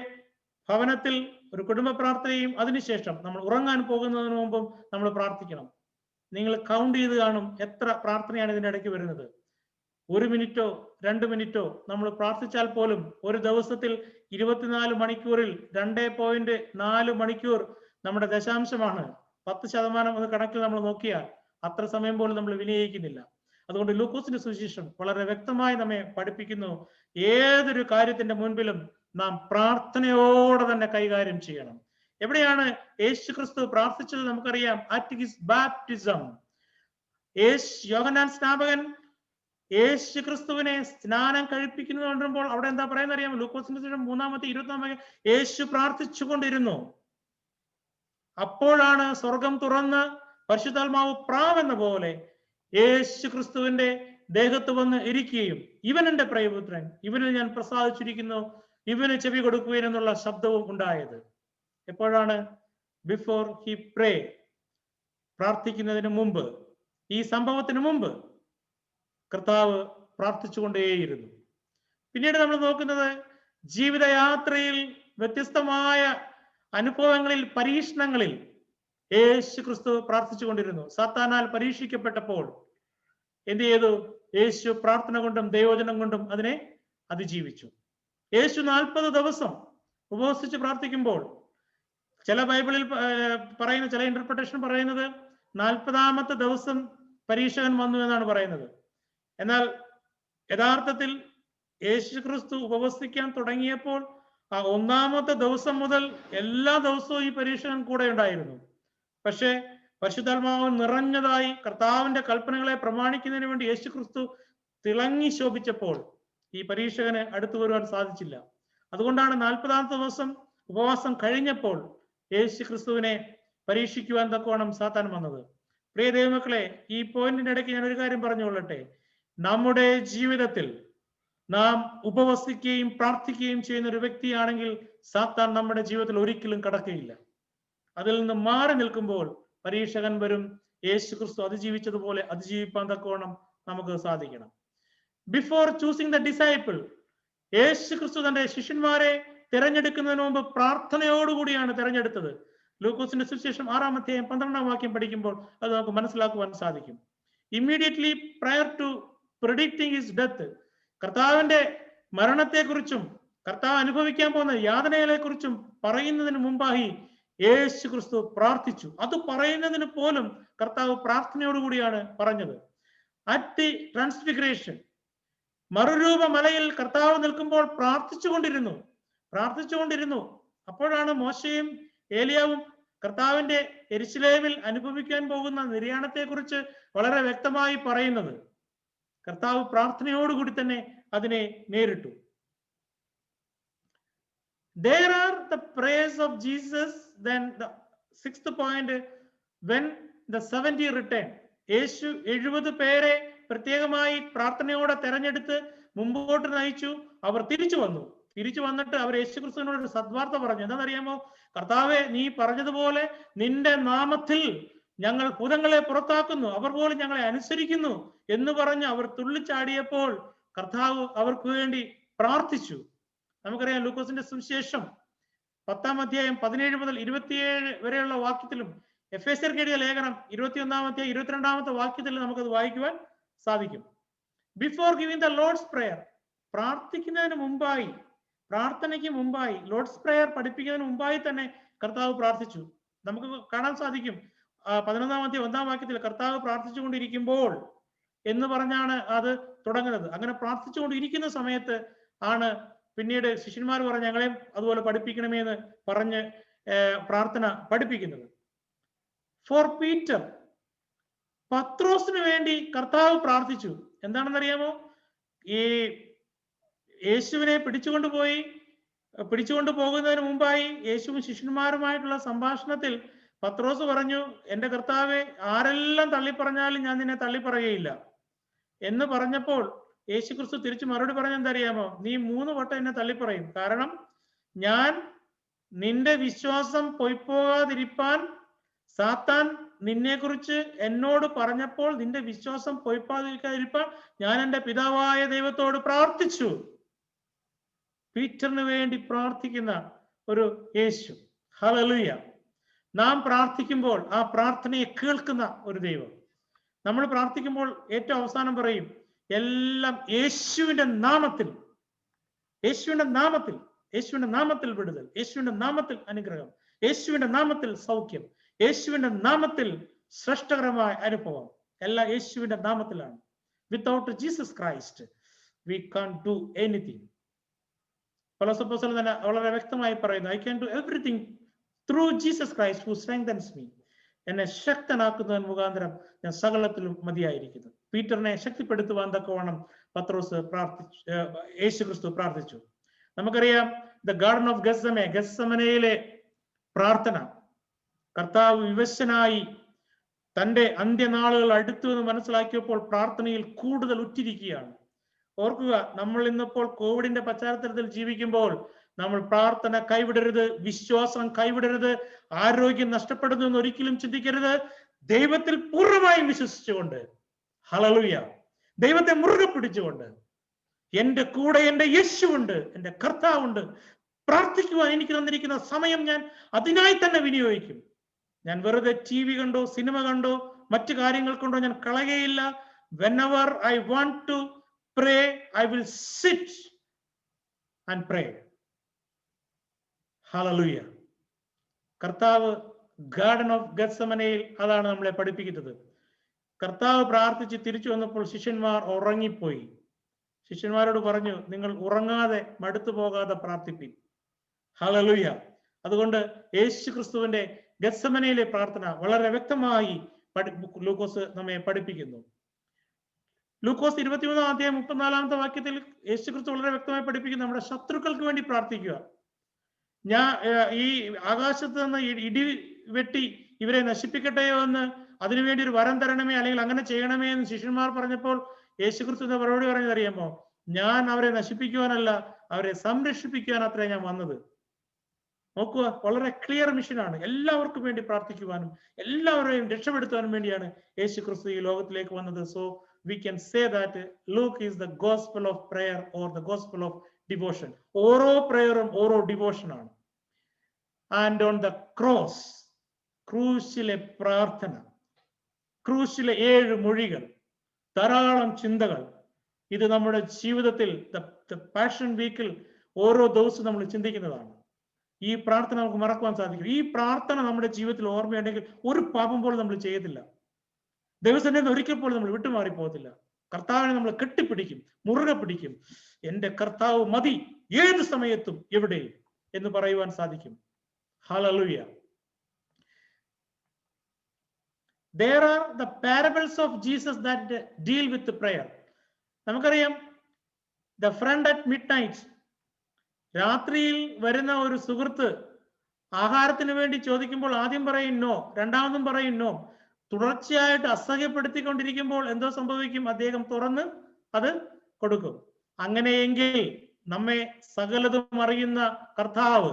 ഭവനത്തിൽ ഒരു കുടുംബ പ്രാർത്ഥനയും അതിനുശേഷം നമ്മൾ ഉറങ്ങാൻ പോകുന്നതിന് മുമ്പും നമ്മൾ പ്രാർത്ഥിക്കണം. നിങ്ങൾ കൗണ്ട് ചെയ്ത് കാണും എത്ര പ്രാർത്ഥനയാണ് ഇതിൻ്റെ ഇടയ്ക്ക് വരുന്നത്. 1 മിനിറ്റോ 2 മിനിറ്റോ നമ്മൾ പ്രാർത്ഥിച്ചാൽ പോലും ഒരു ദിവസത്തിൽ 24 മണിക്കൂറിൽ 2.4 മണിക്കൂർ നമ്മുടെ ദശാംശമാണ്. 10% എന്ന കണക്കിൽ നമ്മൾ നോക്കിയാൽ അത്ര സമയം പോലും നമ്മൾ വിനിയോഗിക്കുന്നില്ല. അതുകൊണ്ട് ലൂക്കോസിന്റെ സുവിശേഷം വളരെ വ്യക്തമായി നമ്മെ പഠിപ്പിക്കുന്നു, ഏതൊരു കാര്യത്തിന്റെ മുൻപിലും നാം പ്രാർത്ഥനയോടെ തന്നെ കൈകാര്യം ചെയ്യണം. എവിടെയാണ് യേശു ക്രിസ്തു പ്രാർത്ഥിച്ചത് നമുക്കറിയാം. അറ്റ് ഹിസ് ബാപ്റ്റിസം, യോഹന്നാൻ സ്നാപകൻ യേശു ക്രിസ്തുവിനെ സ്നാനം കഴിപ്പിക്കുന്നത് കൊണ്ടുമ്പോൾ അവിടെ എന്താ പറയുന്നത് അറിയാമോ? ലൂക്കോസിന്റെ സുവിശേഷം 3-24 യേശു പ്രാർത്ഥിച്ചുകൊണ്ടിരുന്നു. അപ്പോഴാണ് സ്വർഗം തുറന്ന് പരിശുദ്ധാത്മാവ് പ്രാവെന്ന പോലെ യേശു ക്രിസ്തുവിന്റെ ദേഹത്ത് വന്ന് ഇരിക്കുകയും ഇവൻ എന്റെ പ്രിയപുത്രൻ, ഇവനിൽ ഞാൻ പ്രസാദിച്ചിരിക്കുന്നു, ഇവന് ചെവി കൊടുക്കുകയും എന്നുള്ള ശബ്ദവും ഉണ്ടായത്. എപ്പോഴാണ്? ബിഫോർ ഹി പ്രേ, പ്രാർത്ഥിക്കുന്നതിന് മുമ്പ്, ഈ സംഭവത്തിന് മുമ്പ് കർത്താവ് പ്രാർത്ഥിച്ചുകൊണ്ടേയിരുന്നു. പിന്നീട് നമ്മൾ നോക്കുന്നത് ജീവിതയാത്രയിൽ വ്യത്യസ്തമായ അനുഭവങ്ങളിൽ, പരീക്ഷണങ്ങളിൽ യേശു ക്രിസ്തു പ്രാർത്ഥിച്ചുകൊണ്ടിരുന്നു. സാത്താനാൽ പരീക്ഷിക്കപ്പെട്ടപ്പോൾ എന്ത് ചെയ്തു? യേശു പ്രാർത്ഥന കൊണ്ടും ദൈവവചനം കൊണ്ടും അതിനെ അതിജീവിച്ചു. യേശു 40 ദിവസം ഉപവസിച്ച് പ്രാർത്ഥിക്കുമ്പോൾ ചില ബൈബിളിൽ പറയുന്ന ചില ഇന്റർപ്രിട്ടേഷൻ പറയുന്നത് 40ാമത്തെ ദിവസം പരീക്ഷകൻ വന്നു എന്നാണ് പറയുന്നത്. എന്നാൽ യഥാർത്ഥത്തിൽ യേശു ക്രിസ്തു ഉപവസിക്കാൻ തുടങ്ങിയപ്പോൾ ആ 1ാമത്തെ ദിവസം മുതൽ എല്ലാ ദിവസവും ഈ പരീക്ഷകൻ കൂടെ ഉണ്ടായിരുന്നു. പക്ഷേ പരിശുദ്ധാത്മാവ് നിറഞ്ഞതായി കർത്താവിന്റെ കൽപ്പനകളെ പ്രമാണിക്കുന്നതിന് വേണ്ടി യേശു ക്രിസ്തു തിളങ്ങി ശോഭിച്ചപ്പോൾ ഈ പരീക്ഷകന് അടുത്തു വരുവാൻ സാധിച്ചില്ല. അതുകൊണ്ടാണ് 40ാമത്തെ ദിവസം ഉപവാസം കഴിഞ്ഞപ്പോൾ യേശു ക്രിസ്തുവിനെ പരീക്ഷിക്കുവാൻ തക്കവണ്ണം സാത്താൻ വന്നത്. പ്രിയ ദൈവമക്കളെ, ഈ പോയിന്റിന്റെ ഇടയ്ക്ക് ഞാൻ ഒരു കാര്യം പറഞ്ഞുകൊള്ളട്ടെ. നമ്മുടെ ജീവിതത്തിൽ നാം ഉപവസിക്കുകയും പ്രാർത്ഥിക്കുകയും ചെയ്യുന്ന ഒരു വ്യക്തിയാണെങ്കിൽ സാത്താൻ നമ്മുടെ ജീവിതത്തിൽ ഒരിക്കലും കടക്കുകയില്ല. അതിൽ നിന്ന് മാറി നിൽക്കുമ്പോൾ പരീക്ഷകൻ വരും. യേശു ക്രിസ്തു അതിജീവിച്ചതുപോലെ അതിജീവിപ്പാൻ തക്കവണ്ണം നമുക്ക് സാധിക്കണം. ബിഫോർ ചൂസിങ് ദ ഡിസൈപ്പിൾ, യേശു ക്രിസ്തു തന്റെ ശിഷ്യന്മാരെ തിരഞ്ഞെടുക്കുന്നതിന് മുമ്പ് പ്രാർത്ഥനയോടുകൂടിയാണ് തിരഞ്ഞെടുത്തത്. ലൂക്കോസിന്റെ സുവിശേഷം 6-ാം അധ്യായം 12-ാം വാക്യം പഠിക്കുമ്പോൾ അത് നമുക്ക് മനസ്സിലാക്കുവാൻ സാധിക്കും. Immediately prior to predicting his death, കർത്താവിന്റെ മരണത്തെക്കുറിച്ചും കർത്താവ് അനുഭവിക്കാൻ പോകുന്ന യാതനകളെ കുറിച്ചും പറയുന്നതിന് മുമ്പായി യേശു ക്രിസ്തു പ്രാർത്ഥിച്ചു. അത് പറയുന്നതിന് പോലും കർത്താവ് പ്രാർത്ഥനയോടുകൂടിയാണ് പറഞ്ഞത്. അറ്റ് ദി ട്രാൻസ്ഫിഗറേഷൻ, മറുരൂപ മലയിൽ കർത്താവ് നിൽക്കുമ്പോൾ പ്രാർത്ഥിച്ചുകൊണ്ടിരുന്നു. അപ്പോഴാണ് മോശയും ഏലിയാവും കർത്താവിന്റെ യെരുശലേമിൽ അനുഭവിക്കാൻ പോകുന്ന നിര്യാണത്തെക്കുറിച്ച് വളരെ വ്യക്തമായി പറയുന്നത്. കർത്താവ് പ്രാർത്ഥനയോടുകൂടി തന്നെ അതിനെ നേരിട്ടു. There are the prayers of Jesus. Then the 6th point, when the 70 returned, യേശു 70 പേരെ പ്രത്യേകമായി പ്രാർത്ഥനയോടെ തെരഞ്ഞെടുത്ത് മുമ്പോട്ട് നയിച്ചു. അവർ തിരിച്ചു വന്നിട്ട് അവർ യേശു ക്രിസ്തുവിനോട് ഒരു സദ്വാർത്ത പറഞ്ഞു. എന്താണെന്നറിയാമോ? കർത്താവെ, നീ പറഞ്ഞതുപോലെ നിന്റെ നാമത്തിൽ ഞങ്ങൾ ഭൂതങ്ങളെ പുറത്താക്കുന്നു, അവർ പോലും ഞങ്ങളെ അനുസരിക്കുന്നു എന്ന് പറഞ്ഞ് അവർ തുള്ളിച്ചാടിയപ്പോൾ കർത്താവ് അവർക്ക് വേണ്ടി പ്രാർത്ഥിച്ചു. നമുക്കറിയാം ലൂക്കോസിന്റെ സുവിശേഷം 10-ാം അധ്യായം 17 മുതൽ 27 വരെയുള്ള വാക്യത്തിലും എഫേസ്യർക്ക് എഴുതിയ ലേഖനം 21-ാം അധ്യായം 22-ാമത്തെ വാക്യത്തിൽ നമുക്കത് വായിക്കുവാൻ സാധിക്കും. Before giving the Lord's prayer, പ്രാർത്ഥിക്കുന്നതിന് മുമ്പായി, പ്രാർത്ഥനയ്ക്ക് മുമ്പായി, ലോർഡ്സ് പ്രയർ പഠിപ്പിക്കുന്നതിന് മുമ്പായി തന്നെ കർത്താവ് പ്രാർത്ഥിച്ചു. നമുക്ക് കാണാൻ സാധിക്കും 11-ാം അധ്യായം 1-ാം വാക്യത്തിൽ കർത്താവ് പ്രാർത്ഥിച്ചുകൊണ്ടിരിക്കുമ്പോൾ എന്ന് പറഞ്ഞാണ് അത് തുടങ്ങുന്നത്. അങ്ങനെ പ്രാർത്ഥിച്ചുകൊണ്ടിരിക്കുന്ന സമയത്ത് ആണ് പിന്നീട് ശിഷ്യന്മാർ പറഞ്ഞ് ഞങ്ങളെയും അതുപോലെ പഠിപ്പിക്കണമേ എന്ന് പറഞ്ഞ് പ്രാർത്ഥന പഠിപ്പിക്കുന്നത്. ഫോർ പീറ്റർ, പത്രോസിന് വേണ്ടി കർത്താവ് പ്രാർത്ഥിച്ചു. എന്താണെന്നറിയാമോ? ഈ യേശുവിനെ പിടിച്ചുകൊണ്ടു പോകുന്നതിന് മുമ്പായി യേശുവും ശിഷ്യന്മാരുമായിട്ടുള്ള സംഭാഷണത്തിൽ പത്രോസ് പറഞ്ഞു, എന്റെ കർത്താവെ, ആരെല്ലാം തള്ളിപ്പറഞ്ഞാലും ഞാൻ നിന്നെ തള്ളിപ്പറയുകയില്ല എന്ന് പറഞ്ഞപ്പോൾ യേശുക്രിസ്തു തിരിച്ചു മറുപടി പറഞ്ഞ എന്തറിയാമോ? നീ 3 വട്ടം എന്നെ തള്ളിപ്പറയും. കാരണം ഞാൻ നിന്റെ വിശ്വാസം പൊയ്പോകാതിരിപ്പാൻ സാത്താൻ നിന്നെ കുറിച്ച് എന്നോട് പറഞ്ഞപ്പോൾ നിന്റെ വിശ്വാസം പൊയ്പോകാതിരിക്കാൻ ഞാൻ എൻ്റെ പിതാവായ ദൈവത്തോട് പ്രാർത്ഥിച്ചു. പീറ്ററിന് വേണ്ടി പ്രാർത്ഥിക്കുന്ന ഒരു യേശു. ഹല്ലേലൂയ. നാം പ്രാർത്ഥിക്കുമ്പോൾ ആ പ്രാർത്ഥനയെ കേൾക്കുന്ന ഒരു ദൈവം. നമ്മൾ പ്രാർത്ഥിക്കുമ്പോൾ ഏറ്റവും അവസാനം പറയും, എല്ലാം യേശുവിന്റെ നാമത്തിൽ, യേശുവിന്റെ നാമത്തിൽ, യേശുവിന്റെ നാമത്തിൽ വിടുതൽ, യേശുവിന്റെ നാമത്തിൽ അനുഗ്രഹം, യേശുവിന്റെ നാമത്തിൽ സൗഖ്യം, യേശുവിന്റെ നാമത്തിൽ ശ്രേഷ്ഠകരമായ അനുഭവം. എല്ലാം യേശുവിന്റെ നാമത്തിലാണ്. Without Jesus Christ we can do anything. പൗലോസ് അപ്പോസ്തലൻ തന്നെ വളരെ വ്യക്തമായി പറയുന്നു, I can do everything through Jesus Christ who strengthens me. എന്നെ ശക്തനാക്കുന്നതിന് മുഖാന്തരം ഞാൻ സകലത്തിലും മതിയായിരിക്കുന്നു. പീറ്ററിനെ ശക്തിപ്പെടുത്തുവാൻ തക്കവണ്ണം പത്രോസ് യേശുക്രിസ്തു പ്രാർത്ഥിച്ചു. നമുക്കറിയാം ദ ഗാർഡൻ ഓഫ് ഗെത്സമനയിലെ പ്രാർത്ഥന. കർത്താവ് വിവശനായി തന്റെ അന്ത്യനാളുകൾ അടുത്തു എന്ന് മനസ്സിലാക്കിയപ്പോൾ പ്രാർത്ഥനയിൽ കൂടുതൽ ഉറ്റിരിക്കുകയാണ്. ഓർക്കുക, നമ്മൾ ഇന്നിപ്പോൾ കോവിഡിന്റെ പശ്ചാത്തലത്തിൽ ജീവിക്കുമ്പോൾ നമ്മൾ പ്രാർത്ഥന കൈവിടരുത്, വിശ്വാസം കൈവിടരുത്, ആരോഗ്യം നഷ്ടപ്പെടുന്നു എന്ന് ഒരിക്കലും ചിന്തിക്കരുത്. ദൈവത്തിൽ പൂർണ്ണമായും വിശ്വസിച്ചുകൊണ്ട്, ഹല്ലേലൂയ, ദൈവത്തെ മുറുകെ പിടിച്ചുകൊണ്ട്, എന്റെ കൂടെ എന്റെ യേശുവുണ്ട്, എന്റെ കർത്താവുണ്ട്, പ്രാർത്ഥിക്കുവാൻ എനിക്ക് തന്നിരിക്കുന്ന സമയം ഞാൻ അതിനായി തന്നെ വിനിയോഗിക്കും. ഞാൻ വെറുതെ TV കണ്ടോ സിനിമ കണ്ടോ മറ്റു കാര്യങ്ങൾ കൊണ്ടോ ഞാൻ കളയുകയില്ല. whenever I want to pray, I will sit and pray. Hallelujah. കർത്താവ് ഗാർഡൻ ഓഫ് ഗെത്സമനയിൽ അതാണ് നമ്മളെ പഠിപ്പിക്കുന്നത്. കർത്താവ് പ്രാർത്ഥിച്ച് തിരിച്ചു വന്നപ്പോൾ ശിഷ്യന്മാർ ഉറങ്ങിപ്പോയി. ശിഷ്യന്മാരോട് പറഞ്ഞു, നിങ്ങൾ ഉറങ്ങാതെ മടുത്തു പോകാതെ പ്രാർത്ഥിപ്പിൻ. ഹല്ലേലൂയ. അതുകൊണ്ട് യേശു ക്രിസ്തുവിന്റെ ഗെത്സമനയിലെ പ്രാർത്ഥന വളരെ വ്യക്തമായി ലൂക്കോസ് നമ്മെ പഠിപ്പിക്കുന്നു. ലൂക്കോസ് 23-ാം അധ്യായം 34-ാമത്തെ വാക്യത്തിൽ യേശു ക്രിസ്തു വളരെ വ്യക്തമായി പഠിപ്പിക്കുന്നു, നമ്മുടെ ശത്രുക്കൾക്ക് വേണ്ടി പ്രാർത്ഥിക്കുക. ഞാൻ ഈ ആകാശത്ത് നിന്ന് ഇടി വെട്ടി ഇവരെ നശിപ്പിക്കട്ടെയോ എന്ന്, അതിനുവേണ്ടി ഒരു വരം തരണമേ, അല്ലെങ്കിൽ അങ്ങനെ ചെയ്യണമേ എന്ന് ശിഷ്യന്മാർ പറഞ്ഞപ്പോൾ യേശുക്രിസ്തുവിന്റെ മറുപടി പറഞ്ഞത് അറിയാമോ? ഞാൻ അവരെ നശിപ്പിക്കുവാനല്ല, അവരെ സംരക്ഷിപ്പിക്കുവാൻ അത്രേ ഞാൻ വന്നത്. നോക്കുക, വളരെ ക്ലിയർ മിഷനാണ്. എല്ലാവർക്കും വേണ്ടി പ്രാർത്ഥിക്കുവാനും എല്ലാവരെയും രക്ഷപ്പെടുത്താനും വേണ്ടിയാണ് യേശുക്രിസ്തു ഈ ലോകത്തിലേക്ക് വന്നത്. So we can say that Luke is the gospel of prayer or the gospel of devotion. ഓരോ പ്രയറും ഓരോ ഡിവോഷൻ ആണ്. ആൻഡ് ഓൺ ദ ക്രോസ്, ക്രൂശിലെ പ്രാർത്ഥന, ക്രൂശിലെ 7 മൊഴികൾ, ധാരാളം ചിന്തകൾ, ഇത് നമ്മുടെ ജീവിതത്തിൽ പാഷൻ വീക്കിൽ ഓരോ ദിവസവും നമ്മൾ ചിന്തിക്കുന്നതാണ്. ഈ പ്രാർത്ഥന നമുക്ക് മറക്കുവാൻ സാധിക്കും. ഈ പ്രാർത്ഥന നമ്മുടെ ജീവിതത്തിൽ ഓർമ്മയുണ്ടെങ്കിൽ ഒരു പാപം പോലും നമ്മൾ ചെയ്യത്തില്ല. ദൈവസന്നിധിയിൽ ഒരിക്കൽ പോലും നമ്മൾ വിട്ടുമാറി പോകത്തില്ല. കർത്താവിനെ നമ്മൾ കെട്ടിപ്പിടിക്കും, മുറുകെ പിടിക്കും. എന്റെ കർത്താവ് മതി, ഏത് സമയത്തും എവിടെയും എന്ന് പറയുവാൻ സാധിക്കും. Hallelujah. There are the parables of Jesus that deal with the prayer. നമുക്കറിയാം, the friend at midnight, രാത്രിയിൽ വരുന്ന ഒരു സുഹൃത്ത് ആഹാരത്തിന് വേണ്ടി ചോദിക്കുമ്പോൾ ആദ്യം പറയും നോ, രണ്ടാമതും പറയും നോ. തുടർച്ചയായിട്ട് അസഹ്യപ്പെടുത്തിക്കൊണ്ടിരിക്കുമ്പോൾ എന്തോ സംഭവിക്കും? അദ്ദേഹം തുറന്ന് അത് കൊടുക്കും. അങ്ങനെയെങ്കിൽ നമ്മെ സകലതും അറിയുന്ന കർത്താവ്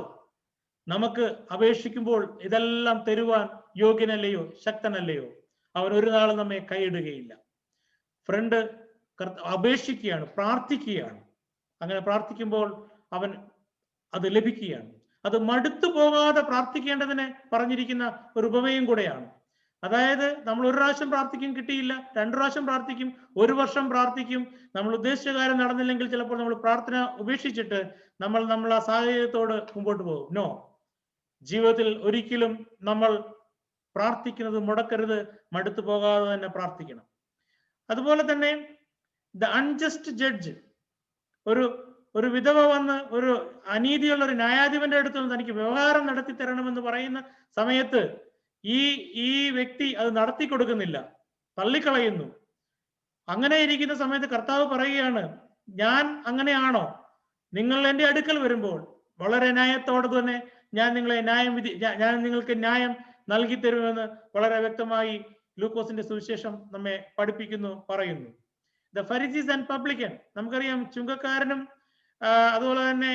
നമുക്ക് അപേക്ഷിക്കുമ്പോൾ ഇതെല്ലാം തരുവാൻ യോഗ്യനല്ലയോ, ശക്തനല്ലയോ? അവൻ ഒരു നാളും നമ്മെ കൈയിടുകയില്ല. ഫ്രണ്ട് അപേക്ഷിക്കുകയാണ്, പ്രാർത്ഥിക്കുകയാണ്. അങ്ങനെ പ്രാർത്ഥിക്കുമ്പോൾ അവൻ അത് ലഭിക്കുകയാണ്. അത് മടുത്തു പോകാതെ പ്രാർത്ഥിക്കേണ്ടതിന് പറഞ്ഞിരിക്കുന്ന ഒരു ഉപമയും കൂടെയാണ്. അതായത് നമ്മൾ ഒരു പ്രാവശ്യം പ്രാർത്ഥിക്കും, കിട്ടിയില്ല, 2 പ്രാവശ്യം പ്രാർത്ഥിക്കും, 1 വർഷം പ്രാർത്ഥിക്കും, നമ്മൾ ഉദ്ദേശിച്ച കാര്യം നടന്നില്ലെങ്കിൽ ചിലപ്പോൾ നമ്മൾ പ്രാർത്ഥന ഉപേക്ഷിച്ചിട്ട് നമ്മൾ ആ സാഹചര്യത്തോട് മുമ്പോട്ട് പോകും. നോ, ജീവിതത്തിൽ ഒരിക്കലും നമ്മൾ പ്രാർത്ഥിക്കുന്നത് മുടക്കരുത്, മടുത്തു പോകാതെ തന്നെ പ്രാർത്ഥിക്കണം. അതുപോലെ തന്നെ ദ അൺജസ്റ്റ് ജഡ്ജ്, ഒരു വിധവ വന്ന് ഒരു അനീതിയുള്ള ഒരു ന്യായാധിപന്റെ അടുത്ത് നിന്ന് തനിക്ക് വ്യവഹാരം നടത്തി തരണമെന്ന് പറയുന്ന സമയത്ത് ഈ വ്യക്തി അത് നടത്തി കൊടുക്കുന്നില്ല, തള്ളിക്കളയുന്നു. അങ്ങനെ ഇരിക്കുന്ന സമയത്ത് കർത്താവ് പറയുകയാണ്, ഞാൻ അങ്ങനെയാണോ? നിങ്ങൾ എൻ്റെ അടുക്കൽ വരുമ്പോൾ വളരെ ന്യായത്തോടെ തന്നെ ഞാൻ നിങ്ങൾക്ക് ന്യായം നൽകി തരുമെന്ന് വളരെ വ്യക്തമായി ലൂക്കോസിന്റെ സുവിശേഷം നമ്മെ പഠിപ്പിക്കുന്നു, പറയുന്നു. ദ ഫരിസീസ് ആൻഡ് പബ്ലിക്കൻ, നമുക്കറിയാം ചുങ്കക്കാരനും അതുപോലെ തന്നെ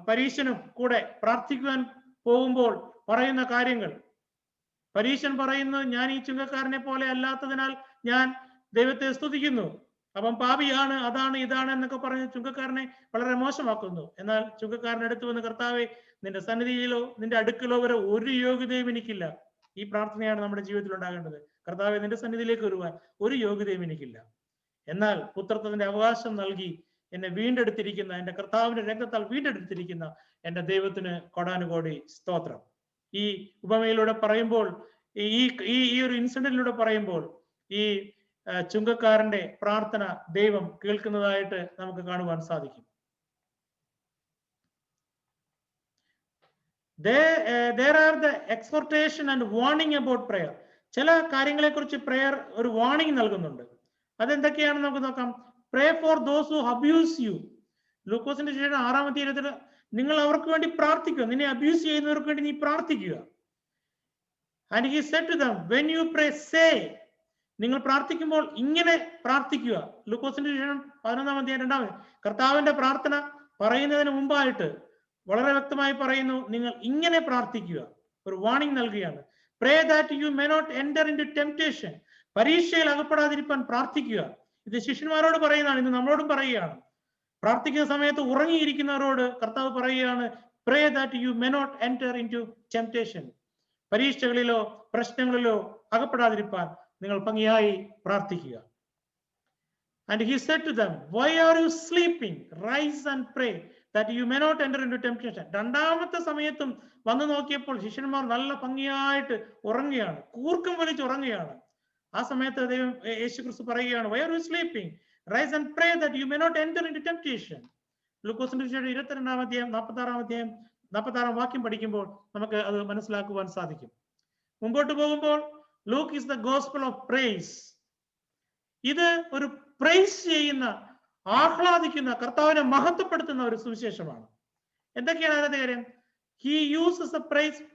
പരീശനും കൂടെ പ്രാർത്ഥിക്കുവാൻ പോകുമ്പോൾ പറയുന്ന കാര്യങ്ങൾ. പരീശൻ പറയുന്നു, ഞാൻ ഈ ചുങ്കക്കാരനെ പോലെ അല്ലാത്തതിനാൽ ഞാൻ ദൈവത്തെ സ്തുതിക്കുന്നു, അപ്പം പാപിയാണ്, അതാണ് ഇതാണ് എന്നൊക്കെ പറഞ്ഞ് ചുങ്കക്കാരനെ വളരെ മോശമാക്കുന്നു. എന്നാൽ ചുങ്കക്കാരൻ അടുത്ത് വന്ന്, കർത്താവെ, നിന്റെ സന്നിധിയിലോ നിന്റെ അടുക്കലോ വരെ ഒരു യോഗ്യതയും എനിക്കില്ല. ഈ പ്രാർത്ഥനയാണ് നമ്മുടെ ജീവിതത്തിൽ ഉണ്ടാകേണ്ടത്. കർത്താവെ, നിന്റെ സന്നിധിയിലേക്ക് വരുവാൻ ഒരു യോഗ്യതയും എനിക്കില്ല, എന്നാൽ പുത്രത്വത്തിന്റെ അവകാശം നൽകി എന്നെ വീണ്ടെടുത്തിരിക്കുന്ന, എന്റെ കർത്താവിന്റെ രക്തത്താൽ വീണ്ടെടുത്തിരിക്കുന്ന എന്റെ ദൈവത്തിന് കൊടാനുകോടി സ്തോത്രം. ഈ ഉപമയിലൂടെ പറയുമ്പോൾ, ഈ ഒരു ഇൻസിഡന്റിലൂടെ പറയുമ്പോൾ ഈ ചുങ്കക്കാരന്റെ പ്രാർത്ഥന ദൈവം കേൾക്കുന്നതായിട്ട് നമുക്ക് കാണുവാൻ സാധിക്കും. There are the exhortation and warning about prayer. ചില കാര്യങ്ങളെ കുറിച്ച് പ്രയർ ഒരു വാർണിംഗ് നൽകുന്നുണ്ട്. അതെന്തൊക്കെയാണെന്ന് നമുക്ക് നോക്കാം. Pray for those who abuse you. ലൂക്കോസിന്റെ ശേഷം 6-ാം അധ്യായത്തിൽ നിങ്ങൾ അവർക്ക് വേണ്ടി പ്രാർത്ഥിക്കുക, നിന്നെ അബ്യൂസ് ചെയ്യുന്നവർക്ക് വേണ്ടി നീ പ്രാർത്ഥിക്കുക. And he said to them, when you pray, say. നിങ്ങൾ പ്രാർത്ഥിക്കുമ്പോൾ ഇങ്ങനെ പ്രാർത്ഥിക്കുക. ലൂക്കോസിന്റെ ശേഷം 11-ാം അധ്യായം 2-ാം കർത്താവിന്റെ പ്രാർത്ഥന പറയുന്നതിന് മുമ്പായിട്ട് വളരെ വ്യക്തമായി പറയുന്നു, നിങ്ങൾ ഇങ്ങനെ പ്രാർത്ഥിക്കുക. ഒരു വാർണിംഗ് നൽകുകയാണ്. Pray that you may not enter into temptation. പരീക്ഷയിൽ അകപ്പെടാതിരിക്കാൻ പ്രാർത്ഥിക്കുക. ഇത് ശിഷ്യന്മാരോട് പറയുന്നതാണ്, ഇന്ന് നമ്മളോടും പറയുകയാണ്. പ്രാർത്ഥിക്കുന്ന സമയത്ത് ഉറങ്ങിയിരിക്കുന്നവരോട് കർത്താവ് പറയുകയാണ്, Pray that you may not enter into temptation. പരീക്ഷകളിലോ പ്രശ്നങ്ങളിലോ അകപ്പെടാതിരിക്കാൻ നിങ്ങൾ ഭംഗിയായി പ്രാർത്ഥിക്കുക. And he said to them, why are you sleeping? Rise and pray that you may not enter into temptation. 2-ാമത്തെ സമയത്തും വന്നു നോക്കിയപ്പോൾ ശിഷ്യന്മാർ നല്ല ഭംഗിയായിട്ട് ഉറങ്ങുകയാണ്, കൂർക്കം വലിച്ച് ഉറങ്ങുകയാണ്. ആ സമയത്ത് ദൈവം യേശുക്രിസ്തു പറയുകയാണ്, why are you sleeping? Rise and pray that you may not enter into temptation. ലൂക്കോസിന്റെ ശേഷം 22-ാം അധ്യായം 46-ാം വാക്യം പഠിക്കുമ്പോൾ നമുക്ക് അത് മനസ്സിലാക്കുവാൻ സാധിക്കും. മുമ്പോട്ട് പോകുമ്പോൾ Luke is the gospel of praise. ഇത് ഒരു പ്രൈസ് ചെയ്യുന്ന, ആഹ്ലാദിക്കുന്ന, കർത്താവിനെ മഹത്വപ്പെടുത്തുന്ന ഒരു സുവിശേഷമാണ്. എന്തൊക്കെയാണ് അതിന്റെ കാര്യം? He uses the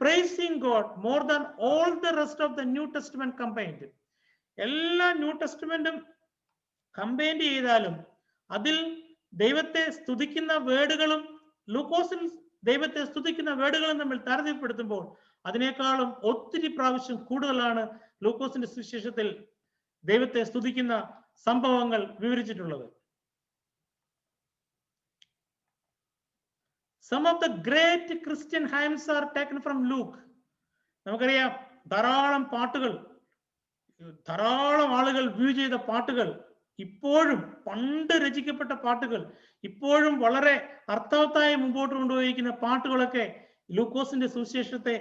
praising God more than all the rest of the New Testament combined. എല്ലാ ന്യൂ ടെസ്റ്റ്മെന്റും കമ്പൈൻഡ് ചെയ്താലും അതിൽ ദൈവത്തെ സ്തുതിക്കുന്ന വേർഡുകളും ലൂക്കോസിൽ ദൈവത്തെ സ്തുതിക്കുന്ന വേർഡുകളും തമ്മിൽ താരതമ്യപ്പെടുത്തുമ്പോൾ അതിനേക്കാളും ഒത്തിരി പ്രാവശ്യം കൂടുതലാണ് ലൂക്കോസിന്റെ സുവിശേഷത്തിൽ ദൈവത്തെ സ്തുതിക്കുന്ന സംഭവങ്ങൾ വിവരിച്ചിട്ടുള്ളത്. Some of the great Christian hymns are taken from Luke. നമുക്കറിയാം ധാരാളം ആളുകൾ വ്യൂ ചെയ്ത പാട്ടുകൾ, ഇപ്പോഴും പണ്ട് രചിക്കപ്പെട്ട പാട്ടുകൾ, ഇപ്പോഴും വളരെ അർത്ഥവത്തായി മുമ്പോട്ട് കൊണ്ടുപോയിരിക്കുന്ന പാട്ടുകളൊക്കെ ലൂക്കോസിന്റെ സുവിശേഷത്തെ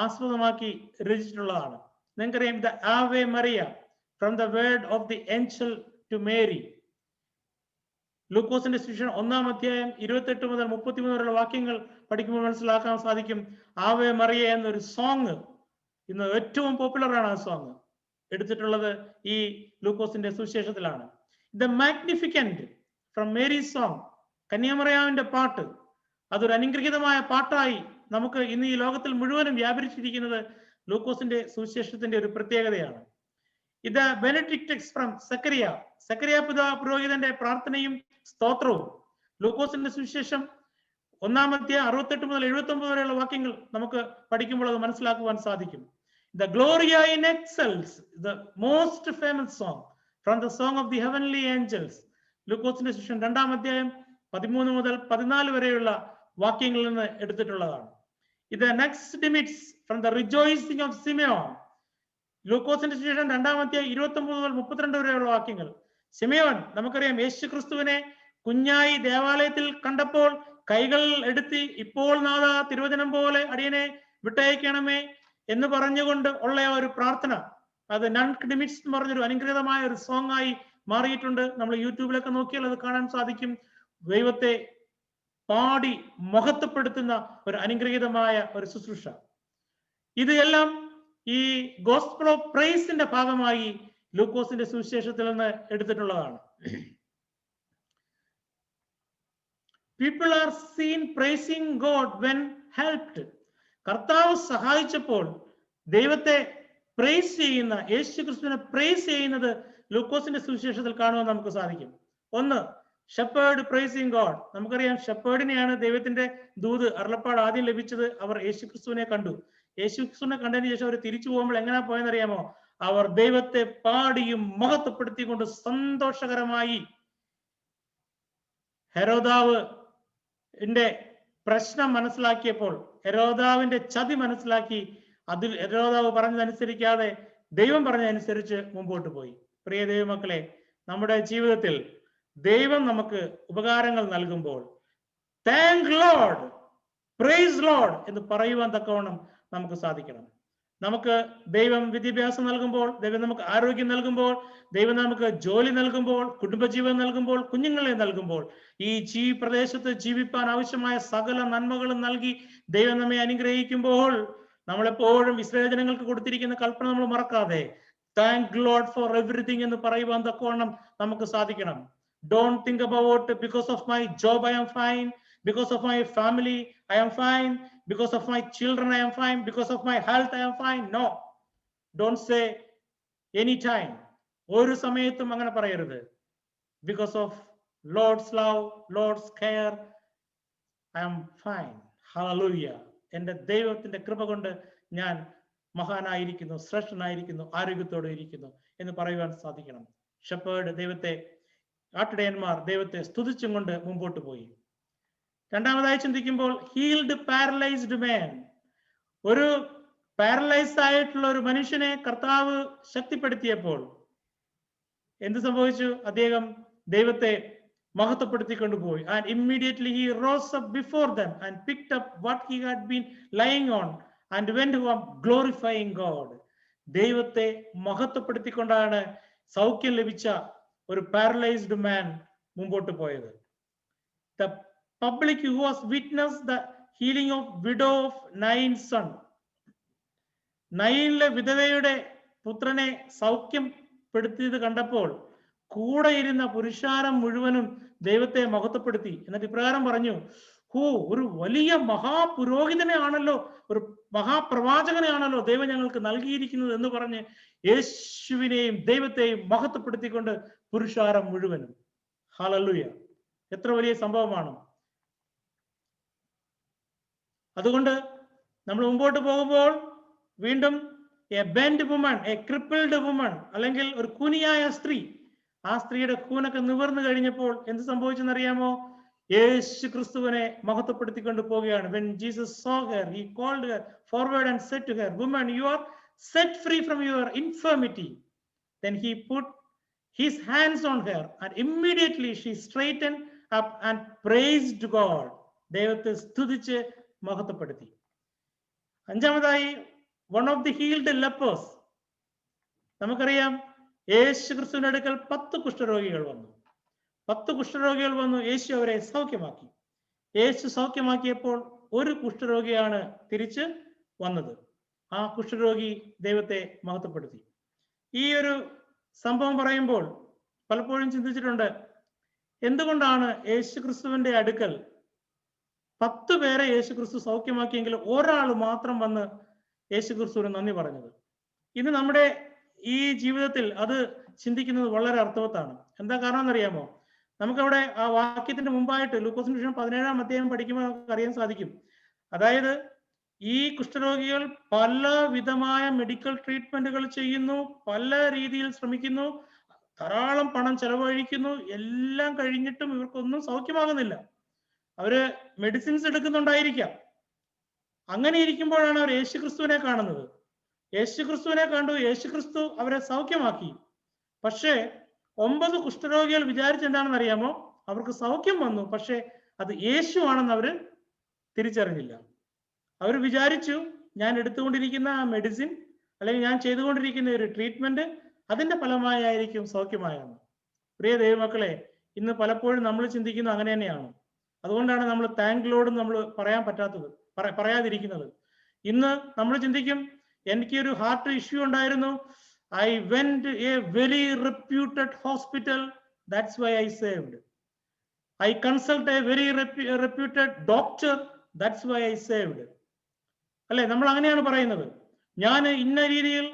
ആസ്പദമാക്കി രചിച്ചിട്ടുള്ളതാണ്. നിങ്ങൾക്കറിയാം, the Ave Maria from the word of the angel to Mary. ലൂക്കോസിന്റെ സുവിശേഷം 1-ാം അധ്യായം 28 മുതൽ 33 വരെയുള്ള വാക്യങ്ങൾ പഠിക്കുമ്പോൾ മനസ്സിലാക്കാൻ സാധിക്കും. ആവേ മറിയ എന്നൊരു സോങ് ഇന്ന് ഏറ്റവും പോപ്പുലർ ആണ്. ആ സോങ് എടുത്തിട്ടുള്ളത് ഈ ലൂക്കോസിന്റെ സുവിശേഷത്തിലാണ്. ദ മാഗ്നിഫിക്കന്റ് ഫ്രം മേരി സോങ്, കന്യാമറിയാവിന്റെ പാട്ട്, അതൊരു അനുഗ്രഹീതമായ പാട്ടായി നമുക്ക് ഇന്ന് ഈ ലോകത്തിൽ മുഴുവനും വ്യാപരിച്ചിരിക്കുന്നത് ലൂക്കോസിന്റെ സുവിശേഷത്തിന്റെ ഒരു പ്രത്യേകതയാണ്. ഇത് ബെനഡിക്റ്റസ് ഫ്രം സക്കറിയ പുരോഹിതന്റെ പ്രാർത്ഥനയും സ്തോത്രവും. ലൂക്കോസിന്റെ സുവിശേഷം 1-ാം അധ്യായം 68 മുതൽ 79 വരെയുള്ള വാക്യങ്ങൾ നമുക്ക് പഠിക്കുമ്പോൾ അത് മനസ്സിലാക്കുവാൻ സാധിക്കും. The Gloria in Excels, the most famous song from the song of the heavenly angels. ലൂക്കോസിന്റെ സുവിശേഷം 2-ാം അധ്യായം 13 മുതൽ 14 വരെയുള്ള വാക്യങ്ങളിൽ നിന്ന് എടുത്തിട്ടുള്ളതാണ്. ഇത് next demits from the rejoicing of Simeon. ലൂക്കോസിന്റെ സുവിശേഷം 2-ാം അധ്യായം 29 മുതൽ 32 വരെയുള്ള വാക്യങ്ങൾ. സിമെയോൻ നമുക്കറിയാം യേശു ക്രിസ്തുവിനെ കുഞ്ഞായി ദേവാലയത്തിൽ കണ്ടപ്പോൾ കൈകൾ എടുത്തി, ഇപ്പോൾ നാഥ തിരുവചനം പോലെ അടിയനെ വിട്ടയക്കണമേ എന്ന് പറഞ്ഞുകൊണ്ട് ഉള്ള ഒരു പ്രാർത്ഥന, അത് നൺക് ഡിമിറ്റ്സ് എന്ന് പറഞ്ഞൊരു അനുഗ്രഹീതമായ ഒരു സോങ് ആയി മാറിയിട്ടുണ്ട്. നമ്മൾ യൂട്യൂബിലൊക്കെ നോക്കിയാൽ അത് കാണാൻ സാധിക്കും. ദൈവത്തെ പാടി മഹത്വപ്പെടുത്തുന്ന ഒരു അനുഗ്രഹീതമായ ഒരു ശുശ്രൂഷ. ഇത് എല്ലാം ഈ ഗോസ്പൽ ഓഫ് പ്രൈസിന്റെ ഭാഗമായി ലൂക്കോസിന്റെ സുവിശേഷത്തിൽ നിന്ന് എടുത്തിട്ടുള്ളതാണ്. People are seen praising God when helped. കർത്താവ് സഹായിച്ചപ്പോൾ ദൈവത്തെ പ്രൈസ് ചെയ്യുന്ന, യേശു ക്രിസ്തുവിനെ പ്രൈസ് ചെയ്യുന്നത് ലൂക്കോസിന്റെ സുവിശേഷത്തിൽ കാണുവാൻ നമുക്ക് സാധിക്കും. ഒന്ന്, ഷെപ്പേർഡ് പ്രൈസിങ് ഗോഡ്. നമുക്കറിയാം ഷെപ്പേർഡിനെയാണ് ദൈവത്തിന്റെ ദൂത് അരുളപ്പാട് ആദ്യം ലഭിച്ചത്. അവർ യേശു ക്രിസ്തുവിനെ കണ്ടു. യേശു ക്രിസ്തുവിനെ കണ്ടതിന് ശേഷം അവർ തിരിച്ചു പോകുമ്പോൾ എങ്ങനെ പോയെന്നറിയാമോ? അവർ ദൈവത്തെ പാടിയും മഹത്വപ്പെടുത്തിക്കൊണ്ട് സന്തോഷകരമായി. ഹെരോദാവ് പ്രശ്നം മനസ്സിലാക്കിയപ്പോൾ, ഹെരോദാവിന്റെ ചതി മനസ്സിലാക്കി, അതിൽ ഹെരോദാവ് പറഞ്ഞതനുസരിക്കാതെ ദൈവം പറഞ്ഞതനുസരിച്ച് മുമ്പോട്ട് പോയി. പ്രിയ ദൈവമക്കളെ, നമ്മുടെ ജീവിതത്തിൽ ദൈവം നമുക്ക് ഉപകാരങ്ങൾ നൽകുമ്പോൾ താങ്ക് ലോർഡ്, പ്രൈസ് ലോർഡ് എന്ന് പറയുവാൻ തക്കവണ്ണം നമുക്ക് സാധിക്കണം. നമുക്ക് ദൈവം വിദ്യാഭ്യാസം നൽകുമ്പോൾ, ദൈവം നമുക്ക് ആരോഗ്യം നൽകുമ്പോൾ, ദൈവം നമുക്ക് ജോലി നൽകുമ്പോൾ, കുടുംബജീവൻ നൽകുമ്പോൾ, കുഞ്ഞുങ്ങളെ നൽകുമ്പോൾ, ഈ പ്രദേശത്ത് ജീവിപ്പാൻ ആവശ്യമായ സകല നന്മകളും നൽകി ദൈവം നമ്മെ അനുഗ്രഹിക്കുമ്പോൾ, നമ്മളെപ്പോഴും ഇസ്രായേൽ ജനങ്ങൾക്ക് കൊടുത്തിരിക്കുന്ന കൽപ്പന നമ്മൾ മറക്കാതെ താങ്ക് ലോർഡ് ഫോർ എവറിത്തിങ് എന്ന് പറയുവാൻ തക്കവണ്ണം നമുക്ക് സാധിക്കണം. Don't think about because of my job I am fine, because of my family I am fine, because of my children I am fine, because of my health I am fine. No, don't say anytime. ഒരു സമയത്തും അങ്ങനെ പറയരുത്. Because of Lord's love, Lord's care, I am fine. Hallelujah. എൻ്റെ ദൈവത്തിന്റെ കൃപ കൊണ്ട് ഞാൻ മഹാനായിരിക്കുന്നു, ശ്രേഷ്ഠനായിരിക്കുന്നു, ആരോഗ്യത്തോടെ ഇരിക്കുന്നു എന്ന് പറയുവാൻ സാധിക്കണം. ഷെപ്പേർഡ് ദൈവത്തെ, ആട്ടിടയന്മാർ ദൈവത്തെ സ്തുതിച്ചും കൊണ്ട് മുമ്പോട്ട് പോയി. രണ്ടാമതായി ചിന്തിക്കുമ്പോൾ ഹീൽഡ് പാരലൈസ്ഡ് മാൻ. ഒരു പാരലൈസ് ആയിട്ടുള്ള ഒരു മനുഷ്യനെ കർത്താവ് ശക്തിപ്പെടുത്തിയപ്പോൾ എന്ത് സംഭവിച്ചു? അദ്ദേഹം ദൈവത്തെ മഹത്വപ്പെടുത്തിക്കൊണ്ടുപോയി. And immediately he rose up before them and picked up what he had been lying on and went home glorifying God. ദൈവത്തെ മഹത്വപ്പെടുത്തിക്കൊണ്ടാണ് സൗഖ്യം ലഭിച്ച ഒരു പാരലൈസ്ഡ് മാൻ മുമ്പോട്ട് പോയത്. The public who was witnessed the healing of widow of Nain's son. നയീനിലെ വിധവയുടെ പുത്രനെ സൗഖ്യപ്പെടുത്തിയത് കണ്ടപ്പോൾ കൂടെ ഇരുന്ന പുരുഷാരം മുഴുവനും ദൈവത്തെ മഹത്വപ്പെടുത്തി. എന്നിട്ട് ഇപ്രകാരം പറഞ്ഞു, ഒരു വലിയ മഹാപുരോഹിതനെ ആണല്ലോ, ഒരു മഹാപ്രവാചകനെ ആണല്ലോ ദൈവം ഞങ്ങൾക്ക് നൽകിയിരിക്കുന്നത് എന്ന് പറഞ്ഞ് യേശുവിനെയും ദൈവത്തെയും മഹത്വപ്പെടുത്തിക്കൊണ്ട് പുരുഷാരം മുഴുവനും. ഹല്ലേലൂയ! എത്ര വലിയ സംഭവമാണ്. അതുകൊണ്ട് നമ്മൾ മുമ്പോട്ട് പോകുമ്പോൾ വീണ്ടും A bend woman, A crippled woman, അല്ലെങ്കിൽ ഒരു കൂനിയായ സ്ത്രീ, ആ സ്ത്രീയുടെ കൂനൊക്കെ നിവർന്നു കഴിഞ്ഞപ്പോൾ എന്ത് സംഭവിച്ചെന്നറിയാമോ? യേശു ക്രിസ്തുവിനെ മഹത്വപ്പെടുത്തിക്കൊണ്ട് പോവുകയാണ്. When Jesus saw her, he called her forward and said to her, "Woman, you are set free from your infirmity." Then he put his hands on her and immediately she straightened up and praised God. ദൈവത്തെ സ്തുതിച്ച് മഹത്വപ്പെടുത്തി. അഞ്ചാമതായി one of the healed lepers. നമുക്കറിയാം യേശു ക്രിസ്തുവിന്റെ അടുക്കൽ 10 കുഷ്ഠരോഗികൾ വന്നു. 10 കുഷ്ഠരോഗികൾ വന്നു. യേശു അവരെ സൗഖ്യമാക്കി. യേശു സൗഖ്യമാക്കിയപ്പോൾ ഒരു കുഷ്ഠരോഗിയാണ് തിരിച്ച് വന്നത്. ആ കുഷ്ഠരോഗി ദൈവത്തെ മഹത്വപ്പെടുത്തി. ഈ ഒരു സംഭവം പറയുമ്പോൾ പലപ്പോഴും ചിന്തിച്ചിട്ടുണ്ട്, എന്തുകൊണ്ടാണ് യേശു ക്രിസ്തുവിന്റെ അടുക്കൽ 10 പേരെ യേശു ക്രിസ്തു സൗഖ്യമാക്കിയെങ്കിൽ ഒരാൾ മാത്രം വന്ന് യേശു ക്രിസ്തുവിന് നന്ദി പറഞ്ഞത്? ഇന്ന് നമ്മുടെ ഈ ജീവിതത്തിൽ അത് ചിന്തിക്കുന്നത് വളരെ അർത്ഥവത്താണ്. എന്താ കാരണം എന്നറിയാമോ? നമുക്കവിടെ ആ വാക്യത്തിന്റെ മുമ്പായിട്ട് ലൂക്കോസിന്റെ സുവിശേഷം 17-ാം അധ്യായം പഠിക്കുമ്പോൾ നമുക്ക് അറിയാൻ സാധിക്കും. അതായത് ഈ കുഷ്ഠരോഗികൾ പല വിധമായ മെഡിക്കൽ ട്രീറ്റ്മെന്റുകൾ ചെയ്യുന്നു, പല രീതിയിൽ ശ്രമിക്കുന്നു. ധാരാളം പണം ചെലവഴിക്കുന്നു, എല്ലാം കഴിഞ്ഞിട്ടും ഇവർക്കൊന്നും സൗഖ്യമാകുന്നില്ല. അവര് മെഡിസിൻസ് എടുക്കുന്നുണ്ടായിരിക്കാം. അങ്ങനെ ഇരിക്കുമ്പോഴാണ് അവർ യേശുക്രിസ്തുവിനെ കാണുന്നത്. യേശുക്രിസ്തുവിനെ കണ്ടു, യേശുക്രിസ്തു അവരെ സൗഖ്യമാക്കി. പക്ഷേ 9 കുഷ്ഠരോഗികൾ വിചാരിച്ചെന്താണെന്ന് അറിയാമോ? അവർക്ക് സൗഖ്യം വന്നു, പക്ഷെ അത് യേശു ആണെന്ന് അവര് തിരിച്ചറിഞ്ഞില്ല. അവർ വിചാരിച്ചു ഞാൻ എടുത്തുകൊണ്ടിരിക്കുന്ന ആ മെഡിസിൻ അല്ലെങ്കിൽ ഞാൻ ചെയ്തുകൊണ്ടിരിക്കുന്ന ഒരു ട്രീറ്റ്മെന്റ് അതിന്റെ ഫലമായിരിക്കും സൗഖ്യമായെന്ന്. പ്രിയ ദൈവമക്കളെ, ഇന്ന് പലപ്പോഴും നമ്മൾ ചിന്തിക്കുന്നത് അങ്ങനെ തന്നെയാണ്. അതുകൊണ്ടാണ് നമ്മൾ താങ്ക് ലോഡ് നമ്മൾ പറയാതിരിക്കുന്നത്. ഇന്ന് നമ്മൾ ചിന്തിക്കും, എനിക്കൊരു ഹാർട്ട് ഇഷ്യൂ ഉണ്ടായിരുന്നു, I went a very reputed hospital, that's why I saved. I consult a very reputed doctor, that's why I saved. അല്ലെ, നമ്മൾ അങ്ങനെയാണ് പറയുന്നത്. ഞാൻ ഇന്ന രീതിയിൽ,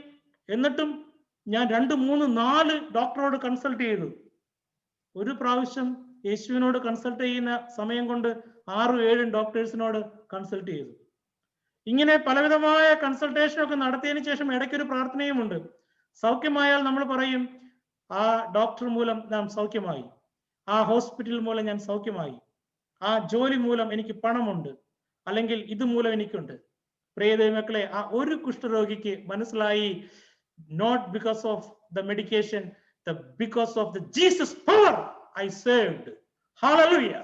എന്നിട്ടും ഞാൻ 2, 3, 4 ഡോക്ടറോട് കൺസൾട്ട് ചെയ്തു. ഒരു പ്രാവശ്യം യേശുവിനോട് കൺസൾട്ട് ചെയ്യുന്ന സമയം കൊണ്ട് 6, 7 ഡോക്ടേഴ്സിനോട് കൺസൾട്ട് ചെയ്തു. ഇങ്ങനെ പലവിധമായ കൺസൾട്ടേഷൻ ഒക്കെ നടത്തിയതിനു ശേഷം ഇടയ്ക്കൊരു പ്രാർത്ഥനയുമുണ്ട്. സൗഖ്യമായാൽ നമ്മൾ പറയും, ആ ഡോക്ടർ മൂലം ഞാൻ സൗഖ്യമായി, ആ ഹോസ്പിറ്റൽ മൂലം ഞാൻ സൗഖ്യമായി, ആ ജോലി മൂലം എനിക്ക് പണമുണ്ട്, അല്ലെങ്കിൽ ഇത് മൂലം എനിക്കുണ്ട്. പ്രിയ ദൈവമക്കളെ, ആ ഒരു കുഷ്ഠരോഗിക്ക് മനസ്സിലായി, not because of the medication, because of the Jesus power I saved. Hallelujah.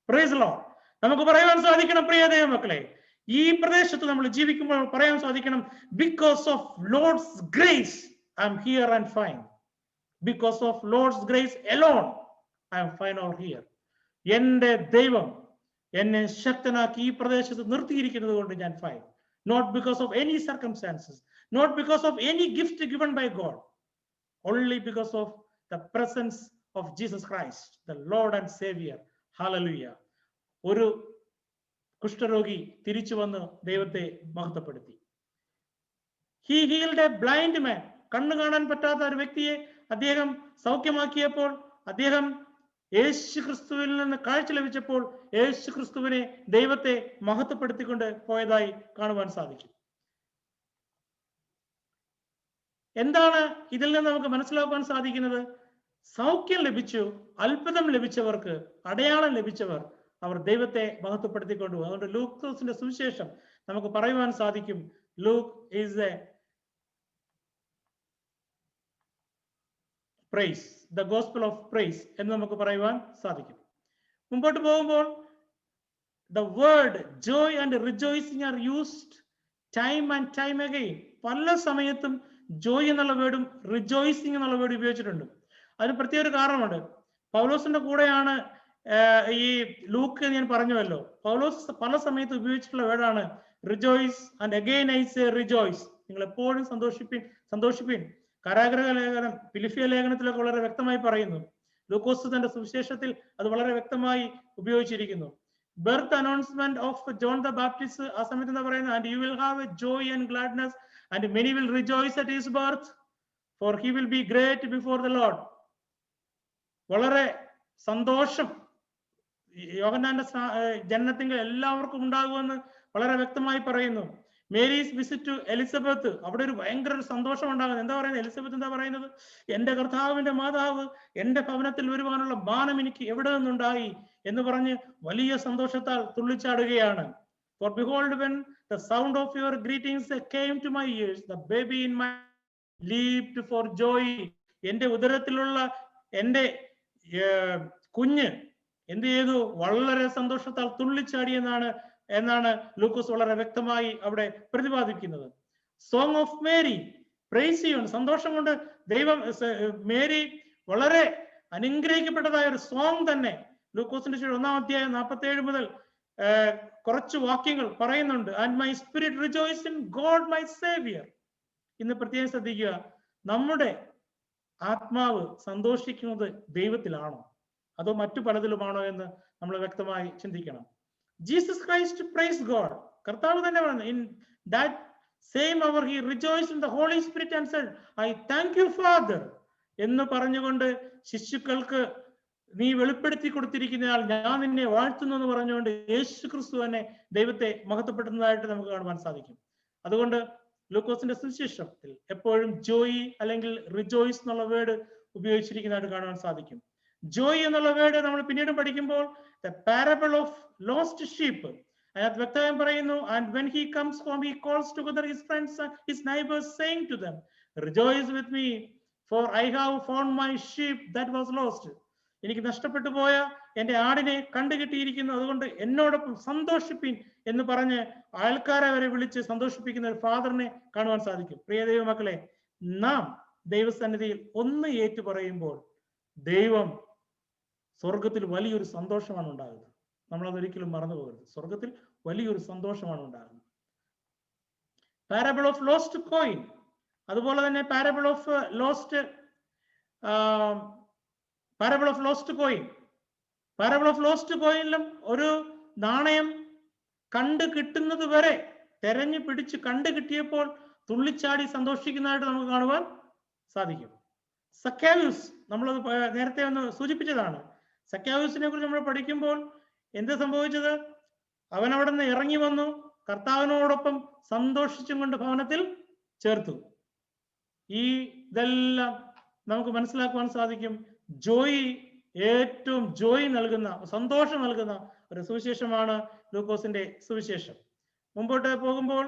Praise the Lord. നമുക്ക് പറയാൻ സാധിക്കണം പ്രിയ ദൈവമക്കളെ, ഈ പ്രദേശത്ത് നമ്മൾ ജീവിക്കുമ്പോൾ പറയാൻ സാധിക്കണം, because of Lord's grace I am here and fine. Because of Lord's grace alone I am fine over here. എന്റെ ദൈവം എന്നെ ശക്തനാക്കി ഈ പ്രദേശത്ത് നിർത്തിയിരിക്കുന്നത് കൊണ്ട് ഞാൻ fine. Not because of any circumstances, not because of any gift given by God, only because of the presence of Jesus Christ, the Lord and Savior. Hallelujah. ഒരു കുഷ്ഠരോഗി തിരിച്ചു വന്ന് ദൈവത്തെ മഹത്വപ്പെടുത്തി. He healed a blind man. കണ്ണു കാണാൻ പറ്റാത്ത ഒരു വ്യക്തിയെ അദ്ദേഹം സൗഖ്യമാക്കിയപ്പോൾ, അദ്ദേഹം യേശു ക്രിസ്തുവിൽ നിന്ന് കാഴ്ച ലഭിച്ചപ്പോൾ യേശു ക്രിസ്തുവിനെ, ദൈവത്തെ മഹത്വപ്പെടുത്തിക്കൊണ്ട് പോയതായി കാണുവാൻ സാധിക്കും. എന്താണ് ഇതിൽ നിന്ന് നമുക്ക് മനസ്സിലാക്കാൻ സാധിക്കുന്നത്? സൗഖ്യം ലഭിച്ചു, അത്ഭുതം ലഭിച്ചവർക്ക്, അടയാളം ലഭിച്ചവർ, അവർ ദൈവത്തെ മഹത്വപ്പെടുത്തിക്കൊണ്ടു. അതുകൊണ്ട് ലൂക്കോസിന്റെ സുവിശേഷം നമുക്ക് പറയുവാൻ സാധിക്കും, Luke is a praise, the gospel of praise എന്ന് നമുക്ക് പറയുവാൻ സാധിക്കും. മുമ്പോട്ട് പോകുമ്പോൾ the word joy and rejoicing are used time and time again. പല സമയത്തും ജോയ് എന്നുള്ള വേർഡും റിജോയ്സിങ് എന്നുള്ള വേർഡ് ഉപയോഗിച്ചിട്ടുണ്ട്. അതിന് പ്രത്യേക ഒരു കാരണമുണ്ട്. പൗലോസിന്റെ കൂടെയാണ് ഈ ലൂക്ക് ഞാൻ പറഞ്ഞുവല്ലോ. പൗലോസ് പല സമയത്ത് ഉപയോഗിച്ചിട്ടുള്ള വേർഡാണ് rejoice and again I say rejoice. നിങ്ങൾ എപ്പോഴും സന്തോഷിപ്പിൻ. കാരാഗ്രഹ ലേഖനം, ഫിലിപ്പിയ ലേഖനത്തിലൊക്കെ വളരെ വ്യക്തമായി പറയുന്നു. ലൂക്കോസ് തന്റെ സുവിശേഷത്തിൽ അത് വളരെ വ്യക്തമായി ഉപയോഗിച്ചിരിക്കുന്നു. Birth announcement of John the Baptist, ആ സമയത്ത് എന്താ പറയുന്നത്? And you will have a joy and gladness and many will rejoice at his birth for he will be great before the Lord. വളരെ സന്തോഷം യോഹന്നാന്റെ ജനനത്തിൽ എല്ലാവർക്കും ഉണ്ടാകുമെന്ന് വളരെ വ്യക്തമായി പറയുന്നു. മേരീസ് വിസിറ്റ് ടു എലിസബത്ത്, അവിടെ ഒരു ഭയങ്കര ഒരു സന്തോഷം ഉണ്ടാകുന്നത്. എന്താ പറയുന്നത്? എലിസബത്ത് എന്താ പറയുന്നത്? എന്റെ കർത്താവിന്റെ മാതാവ് എന്റെ ഭവനത്തിൽ വരുവാനുള്ള മാനം എനിക്ക് എവിടെ നിന്നുണ്ടായി എന്ന് പറഞ്ഞ് വലിയ സന്തോഷത്താൽ തുള്ളിച്ചാടുകയാണ്. For behold, when the sound of your greetings came to my ears, the baby in my leaped for joy. എന്റെ ഉദരത്തിലുള്ള എന്റെ കുഞ്ഞ് എന്ത് ചെയ്തു? വളരെ സന്തോഷത്താൽ എന്നാണ് ലൂക്കോസ് വളരെ വ്യക്തമായി അവിടെ പ്രതിപാദിക്കുന്നത്. സോങ് ഓഫ് മേരി, പ്രൈസ് ചെയ്യുന്നു, സന്തോഷം കൊണ്ട് ദൈവം മേരി വളരെ അനുഗ്രഹിക്കപ്പെട്ടതായ ഒരു സോങ് തന്നെ ലൂക്കോസിന്റെ 1-ാം അധ്യായം 47 മുതൽ കുറച്ച് വാക്യങ്ങൾ പറയുന്നുണ്ട്. And my spirit rejoice in God my Xavier. ഇന്ന് പ്രത്യേകം ശ്രദ്ധിക്കുക, നമ്മുടെ ആത്മാവ് സന്തോഷിക്കുന്നത് ദൈവത്തിലാണോ അതോ മറ്റു പലതിലുമാണോ എന്ന് നമ്മൾ വ്യക്തമായി ചിന്തിക്കണം. Jesus Christ praise God. കർത്താവ് തന്നെ പറഞ്ഞു, in that same hour he rejoiced in the Holy Spirit and said I thank you Father എന്ന് പറഞ്ഞുകൊണ്ട് ശിശുക്കൾക്ക് നീ വെളിപ്പെടുത്തി കൊടുത്തിരിക്കുന്നയാൾ ഞാൻ നിന്നെ വാഴ്ത്തുന്നു എന്ന് പറഞ്ഞുകൊണ്ട് യേശു ക്രിസ്തു തന്നെ ദൈവത്തെ മഹത്വപ്പെടുന്നതായിട്ട് നമുക്ക് കാണുവാൻ സാധിക്കും. അതുകൊണ്ട് ലൂക്കോസിന്റെ സുവിശേഷത്തിൽ എപ്പോഴും ജോയി അല്ലെങ്കിൽ റിജോയ്സ് എന്നുള്ള വേർഡ് ഉപയോഗിച്ചിരിക്കുന്നതായിട്ട് കാണാൻ സാധിക്കും. ജോയ് എന്നുള്ള വേർഡ് നമ്മൾ പിന്നീട് പഠിക്കുമ്പോൾ the parable of lost sheep അതിനകത്ത് വ്യക്തമായി പറയുന്നു, and when he comes home he calls together his friends his neighbours saying to them rejoice with me for I have found my sheep that was lost. എനിക്ക് നഷ്ടപ്പെട്ടു പോയ എന്റെ ആടിനെ കണ്ടുകിട്ടിയിരിക്കുന്നു, അതുകൊണ്ട് എന്നോടൊപ്പം സന്തോഷിപ്പിൻ എന്ന് പറഞ്ഞ് ആൾക്കാരെ വരെ വിളിച്ച് സന്തോഷിപ്പിക്കുന്ന ഒരു ഫാദറിനെ കാണുവാൻ സാധിക്കും. പ്രിയ ദൈവമക്കളെ, നാം ദൈവസന്നിധിയിൽ ഒന്ന് ഏറ്റു പറയുമ്പോൾ ദൈവം സ്വർഗത്തിൽ വലിയൊരു സന്തോഷമാണ് ഉണ്ടാകുന്നത്. നമ്മളതൊരിക്കലും മറന്നു പോകരുത്. സ്വർഗത്തിൽ വലിയൊരു സന്തോഷമാണ് ഉണ്ടാകുന്നത്. പാരബിൾ ഓഫ് ലോസ്റ്റ് കോയിൻ, അതുപോലെ തന്നെ പാരബിൾ ഓഫ് ലോസ്റ്റ് കോയിനിലും ഒരു നാണയം കണ്ടു കിട്ടുന്നത് വരെ തെരഞ്ഞു പിടിച്ച് കണ്ടു കിട്ടിയപ്പോൾ തുള്ളിച്ചാടി സന്തോഷിക്കുന്നതായിട്ട് നമുക്ക് കാണുവാൻ സാധിക്കും. സക്കാവ്യൂസ്, നമ്മളത് നേരത്തെ ഒന്ന് സൂചിപ്പിച്ചതാണ്. സക്കാവ്യൂസിനെ കുറിച്ച് നമ്മൾ പഠിക്കുമ്പോൾ എന്ത് സംഭവിച്ചത്? അവൻ അവിടെ നിന്ന് ഇറങ്ങി വന്നു, കർത്താവിനോടൊപ്പം സന്തോഷിച്ചും കൊണ്ട് ഭവനത്തിൽ ചേർത്തു. ഇതെല്ലാം നമുക്ക് മനസ്സിലാക്കുവാൻ സാധിക്കും. ജോയ്, ഏറ്റവും ജോയ് നൽകുന്ന, സന്തോഷം നൽകുന്ന ഒരു സുവിശേഷമാണ് ലൂക്കോസിന്റെ സുവിശേഷം. മുമ്പോട്ട് പോകുമ്പോൾ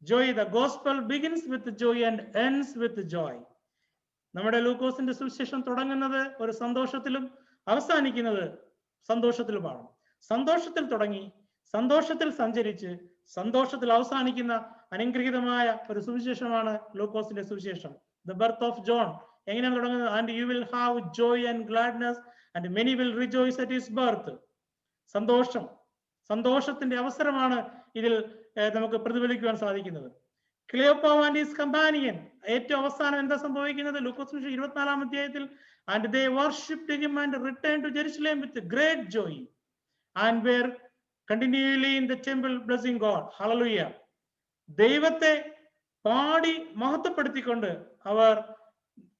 Joy, the gospel begins with Joy and ends with Joy. നമ്മുടെ ലൂക്കോസിന്റെ സുവിശേഷം തുടങ്ങുന്നത് ഒരു സന്തോഷത്തിലും അവസാനിക്കുന്നത് സന്തോഷത്തിലുമാണ്. സന്തോഷത്തിൽ തുടങ്ങി, സന്തോഷത്തിൽ സഞ്ചരിച്ച്, സന്തോഷത്തിൽ അവസാനിക്കുന്ന അനുഗ്രഹീതമായ ഒരു സുവിശേഷമാണ് ലൂക്കോസിന്റെ സുവിശേഷം. ദ ബർത്ത് ഓഫ് ജോൺ എങ്ങനെയാണ് തുടങ്ങുന്നത്? And you will have Joy and gladness and many will rejoice at his birth. സന്തോഷം, സന്തോഷത്തിന്റെ അവസരമാണ് ഇതിൽ നമുക്ക് പ്രതിഫലിക്കുവാൻ സാധിക്കുന്നത്. ക്ലിയോപ്പ ആൻഡ് ഹിസ് കമ്പാനിയൻ, ഏറ്റവും അവസാനം എന്താ സംഭവിക്കുന്നത്? ലൂക്കോസ് 24-ാം അധ്യായത്തിൽ and they worshipped him and returned to Jerusalem with great joy and were continually in the temple blessing God. Hallelujah. ദൈവത്തെ പാടി മഹത്വപ്പെടുത്തിക്കൊണ്ട് അവർ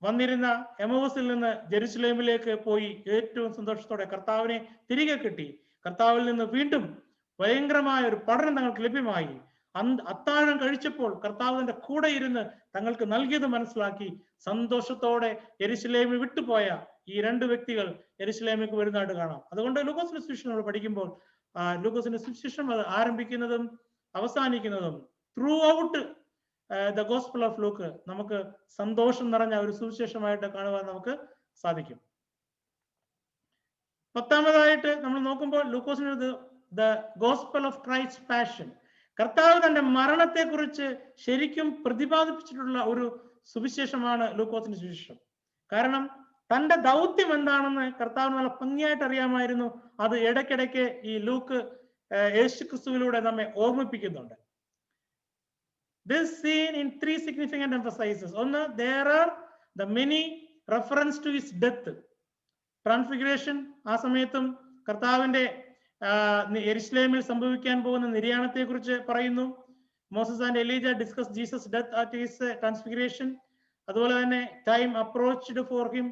വന്നിരുന്ന എമൗസിൽ നിന്ന് ജെറുസലേമിലേക്ക് പോയി ഏറ്റവും സന്തോഷത്തോടെ കർത്താവിനെ തിരികെ കിട്ടി. കർത്താവിൽ നിന്ന് വീണ്ടും ഭയങ്കരമായ ഒരു പഠനം തങ്ങൾക്ക് ലഭ്യമായി. അത്താഴം കഴിച്ചപ്പോൾ കർത്താവ് തന്റെ കൂടെ ഇരുന്ന് തങ്ങൾക്ക് നൽകിയത് മനസ്സിലാക്കി സന്തോഷത്തോടെ യെരുശലേമിൽ വിട്ടുപോയ ഈ രണ്ട് വ്യക്തികൾ യെരുശലേമിലേക്ക് വരുന്നതായിട്ട് കാണാം. അതുകൊണ്ട് ലൂക്കോസിന്റെ സുവിശേഷം നമ്മൾ പഠിക്കുമ്പോൾ ലൂക്കോസിന്റെ സുവിശേഷം അത് ആരംഭിക്കുന്നതും അവസാനിക്കുന്നതും throughout the gospel of Luke നമുക്ക് സന്തോഷം നിറഞ്ഞ ഒരു സുവിശേഷമായിട്ട് കാണുവാൻ നമുക്ക് സാധിക്കും. 10ാമതായിട്ട് നമ്മൾ നോക്കുമ്പോൾ ലൂക്കോസിന്റെ the gospel of Christ passion, കർത്താവ് തന്റെ മരണത്തെ കുറിച്ച് ശരിക്കും പ്രതിപാദിപ്പിച്ചിട്ടുള്ള ഒരു സുവിശേഷമാണ് ലൂക്കോസിന്റെ സുവിശേഷം. കാരണം തന്റെ ദൗത്യം എന്താണെന്ന് കർത്താവ് നല്ല ഭംഗിയായിട്ട് അറിയാമായിരുന്നു. അത് ഇടയ്ക്കിടയ്ക്ക് ഈ ലൂക്ക് യേശുക്രിസ്തുവിലൂടെ നമ്മെ ഓർമ്മിപ്പിക്കുന്നുണ്ട്. This scene in 3 significant emphasizes. ഒന്ന്, there are the many reference to his death. Transfiguration, ആ സമയത്തും കർത്താവിന്റെ യെരുശലേമിൽ സംഭവിക്കാൻ പോകുന്ന നിര്യാണത്തെ കുറിച്ച് പറയുന്നു. Moses and Elijah discuss Jesus death at his transfiguration. അതുപോലെ തന്നെ time approached for him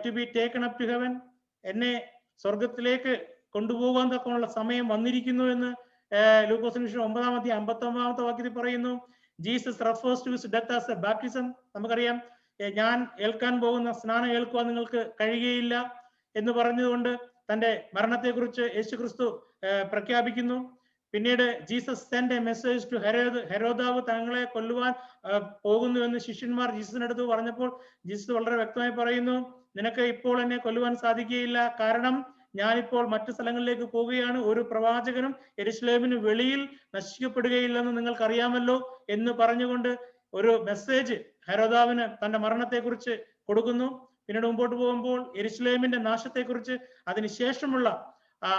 to be taken up to heaven, എന്നെ സ്വർഗത്തിലേക്ക് കൊണ്ടുപോകാൻ തക്കമുള്ള സമയം വന്നിരിക്കുന്നു എന്ന് ലൂക്കോസിന്റെ 9-ാം അധ്യായം 59-ാമത്തെ വാക്യത്തിൽ പറയുന്നു. Jesus refers to his death as a baptism. നമുക്കറിയാം, ഞാൻ ഏൽക്കാൻ പോകുന്ന സ്നാനം ഏൽക്കുവാൻ നിങ്ങൾക്ക് കഴിയുകയില്ല എന്ന് പറഞ്ഞുകൊണ്ട് തന്റെ മരണത്തെക്കുറിച്ച് യേശുക്രിസ്തു പ്രഖ്യാപിക്കുന്നു. പിന്നീട് Jesus send a message to ഹെരോദാവ് തങ്ങളെ കൊല്ലുവാൻ പോകുന്നു എന്ന് ശിഷ്യന്മാർ ജീസസിനടുത്ത് പറഞ്ഞപ്പോൾ ജീസസ് വളരെ വ്യക്തമായി പറയുന്നു, നിനക്ക് ഇപ്പോൾ എന്നെ കൊല്ലുവാൻ സാധിക്കുകയില്ല, കാരണം ഞാനിപ്പോൾ മറ്റു സ്ഥലങ്ങളിലേക്ക് പോവുകയാണ്. ഒരു പ്രവാചകനും യെരുശലേമിന് വെളിയിൽ നശിക്കപ്പെടുകയില്ലെന്ന് നിങ്ങൾക്കറിയാമല്ലോ എന്ന് പറഞ്ഞുകൊണ്ട് ഒരു മെസ്സേജ് ഹെരോദാവിന് തന്റെ മരണത്തെക്കുറിച്ച് കൊടുക്കുന്നു. പിന്നീട് മുമ്പോട്ട് പോകുമ്പോൾ യെരുശലേമിന്റെ നാശത്തെക്കുറിച്ച് അതിനുശേഷമുള്ള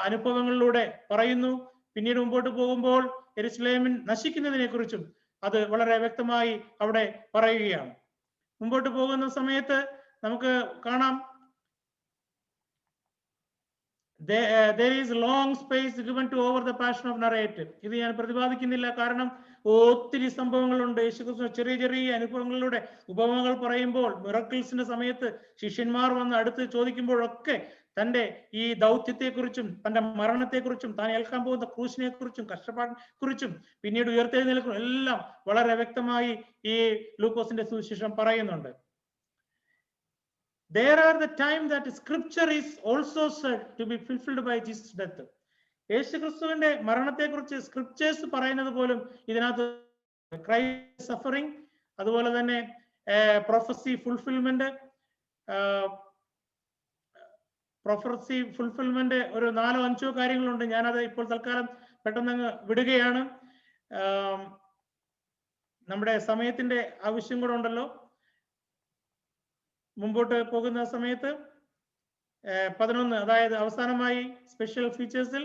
അനുഭവങ്ങളിലൂടെ പറയുന്നു. പിന്നീട് മുമ്പോട്ട് പോകുമ്പോൾ യെരുശലേമിൻ നശിക്കുന്നതിനെ കുറിച്ചും അത് വളരെ വ്യക്തമായി അവിടെ പറയുകയാണ്. മുമ്പോട്ട് പോകുന്ന സമയത്ത് നമുക്ക് കാണാം, there is long space given to over the passion of narrative. ഇത് ഞാൻ പ്രതിപാദിക്കുന്നില്ല, കാരണം ഒത്തിരി സംഭവങ്ങളുണ്ട്. യേശുക്രിസ്തു ചെറിയ ചെറിയ അനുഭവങ്ങളിലൂടെ ഉപമകൾ പറയുമ്പോൾ, മിറക്കിൾസിന്റെ സമയത്ത് ശിഷ്യന്മാർ വന്ന് അടുത്ത് ചോദിക്കുമ്പോഴൊക്കെ തന്റെ ഈ ദൗത്യത്തെക്കുറിച്ചും തന്റെ മരണത്തെക്കുറിച്ചും താൻ ഏൽക്കാൻ പോകുന്ന ക്രൂശിനെ കുറിച്ചും കഷ്ടപ്പാടിനെ കുറിച്ചും പിന്നീട് ഉയർത്തെഴുന്നേൽക്കും എല്ലാം വളരെ വ്യക്തമായി ഈ ലൂക്കോസിന്റെ സുവിശേഷം പറയുന്നുണ്ട്. there are the time that scripture is also said to be fulfilled by Jesus' death. യേശുക്രിസ്തുവിന്റെ മരണത്തെക്കുറിച്ച് സ്ക്രിപ്റ്റേഴ്സ് പറയുന്നത് പോലും ഇതിനകത്ത് ക്രൈസ്റ്റ് സഫറിങ്, അതുപോലെ തന്നെ പ്രൊഫസി ഫുൾഫിൽമെന്റ്, ഒരു 4-5 കാര്യങ്ങളുണ്ട്. ഞാനത് ഇപ്പോൾ തൽക്കാലം പെട്ടെന്ന് വിടുകയാണ്. നമ്മുടെ സമയത്തിന്റെ ആവശ്യം കൂടെ ഉണ്ടല്ലോ. മുമ്പോട്ട് പോകുന്ന സമയത്ത് 11, അതായത് അവസാനമായി സ്പെഷ്യൽ ഫീച്ചേഴ്സിൽ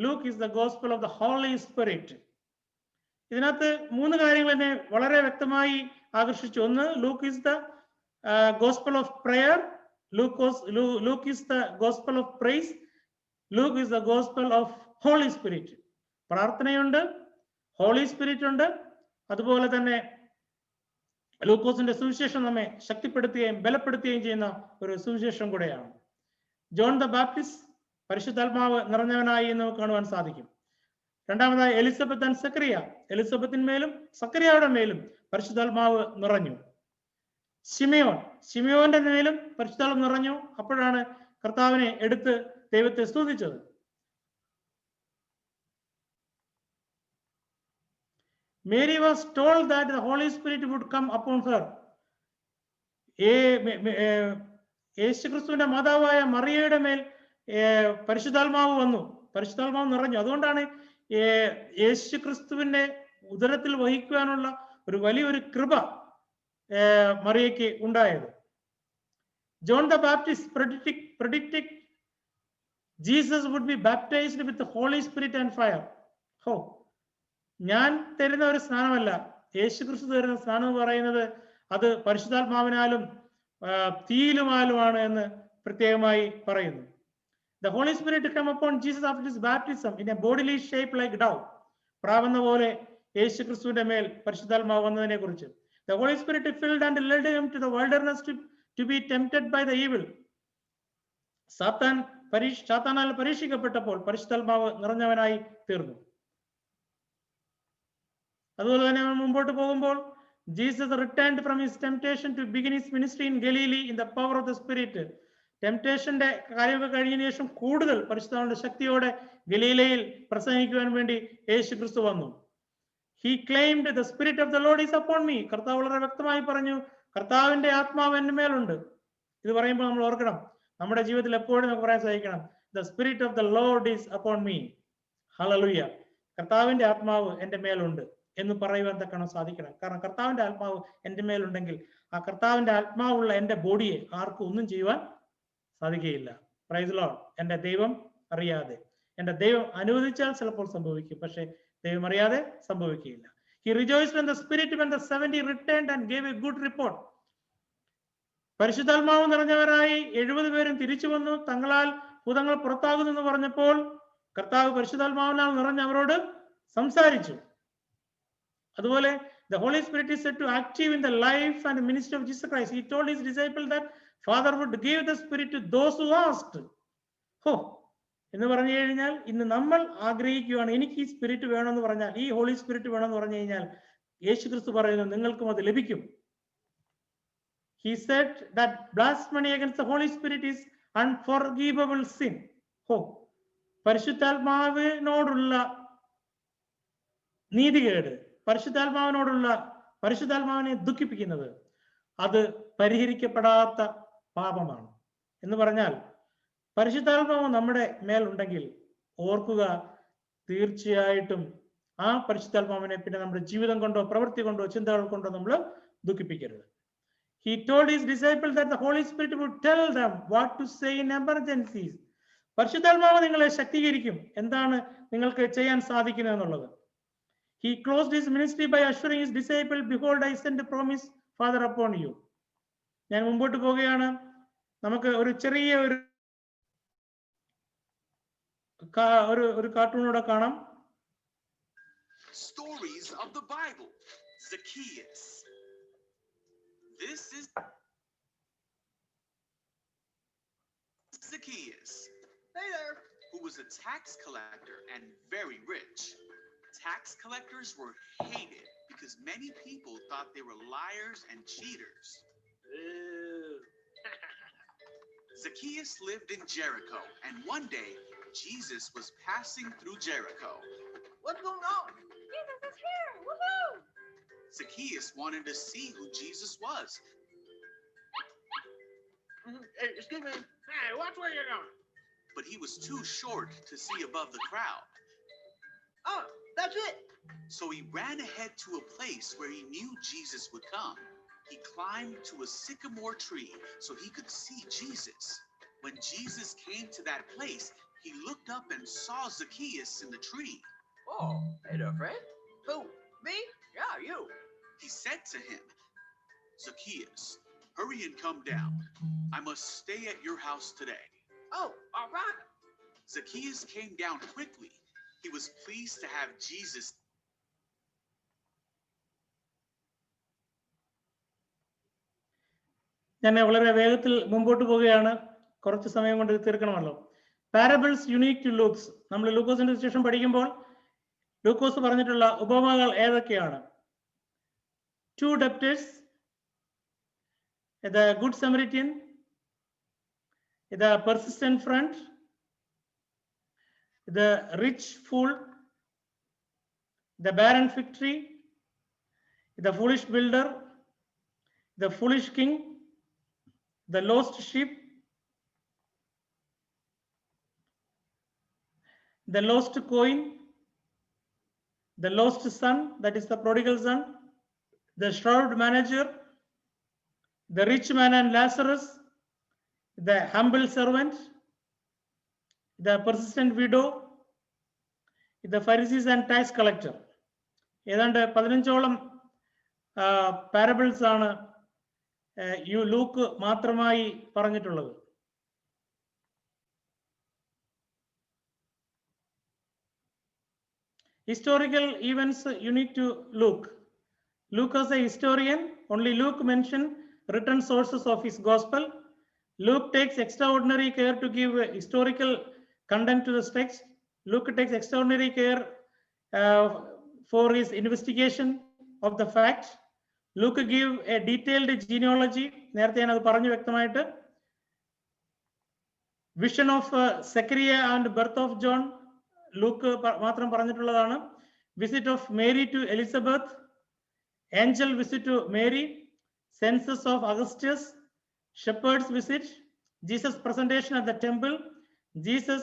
Luke is the gospel of the Holy Spirit. ഇതിനകത്ത് 3 കാര്യങ്ങൾ എന്നെ വളരെ വ്യക്തമായി ആകർഷിച്ചു. ഒന്ന്, Luke is the gospel of prayer, Luke is the gospel of praise, Luke is the gospel of Holy Spirit. പ്രാർത്ഥനയുണ്ട്, ഹോളി സ്പിരിറ്റ് ഉണ്ട്, അതുപോലെ തന്നെ ലൂക്കോസിന്റെ സുവിശേഷം നമ്മെ ശക്തിപ്പെടുത്തുകയും ബലപ്പെടുത്തുകയും ചെയ്യുന്ന ഒരു സുവിശേഷം കൂടെയാണ്. ജോൺ ദ ബാപ്റ്റിസ്റ്റ് പരിശുദ്ധാത്മാവ് നിറഞ്ഞവനായി എന്ന് നമുക്ക് കാണുവാൻ സാധിക്കും. രണ്ടാമതായി എലിസബത്ത് ആൻഡ് സക്കറിയ, എലിസബത്തിന്മേലും സക്കറിയയുടെ മേലും പരിശുദ്ധാത്മാവ് നിറഞ്ഞു. ശിമിയോന്റെ മേലും പരിശുദ്ധാത്മാവ് നിറഞ്ഞു. അപ്പോഴാണ് കർത്താവിനെ എടുത്ത് ദൈവത്തെ സ്തുതിച്ചത്. Mary was told that the Holy Spirit would come upon her. യേശുക്രിസ്തുവിന്റെ മാതാവായ മറിയയുടെ മേൽ പരിശുദ്ധാത്മാവ് വന്നു, പരിശുദ്ധാത്മാവ് നിറഞ്ഞു. അതുകൊണ്ടാണ് യേശുക്രിസ്തുവിന്റെ ഉദരത്തിൽ വഹിക്കുവാനുള്ള ഒരു വലിയൊരു കൃപ മറിയയ്ക്ക് ഉണ്ടായത്. John the Baptist predicted Jesus would be baptized with the Holy Spirit and fire. ഞാൻ തരുന്ന ഒരു സ്നാനമല്ല, യേശുക്രിസ്തു തരുന്ന സ്നാനം എന്ന് പറയുന്നത് അത് പരിശുദ്ധാത്മാവിനാലും തീയിലുമാലുമാണ് എന്ന് പ്രത്യേകമായി പറയുന്നു. The Holy Spirit come upon Jesus after his baptism in a bodily shape like dove. പ്രാവെന്ന പോലെ യേശുക്രിസ്തുവിന്റെ മേൽ പരിശുദ്ധാത്മാവ് വന്നതിനെ കുറിച്ച്. The Holy Spirit filled and led him to the wilderness to be tempted by the evil. സാത്താനാൽ പരീക്ഷിക്കപ്പെട്ടപ്പോൾ പരിശുദ്ധാത്മാവ് നിറഞ്ഞവനായി തീർന്നു. അതുപോലെ തന്നെ മുമ്പോട്ട് പോകുമ്പോൾ Jesus returned from his temptation to begin his ministry in Galilee in the power of the Spirit. ടെംപ്റ്റേഷന്റെ കാര്യമൊക്കെ കഴിഞ്ഞതിന് ശേഷം കൂടുതൽ പരിശുദ്ധാത്മാവിന്റെ ശക്തിയോടെ ഗലീലയിൽ പ്രസംഗിക്കുവാൻ വേണ്ടി യേശു ക്രിസ്തു വന്നു. He claimed the spirit of the Lord is upon me. കർത്താവ് വളരെ വ്യക്തമായി പറഞ്ഞു, കർത്താവിന്റെ ആത്മാവ് എന്റെ മേലുണ്ട്. ഇത് പറയുമ്പോൾ നമ്മൾ ഓർക്കണം, നമ്മുടെ ജീവിതത്തിൽ എപ്പോഴും നമുക്ക് പറയാൻ സാധിക്കണം, the spirit of the Lord is upon me. Hallelujah. കർത്താവിന്റെ ആത്മാവ് എന്റെ മേലുണ്ട് എന്ന് പറയുവാൻ തക്കണം സാധിക്കണം. കാരണം കർത്താവിന്റെ ആത്മാവ് എന്റെ മേലുണ്ടെങ്കിൽ ആ കർത്താവിന്റെ ആത്മാവുള്ള എന്റെ ബോഡിയെ ആർക്കും ഒന്നും ചെയ്യുവാൻ സാധിക്കുകയില്ല. Praise Lord. എന്റെ ദൈവം അറിയാതെ, എന്റെ ദൈവം അനുവദിച്ചാൽ ചിലപ്പോൾ സംഭവിക്കും, പക്ഷെ ദൈവം അറിയാതെ സംഭവിക്കുകയില്ല. He rejoiced in the spirit when the 70 returned and gave a good report. പരിശുദ്ധാത്മാവ് നിറഞ്ഞവരായി 70 പേരും തിരിച്ചു വന്നു, തങ്ങളാൽ ഭൂതങ്ങൾ പുറത്താകുന്നു എന്ന് പറഞ്ഞപ്പോൾ കർത്താവ് പരിശുദ്ധാത്മാവിനാൽ നിറഞ്ഞ് അവരോട് സംസാരിച്ചു. അതുപോലെ the Holy Spirit is said to active in the life and ministry of Jesus Christ. He told his disciples that Father would give the Spirit to those who asked. എന്ന് പറഞ്ഞു കഴിഞ്ഞാൽ ഇന്ന് നമ്മൾ ആഗ്രഹിക്കുകയാണ്, എനിക്ക് ഈ സ്പിരിറ്റ് വേണമെന്ന് പറഞ്ഞാൽ, ഈ ഹോളി സ്പിരിറ്റ് വേണമെന്ന് പറഞ്ഞു കഴിഞ്ഞാൽ യേശു ക്രിസ്തു പറയുന്നു നിങ്ങൾക്കും അത് ലഭിക്കും. He said that blasphemy against the Holy Spirit is unforgivable sin. പരിശുദ്ധാത്മാവിനോടുള്ള നീതികേട്, പരിശുദ്ധാത്മാവിനെ ദുഃഖിപ്പിക്കുന്നത് അത് പരിഹരിക്കപ്പെടാത്ത പാപമാണ്. എന്ന് പറഞ്ഞാൽ പരിശുദ്ധാത്മാവ് നമ്മുടെ മേലുണ്ടെങ്കിൽ ഓർക്കുക, തീർച്ചയായിട്ടും ആ പരിശുദ്ധാത്മാവിനെ പിന്നെ നമ്മുടെ ജീവിതം കൊണ്ടോ പ്രവൃത്തി കൊണ്ടോ ചിന്തകൾ കൊണ്ടോ നമ്മൾ ദുഃഖിപ്പിക്കരുത്. He told his disciples that the Holy Spirit would tell them what to say in emergencies. പരിശുദ്ധാത്മാവ് നിങ്ങളെ ശക്തീകരിക്കും, എന്താണ് നിങ്ങൾക്ക് ചെയ്യാൻ സാധിക്കുന്നത് എന്നുള്ളത്. He closed his ministry by assuring his disciples, behold, I send a promise, Father, upon you. ഞാൻ മുമ്പോട്ട് പോവുകയാണ്. നമുക്ക് ഒരു ചെറിയ ഒരു കാർട്ടൂണോടെ കാണാം. Stories of the Bible. Zacchaeus. This is Zacchaeus. Hey there. Who was a tax collector and very rich. Tax collectors were hated because many people thought they were liars and cheaters. Zacchaeus lived in Jericho, and one day Jesus was passing through Jericho. What's going on? Jesus is here. Woohoo! Zacchaeus wanted to see who Jesus was. Hey, excuse me. Hey, watch where you're going. But he was too short to see above the crowd. Oh, that's it. So he ran ahead to a place where he knew Jesus would come. He climbed to a sycamore tree so he could see Jesus. When Jesus came to that place, he looked up and saw Zacchaeus in the tree. Oh, hey there, friend. Who? Me? Yeah, you. He said to him, Zacchaeus, hurry and come down. I must stay at your house today. Oh, all right. Zacchaeus came down quickly. He was pleased to have Jesus. ഞാൻ വളരെ വേഗത്തിൽ മുമ്പോട്ട് പോവുകയാണ്, കുറച്ച് സമയം കൊണ്ട് തീർക്കണമല്ലോ. Parables unique to Luke's. നമ്മൾ ലൂക്കോസിന്റെ ശേഷം പഠിക്കുമ്പോൾ ലൂക്കോസ് പറഞ്ഞിട്ടുള്ള ഉപമകൾ ഏതൊക്കെയാണ്? 2 debtors, the good Samaritan, the persistent friend, the rich fool, the barren fig tree, the foolish builder, the foolish king, the lost sheep, the lost coin, the lost son, that is the prodigal son, the shrewd manager, the rich man and Lazarus, the humble servant, the persistent widow, the Pharisees and tax collector. ഏതാണ്ട് 15ഓളം പാരബിൾസ് ആണ് ലൂക്ക് മാത്രമായി പറഞ്ഞിട്ടുള്ളത്. Historical events unique to Luke. Luke as a historian, only Luke mentioned written sources of his gospel. Luke takes extraordinary care to give historical content to the text. Luke takes extraordinary care for his investigation of the facts. Luke give a detailed genealogy. നേരത്തെ ഞാൻ അത് പറഞ്ഞു വ്യക്തമായിട്ട്. Vision of Zechariah and birth of John. Luke മാത്രം പറഞ്ഞിട്ടുള്ളതാണ്. Visit of Mary to Elizabeth, angel visit to Mary, census of Augustus, shepherds visit, Jesus presentation at the temple, Jesus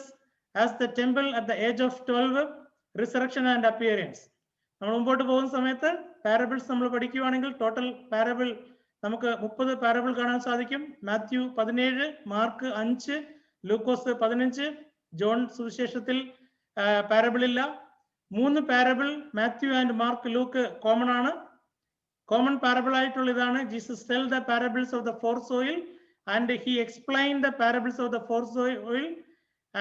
as the temple at the age of 12, resurrection and appearance. നമ്മൾ മുമ്പോട്ട് പോകുന്ന സമയത്ത് പാരബിൾസ് നമ്മൾ പഠിക്കുകയാണെങ്കിൽ ടോട്ടൽ പാരബിൾ നമുക്ക് 30 പാരബിൾ കാണാൻ സാധിക്കും. മാത്യു 17, മാർക്ക് 5, ലൂക്കോസ് 15, ജോൺ സുവിശേഷത്തിൽ പാരബിൾ ഇല്ല. 3 parable Matthew and Mark Luke common ആണ്. കോമൺ പാരബിൾ ആയിട്ടുള്ള ഇതാണ്, Jesus tell the parables of the four soil and he explain the parables of the four soil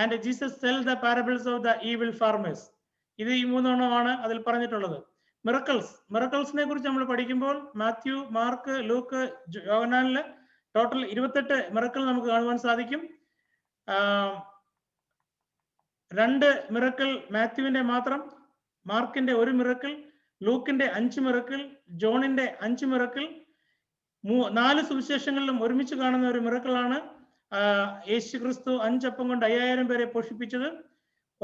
and Jesus tell the parables of the evil farmers. ഇത് ഈ 3 എണ്ണമാണ് അതിൽ പറഞ്ഞിട്ടുള്ളത്. മിറക്കിൾസിനെ കുറിച്ച് നമ്മൾ പഠിക്കുമ്പോൾ മാത്യു, മാർക്ക്, ലൂക്ക്, യോഹന്നാനില് ടോട്ടൽ 28 മിറക്കിൾ നമുക്ക് കാണുവാൻ സാധിക്കും. 2 മിറക്കിൾ മാത്യുവിന്റെ മാത്രം, മാർക്കിന്റെ 1 മിറക്കിൾ, ലൂക്കിന്റെ 5 മിറക്കിൾ, ജോണിന്റെ 5 മിറക്കിൾ. 4 സുവിശേഷങ്ങളിലും ഒരുമിച്ച് കാണുന്ന ഒരു മിറക്കിളാണ് യേശു ക്രിസ്തു 5 അപ്പം കൊണ്ട് 5000 പേരെ പോഷിപ്പിച്ചത്.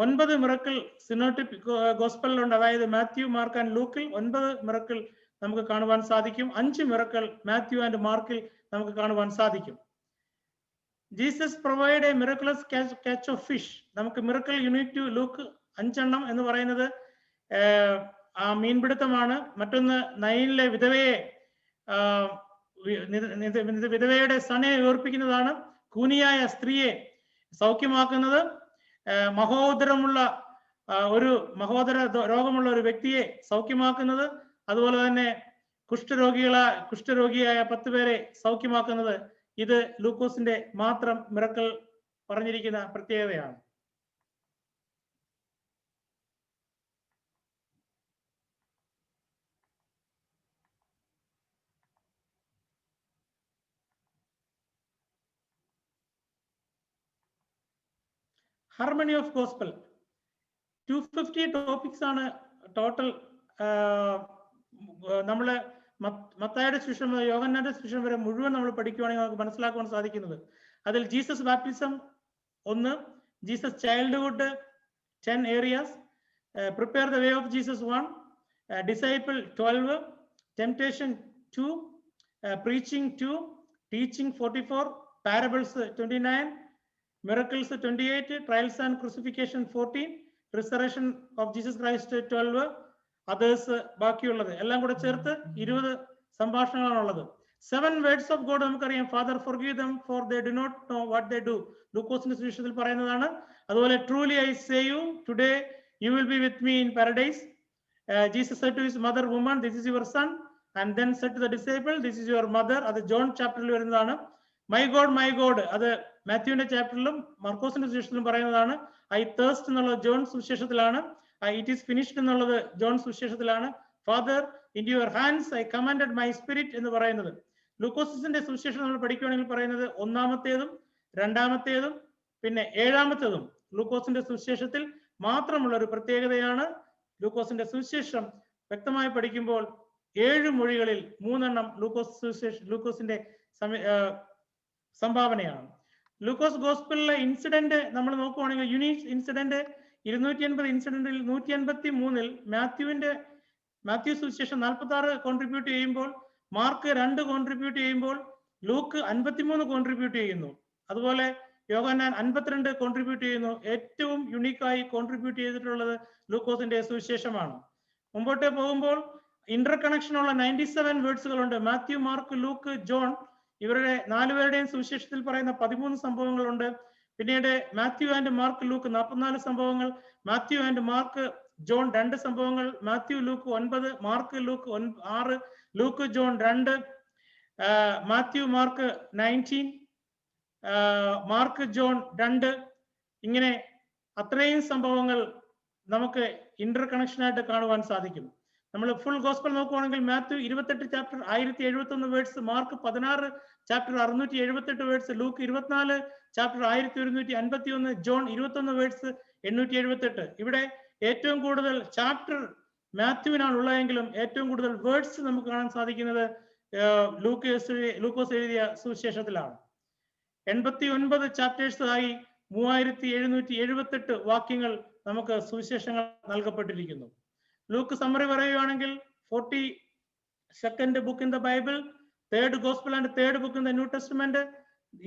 9 മിറക്കിൾ സിനോപ്റ്റിക് ഗോസ്പലിലുണ്ട്, അതായത് മാത്യു, മാർക്ക് ആൻഡ് ലൂക്കിൽ 9 മിറക്കിൾ നമുക്ക് കാണുവാൻ സാധിക്കും. 5 മിറക്കിൾ മാത്യു ആൻഡ് മാർക്കിൽ നമുക്ക് കാണുവാൻ സാധിക്കും. Jesus provide A miraculous catch of fish. നമുക്ക് മിറക്കിൾ യൂണിറ്റ് ടു ലൂക്ക് 5 എണ്ണം എന്ന് പറയുന്നത് ആ മീൻപിടുത്തമാണ്. മറ്റൊന്ന് നൈനിലെ വിധവയുടെ സണയെ ഓർപ്പിക്കുന്നതാണ്. കൂനിയായ സ്ത്രീയെ സൗഖ്യമാക്കുന്നത്, മഹോദര രോഗമുള്ള ഒരു വ്യക്തിയെ സൗഖ്യമാക്കുന്നത്, അതുപോലെ തന്നെ കുഷ്ഠരോഗിയായ 10 പേരെ സൗഖ്യമാക്കുന്നത്. ഇത് ലൂക്കോസിന്റെ മാത്രം മിറക്കിൾ പറഞ്ഞിരിക്കുന്ന പ്രത്യേകതയാണ്. ഹാർമണി ഓഫ് ഗോസ്പൽ 250 ടോപ്പിക്സ് ആണ് ടോട്ടൽ. നമ്മള് മത്തായിയുടെ സുവിശേഷം, യോഹന്നാന്റെ സുവിശേഷം വരെ മുഴുവൻ നമ്മൾ പഠിക്കുകയാണെങ്കിൽ നമുക്ക് മനസ്സിലാക്കുവാൻ സാധിക്കുന്നത് അതിൽ Jesus baptism 1, Jesus childhood 10 areas, prepare the way of Jesus 1, disciple 12, temptation 2, preaching 2, teaching 44, parables 29, miracles 28, trials and crucifixion 14, resurrection of Jesus Christ 12, others ബാക്കിയുള്ളത് എല്ലാം കൂടെ ചേർത്ത് 20 സംഭാഷണങ്ങളാണുള്ളത്. 7 words of God നമുക്കറിയാം. Father forgive them for they do not know what they do. ലൂക്കോസിന്റെ സുവിശേഷത്തിൽ പറയുന്നതാണ്. അതുപോലെ truly I say you today you will be with me in paradise. Jesus said to his mother, woman, this is your son, and then said to the disciple, this is your mother. അത് ജോൺ ചാപ്റ്ററിൽ വരുന്നതാണ്. my God അത് മാത്യുവിന്റെ ചാപ്റ്ററിലും മർക്കോസിന്റെ സുവിശേഷത്തിലും പറയുന്നതാണ്. ഐ തേഴ്സ്റ്റ് എന്നുള്ളത് ജോൺ സുവിശേഷത്തിലാണ്. ഇറ്റ് ഈസ് ഫിനിഷ്ഡ് എന്നുള്ളത് ജോൺ സുവിശേഷത്തിലാണ്. Father in your hands I commanded my spirit എന്ന് പറയുന്നത് ലൂക്കോസിന്റെ സുവിശേഷം നമ്മൾ പഠിക്കുകയാണെങ്കിൽ പറയുന്നത് 1-ാമത്തേതും 2-ാമത്തേതും പിന്നെ 7-ാമത്തേതും ലൂക്കോസിന്റെ സുവിശേഷത്തിൽ മാത്രമുള്ള ഒരു പ്രത്യേകതയാണ്. ലൂക്കോസിന്റെ സുവിശേഷം വ്യക്തമായി പഠിക്കുമ്പോൾ 7 മൊഴികളിൽ 3 ലൂക്കോസിന്റെ സംഭാവനയാണ്. ലൂക്കോസ് ഗോസ്പലിലെ ഇൻസിഡന്റ് നമ്മൾ നോക്കുവാണെങ്കിൽ യുണീക് ഇൻസിഡന്റ് 280 ഇൻസിഡന്റിൽ 183 മാത്യു സുവിശേഷം 46 കോൺട്രിബ്യൂട്ട് ചെയ്യുമ്പോൾ മാർക്ക് 2 കോൺട്രിബ്യൂട്ട് ചെയ്യുമ്പോൾ ലൂക്ക് 53 കോൺട്രിബ്യൂട്ട് ചെയ്യുന്നു. അതുപോലെ യോഹന്നാൻ 52 കോൺട്രിബ്യൂട്ട് ചെയ്യുന്നു. ഏറ്റവും യുണീക്കായി കോൺട്രിബ്യൂട്ട് ചെയ്തിട്ടുള്ളത് ലൂക്കോസിന്റെ സുവിശേഷമാണ്. മുമ്പോട്ട് പോകുമ്പോൾ ഇന്റർ കണക്ഷൻ ഉള്ള 97 വേർഡ്സുകളുണ്ട്. മാത്യു, മാർക്ക്, ലൂക്ക്, ജോൺ ഇവരുടെ 4 പേരുടെയും സുവിശേഷത്തിൽ പറയുന്ന 13 സംഭവങ്ങളുണ്ട്. പിന്നീട് മാത്യു ആൻഡ് മാർക്ക് ലൂക്ക് 44 സംഭവങ്ങൾ, മാത്യു ആൻഡ് മാർക്ക് ജോൺ 2 സംഭവങ്ങൾ, Matthew Luke 9, Mark Luke 6, Luke John 2, Matthew Mark 19, Mark John 2. ഇങ്ങനെ അത്രയും സംഭവങ്ങൾ നമുക്ക് ഇന്റർ കണക്ഷനായിട്ട് കാണുവാൻ സാധിക്കും. നമ്മൾ ഫുൾ ഗോസ്പൽ നോക്കുവാണെങ്കിൽ Matthew 28 chapter 1071 words, Mark 16 chapter 678 words, Luke 24 chapter 1151, John 21 words 878. ഇവിടെ ഏറ്റവും കൂടുതൽ ചാപ്റ്റർ മാത്യുവിനാണ് ഉള്ളതെങ്കിലും ഏറ്റവും കൂടുതൽ വേർഡ്സ് നമുക്ക് കാണാൻ സാധിക്കുന്നത് ലൂക്കോസ് എഴുതിയ സുവിശേഷത്തിലാണ്. 89 ചാപ്റ്റേഴ്സ് ആയി 3778 വാക്യങ്ങൾ നമുക്ക് സുവിശേഷങ്ങൾ നൽകപ്പെട്ടിരിക്കുന്നു. ലൂക്ക് സമ്മറി പറയുകയാണെങ്കിൽ 42nd book in the Bible, 3rd gospel and 3rd book in the New Testament,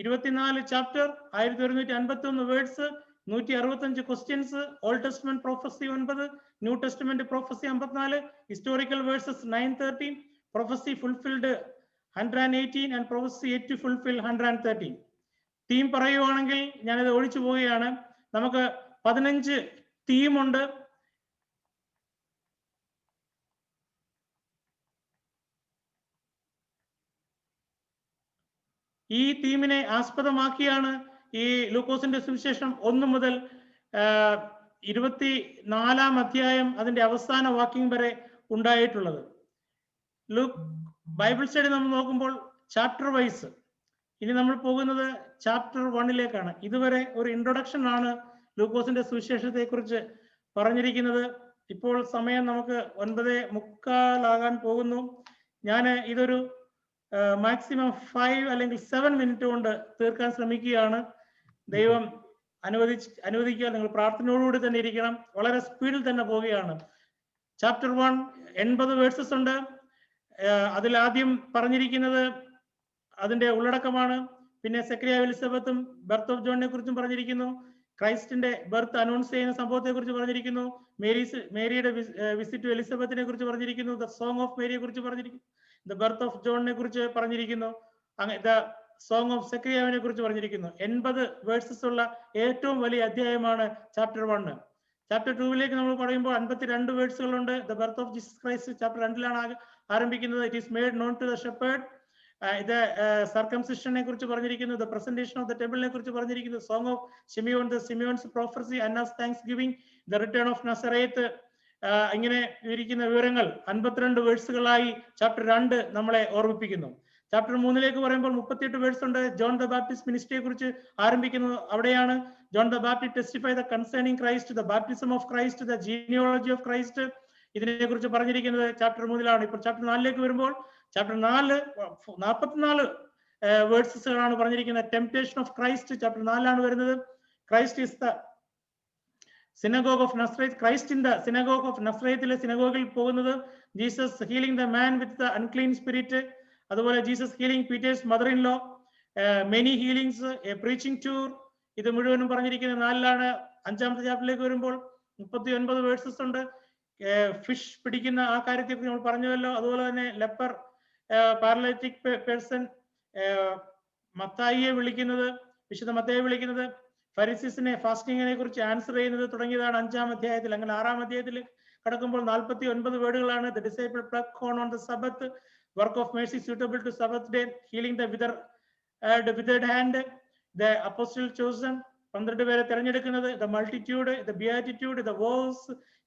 24 chapter, 1151 words, 165 questions, Old Testament prophecy 9, New Testament prophecy 54, historical verses 913, prophecy fulfilled 118 and prophecy yet to fulfil 113. Theme പറയുവാണെങ്കിൽ ഞാനിത് ഒഴിച്ചു പോവുകയാണ്. നമുക്ക് 15 തീമുണ്ട്. ഈ തീമിനെ ആസ്പദമാക്കിയാണ് ഈ ലൂക്കോസിന്റെ സുവിശേഷം 1 മുതൽ 24-ാം അധ്യായം അതിന്റെ അവസാന വാക്യം വരെ ഉണ്ടായിട്ടുള്ളത്. ബൈബിൾ സ്റ്റഡി നമ്മൾ നോക്കുമ്പോൾ ചാപ്റ്റർ വൈസ്. ഇനി നമ്മൾ പോകുന്നത് ചാപ്റ്റർ 1-ലേക്കാണ്. ഇതുവരെ ഒരു ഇൻട്രൊഡക്ഷൻ ആണ് ലൂക്കോസിന്റെ സുവിശേഷത്തെ കുറിച്ച് പറഞ്ഞിരിക്കുന്നത്. ഇപ്പോൾ സമയം നമുക്ക് 9:45 പോകുന്നു. ഞാൻ ഇതൊരു മാക്സിമം 5 അല്ലെങ്കിൽ 7 മിനിറ്റ് കൊണ്ട് തീർക്കാൻ ശ്രമിക്കുകയാണ്. ദൈവം അനുവദിക്കുക. നിങ്ങൾ പ്രാർത്ഥനയോടുകൂടി തന്നെ ഇരിക്കണം. വളരെ സ്പീഡിൽ തന്നെ പോവുകയാണ്. ചാപ്റ്റർ 1 80 വേഴ്സസ് ഉണ്ട്. അതിൽ ആദ്യം പറഞ്ഞിരിക്കുന്നത് അതിന്റെ ഉള്ളടക്കമാണ്. പിന്നെ സെക്രിയ എലിസബത്തും ബർത്ത് ഓഫ് ജോണിനെ കുറിച്ചും പറഞ്ഞിരിക്കുന്നു. ക്രൈസ്റ്റിന്റെ ബർത്ത് അനൗൺസ് ചെയ്യുന്ന സംഭവത്തെ കുറിച്ച് പറഞ്ഞിരിക്കുന്നു. മേരിയുടെ വിസിറ്റ് ടു എലിസബത്തിനെ കുറിച്ച് പറഞ്ഞിരിക്കുന്നു. ദ സോങ് ഓഫ് മേരിയെ കുറിച്ച് പറഞ്ഞിരിക്കുന്നു. ദ ബർത്ത് ഓഫ് ജോണിനെ കുറിച്ച് പറഞ്ഞിരിക്കുന്നു. ദ സോങ് ഓഫ് സെക്രിയാവിനെ കുറിച്ച് പറഞ്ഞിരിക്കുന്നു. 80 വേഴ്സസ് ഉള്ള ഏറ്റവും വലിയ അധ്യായമാണ് ചാപ്റ്റർ 1. ചാപ്റ്റർ 2-ലേക്ക് നമ്മൾ പറയുമ്പോൾ 52 വേഴ്സുകളുണ്ട്. The birth of Jesus Christ chapter 2-ലാണ് ആരംഭിക്കുന്നത്. It is made known to the shepherd. ഇത് സർക്കംസിഷനെ കുറിച്ച് പറഞ്ഞിരിക്കുന്നു. ദ പ്രസന്റേഷൻ ഓഫ് ദ ടെമ്പിളിനെ കുറിച്ച് പറഞ്ഞിരിക്കുന്നു. Song of Simeon, the Simeon's prophecy, Anna's thanksgiving, the return of Nazareth. ഇങ്ങനെ ഇരിക്കുന്ന വിവരങ്ങൾ 52 വേഴ്സുകളായി ചാപ്റ്റർ 2 നമ്മളെ ഓർമ്മിപ്പിക്കുന്നു. ചാപ്റ്റർ 3-ലേക്ക് പറയുമ്പോൾ 38 വേഴ്സ് ഉണ്ട്. ജോൺ ദ ബാപ്റ്റിസ്റ്റ് മിനിസ്ട്രിയെ കുറിച്ച് ആരംഭിക്കുന്നത് അവിടെയാണ്. John the Baptist testify the concerning Christ, the baptism of Christ, the genealogy of Christ. ഇതിനെ കുറിച്ച് പറഞ്ഞിരിക്കുന്നത് ചാപ്റ്റർ 3-ലാണ്. ഇപ്പോൾ ചാപ്റ്റർ 4-ലേക്ക് വരുമ്പോൾ ചാപ്റ്റർ 4 44 വേഴ്സസുകളാണ് പറഞ്ഞിരിക്കുന്നത്. ടെംപ്ടേഷൻ ഓഫ് ക്രൈസ്റ്റ് ചാപ്റ്റർ 4 വരുന്നത്. Christ is the synagogue of Nazareth. Christ in the synagogue of നസ്രേത്തിലെ സിനഗോഗിൽ പോകുന്നത്. Jesus healing the man with the unclean spirit. അതുപോലെ Jesus healing Peter's mother in law. Many healings, a preaching tour. ഇത് മുഴുവനും പറഞ്ഞിരിക്കുന്നത് 4 5ാമത്തെ ചാപ്റ്ററിലേക്ക് വരുമ്പോൾ 39 വേഴ്സസ് ഉണ്ട്. ഫിഷ് പിടിക്കുന്ന ആ കാര്യത്തെ നമ്മൾ പറഞ്ഞുവല്ലോ. അതുപോലെ തന്നെ ലെപ്പർ, പാരലൈറ്റിക് പേഴ്സൺ, മത്തായിയെ വിളിക്കുന്നത്, വിശുദ്ധ മത്തായിയെ വിളിക്കുന്നത്, ഫരിസീസിനെ ഫാസ്റ്റിങ്ങിനെ കുറിച്ച് ആൻസർ ചെയ്യുന്നത് തുടങ്ങിയതാണ് 5ാം അധ്യായത്തിൽ. അങ്ങനെ 6ാം അധ്യായത്തിൽ കടക്കുമ്പോൾ 49 വേർഡുകളാണ്. The disciple pluck corn on the Sabbath, work of mercy suitable to Sabbath day, healing the withered hand, the apostle chosen, 12 പേരെ തിരഞ്ഞെടുക്കുന്നത്, the multitude, the beatitude, the vows,